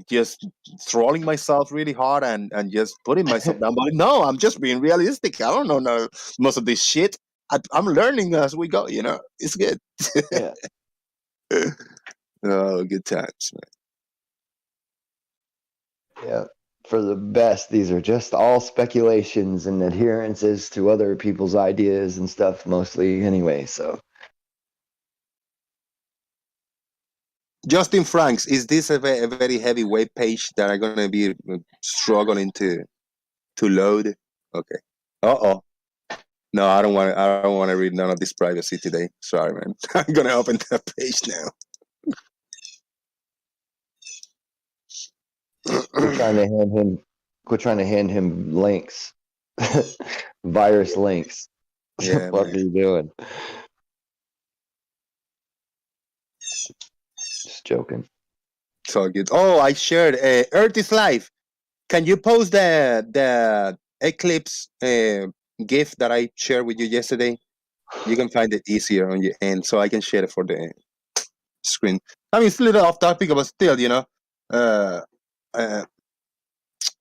just trolling myself really hard and just putting myself down. But no, I'm just being realistic. I don't know most of this shit. I'm learning as we go. It's good. Yeah. Oh, good times, man. Yeah. For the best, these are just all speculations and adherences to other people's ideas and stuff, mostly anyway. So, Justin Franks, is this a very heavy web page that I'm gonna be struggling to load? Okay. No, I don't want to read none of this privacy today. Sorry, man. I'm gonna open that page now. Quit trying to hand him links, virus links. Yeah, what are you doing? joking. It's all good. Oh, I shared Earth is Live. Can you post the eclipse GIF that I shared with you yesterday? You can find it easier on your end, so I can share it for the screen. I mean, it's a little off topic, but still,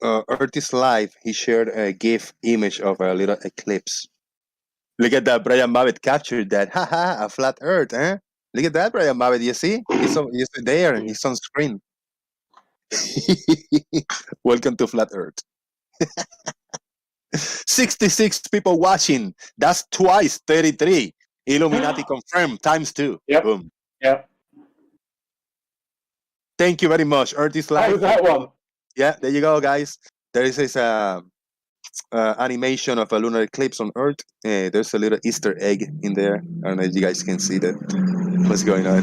Earth is Live. He shared a GIF image of a little eclipse. Look at that, Brian Mavitt captured that. Haha, a flat Earth, eh? Look at that, Brian Mavitt. You see? He's there. He's on screen. Welcome to Flat Earth. 66 people watching. That's twice 33. Illuminati confirmed times 2. Yep. Boom. Yep. Thank you very much. Earth is Live. Oh, that one. Yeah, there you go, guys. There is this animation of a lunar eclipse on Earth. There's a little Easter egg in there. I don't know if you guys can see that. What's going on?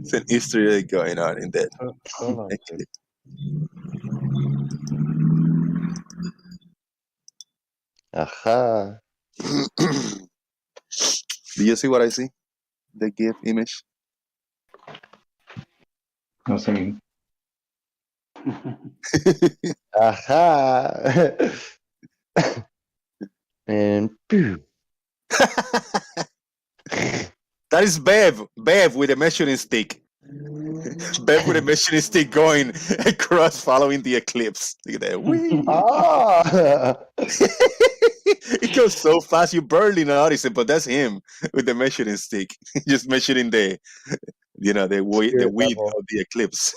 It's an Easter egg going on in that. Aha. Do you see what I see? The GIF image? No singing. Aha. And phew. That is Bev with a measuring stick. Bev with a measuring stick going across following the eclipse. Look at that. Whee! Ah. It goes so fast you barely notice it, but that's him with the measuring stick. Just measuring the width of the eclipse.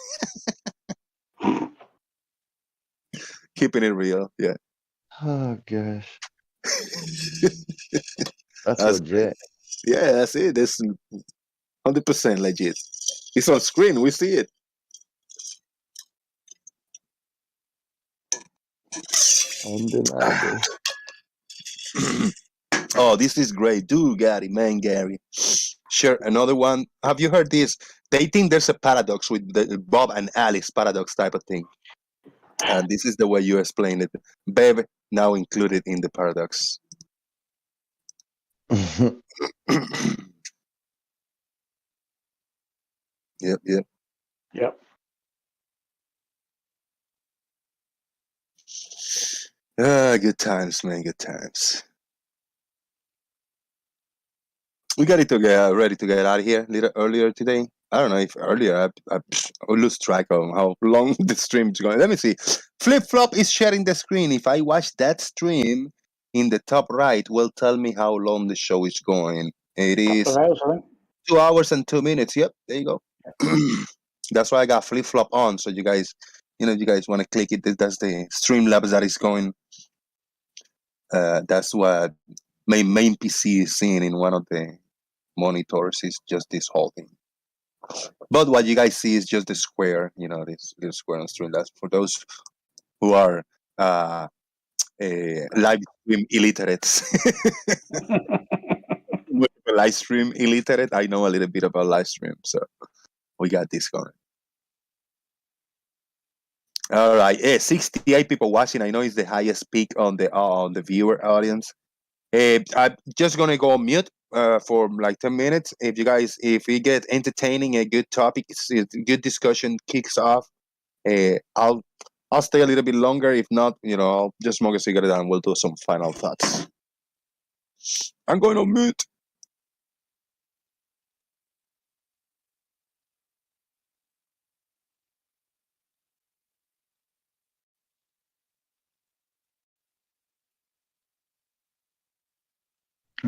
Keeping it real, yeah. Oh gosh. That's legit. Yeah, that's it. That's 100% legit. It's on screen. We see it. Undeniable. Oh, this is great. Dude, Gary. Sure, another one. Have you heard this? They think there's a paradox with the Bob and Alice paradox type of thing. And this is the way you explain it. Bev now included in the paradox. Yep. Good times, man. Good times. We got it to get ready to get out of here a little earlier today. I don't know if earlier. I lose track of how long the stream is going. Let me see. Flip Flop is sharing the screen. If I watch that stream in the top right, will tell me how long the show is going. It is 2 hours and 2 minutes. Yep, there you go. That's why I got Flip Flop on. So you guys want to click it. That's the Streamlabs that is going. That's what my main PC is seeing in one of the monitors. Is just this whole thing. But what you guys see is just the square, this little square on stream. That's for those who are live stream illiterates. Live stream illiterate. I know a little bit about live stream, so we got this going. All right, 68 people watching. I know it's the highest peak on the viewer audience. I'm just gonna go on mute for like 10 minutes. If we get entertaining, a good topic, a good discussion kicks off, I'll stay a little bit longer. If not, I'll just smoke a cigarette and we'll do some final thoughts. I'm going on mute.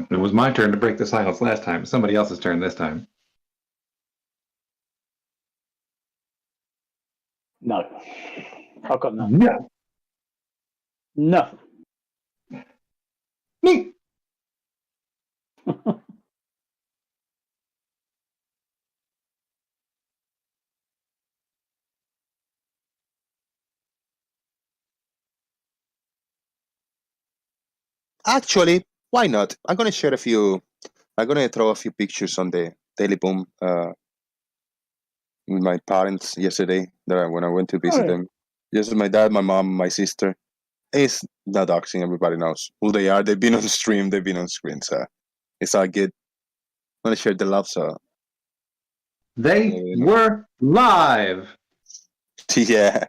It was my turn to break the silence last time. Somebody else's turn this time. No. I've got nothing. Nothing. Me. Actually, why not? I'm gonna throw a few pictures on the Daily Boom with my parents yesterday when I went to visit them. Just my dad, my mom, my sister. It's not doxing, everybody knows who they are. They've been on stream, they've been on screen, so it's all good. I'm gonna share the love, so They were live. Yeah.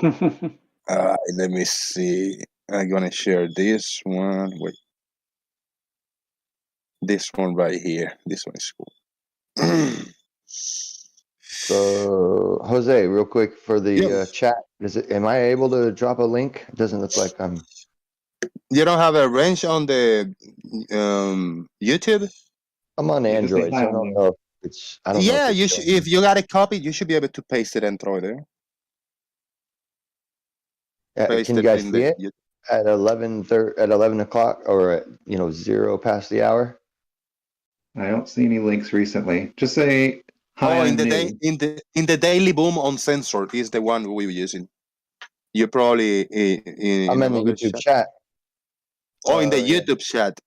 Let me see. I'm gonna share this one. Wait. This one right here. This one is cool. So, Jose, real quick for the chat, am I able to drop a link? It doesn't look like I'm. You don't have a wrench on the YouTube? I'm on Android, so I don't know if it's. I don't know if it's if you got a copy, you should be able to paste it and throw it there. Can you guys see it at 11 o'clock or at 0 past the hour? I don't see any links recently. Just say hi. In the Daily Boom on Sensor is the one we were using. You probably I'm in the YouTube chat. In the YouTube chat.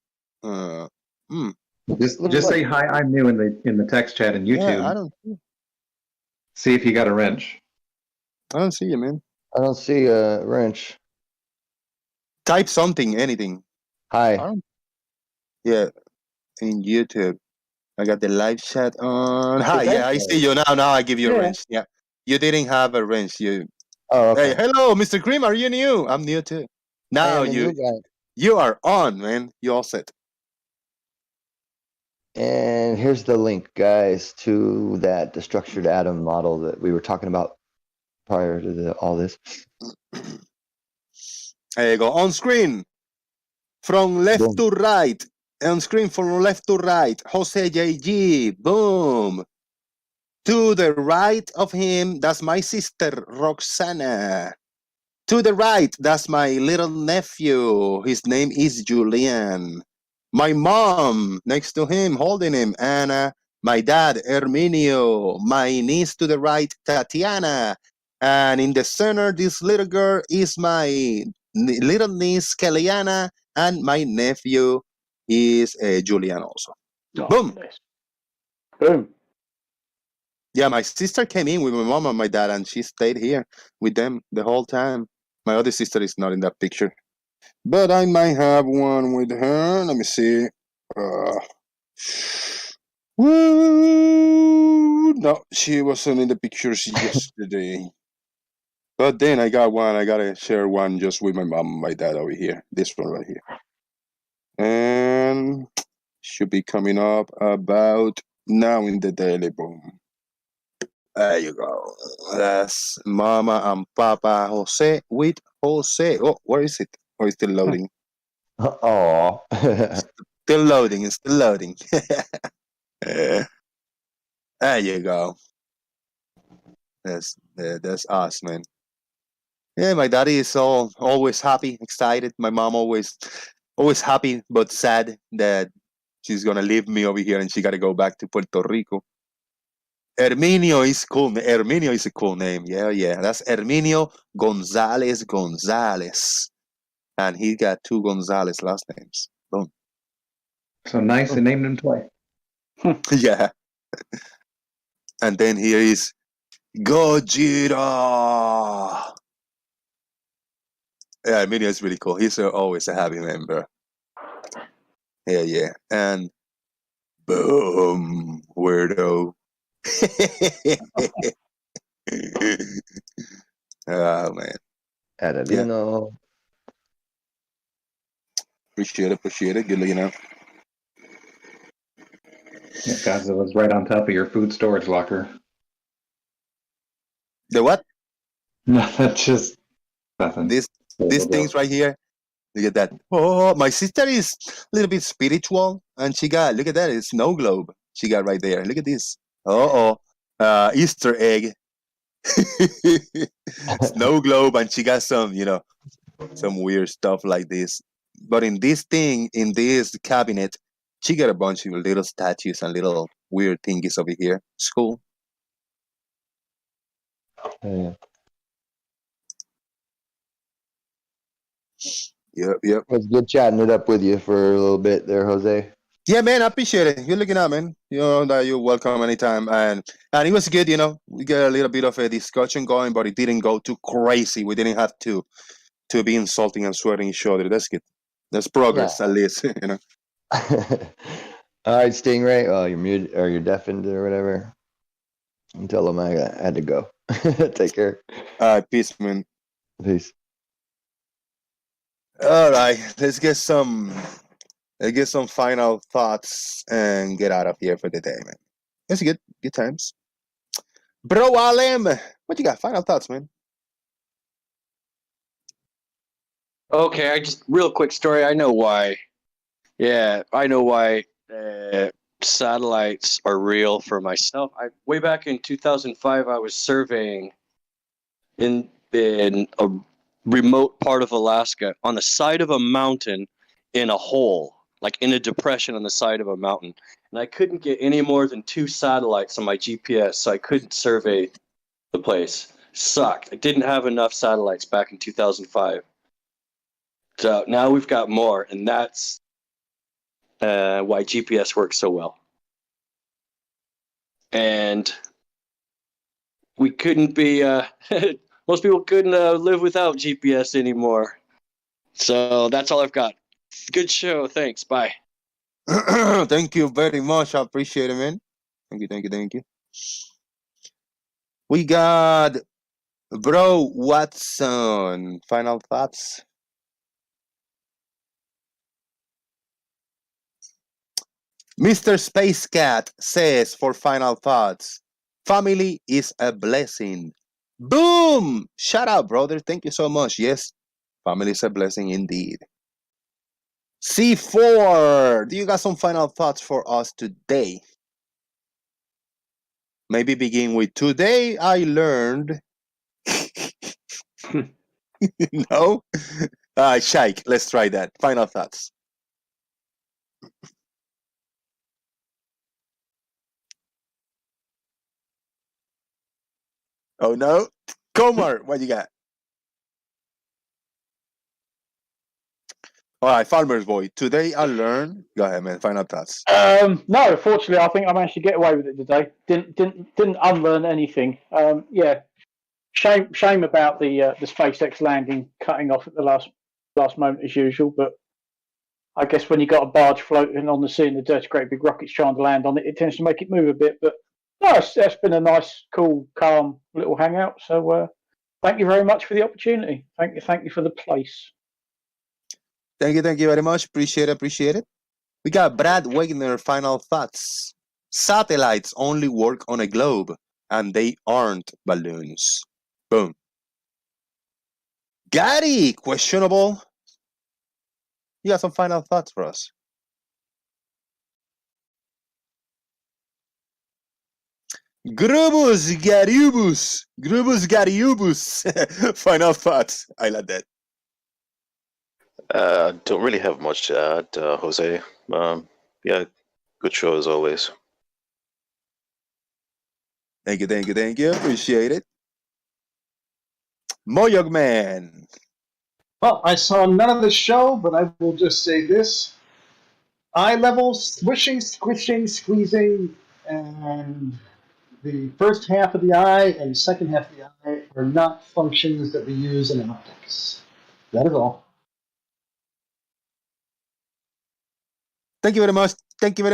Just say hi. I'm new in the text chat in YouTube. Yeah, I don't see if you got a wrench. I don't see you, man. I don't see a wrench. Type something, anything. Hi. Yeah, in YouTube. I got the live chat on. Hi, yeah, I see you now. Now I give you a wrench. Yeah, you didn't have a wrench. Okay. Hey, hello, Mr. Cream. Are you new? I'm new too. Now you are on, man. You all set. And here's the link, guys, to the structured atom model that we were talking about prior to all this. There you go. On screen, from left to right. On screen from left to right. Jose JG. Boom. To the right of him, that's my sister, Roxana. To the right, that's my little nephew. His name is Julian. My mom, next to him, holding him, Anna. My dad, Herminio. My niece to the right, Tatiana. And in the center, this little girl is my little niece, Kellyanna. And my nephew is Julian also. Boom. Boom. Yeah, my sister came in with my mom and my dad, and she stayed here with them the whole time. My other sister is not in that picture, but I might have one with her. Let me see. No, she wasn't in the pictures yesterday. But then I got one. I gotta share one just with my mom and my dad over here. This one right here. And should be coming up about now in the Daily Boom. There you go. That's Mama and Papa Jose with Jose. Oh, where is it? Oh, it's still loading. Oh. Still loading. It's still loading. There you go. That's us, man. Yeah, my daddy is always happy, excited. My mom always happy but sad that she's gonna leave me over here and she gotta go back to Puerto Rico. Herminio is cool. Herminio is a cool name. Yeah. That's Herminio Gonzalez. And he got 2 Gonzalez last names. Boom. So nice, and named him twice. Yeah. And then here is Gojira. Yeah, Herminio is really cool. He's always a happy member. Yeah. And boom, weirdo. Oh man. Adalino. Appreciate it. Good looking out. Yeah, Godzilla's right on top of your food storage locker. The what? No, that's just nothing. These things right here. Look at that. Oh, my sister is a little bit spiritual, and she got, look at that, it's snow globe. She got right there. Look at this. Easter egg. Snow globe, and she got some, some weird stuff like this. But in this cabinet, she got a bunch of little statues and little weird thingies over here. It's cool. Yeah. Yep. It was good chatting it up with you for a little bit there, Jose. Yeah, man, I appreciate it. You're looking out, man. You know that you're welcome anytime. And it was good, we got a little bit of a discussion going, but it didn't go too crazy. We didn't have to be insulting and swearing each other. That's good. That's progress, at least, All right, Stingray. Oh, you're muted or you're deafened or whatever. Tell him I had to go. Take care. Peace, man. Peace. All right, let's get some final thoughts and get out of here for the day, man. It's good times. Bro Alem, what you got? Final thoughts, man. Okay, I just real quick story. I know why. Yeah, I know why satellites are real for myself. Way back in 2005, I was surveying in a remote part of Alaska on the side of a mountain in a hole, like in a depression on the side of a mountain. And I couldn't get any more than 2 satellites on my GPS, so I couldn't survey the place. Sucked. I didn't have enough satellites back in 2005. So now we've got more, and that's why GPS works so well. And we couldn't be, most people couldn't live without GPS anymore. So that's all I've got. Good show. Thanks. Bye. Thank you very much. I appreciate it, man. Thank you. We got Bro Watson. Final thoughts? Mr. Space Cat says for final thoughts, family is a blessing. Boom! Shout out, brother. Thank you so much. Yes, family is a blessing indeed. C4, do you got some final thoughts for us today? Maybe begin with today I learned. No? Shaik, let's try that. Final thoughts. Oh no? Komar, what you got? All right, Farmer's Boy. Today I learned. Go ahead, man. Final thoughts. No, fortunately, I think I managed to get away with it today. Didn't unlearn anything. Yeah, shame about the SpaceX landing cutting off at the last moment as usual. But I guess when you got a barge floating on the sea and the dirty great big rockets trying to land on it, it tends to make it move a bit. But no, it's been a nice, cool, calm little hangout. So thank you very much for the opportunity. Thank you for the place. Thank you very much. Appreciate it. We got Brad Wagner, final thoughts. Satellites only work on a globe, and they aren't balloons. Boom. Gary, questionable. You got some final thoughts for us? Grubus Gariubus. Final thoughts. I like that. Don't really have much to add, Jose. Yeah, good show as always. Thank you. Appreciate it. Moyog Man. Well, I saw none of the show, but I will just say this. Eye level, swishing, squishing, squeezing, and the first half of the eye and second half of the eye are not functions that we use in optics. That is all. Thank you very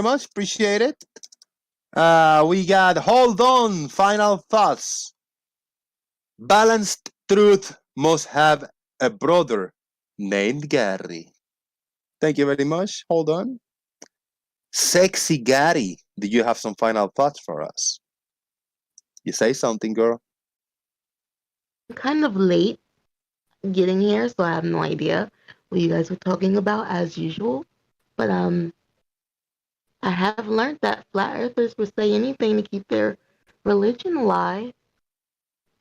much. Appreciate it. We got Hold On, final thoughts. Balanced truth must have a brother named Gary. Thank you very much. Hold on. Sexy Gary, do you have some final thoughts for us? You say something, girl. I'm kind of late getting here, so I have no idea what you guys were talking about as usual. But I have learned that flat earthers will say anything to keep their religion alive.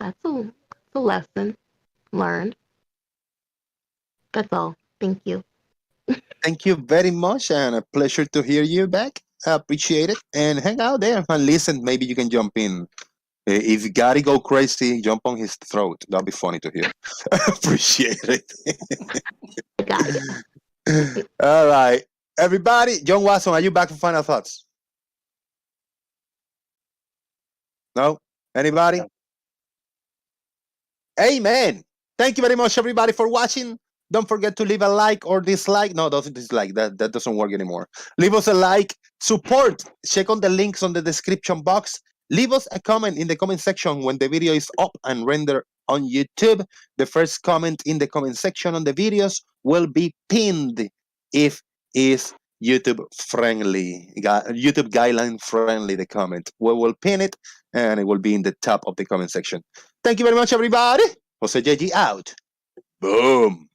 That's a lesson learned. That's all. Thank you. Thank you very much, and a pleasure to hear you back. I appreciate it. And hang out there and listen. Maybe you can jump in. If Gary go crazy, jump on his throat. That'll be funny to hear. Appreciate it. All right. Everybody, John Watson, are you back for final thoughts? No? Anybody? Amen. Thank you very much, everybody, for watching. Don't forget to leave a like or dislike. No, don't dislike. That doesn't work anymore. Leave us a like. Support. Check on the links on the description box. Leave us a comment in the comment section when the video is up and rendered on YouTube. The first comment in the comment section on the videos will be pinned if is YouTube friendly, YouTube guideline friendly, the comment. We will pin it and it will be in the top of the comment section. Thank you very much, everybody. Jose JG out. Boom.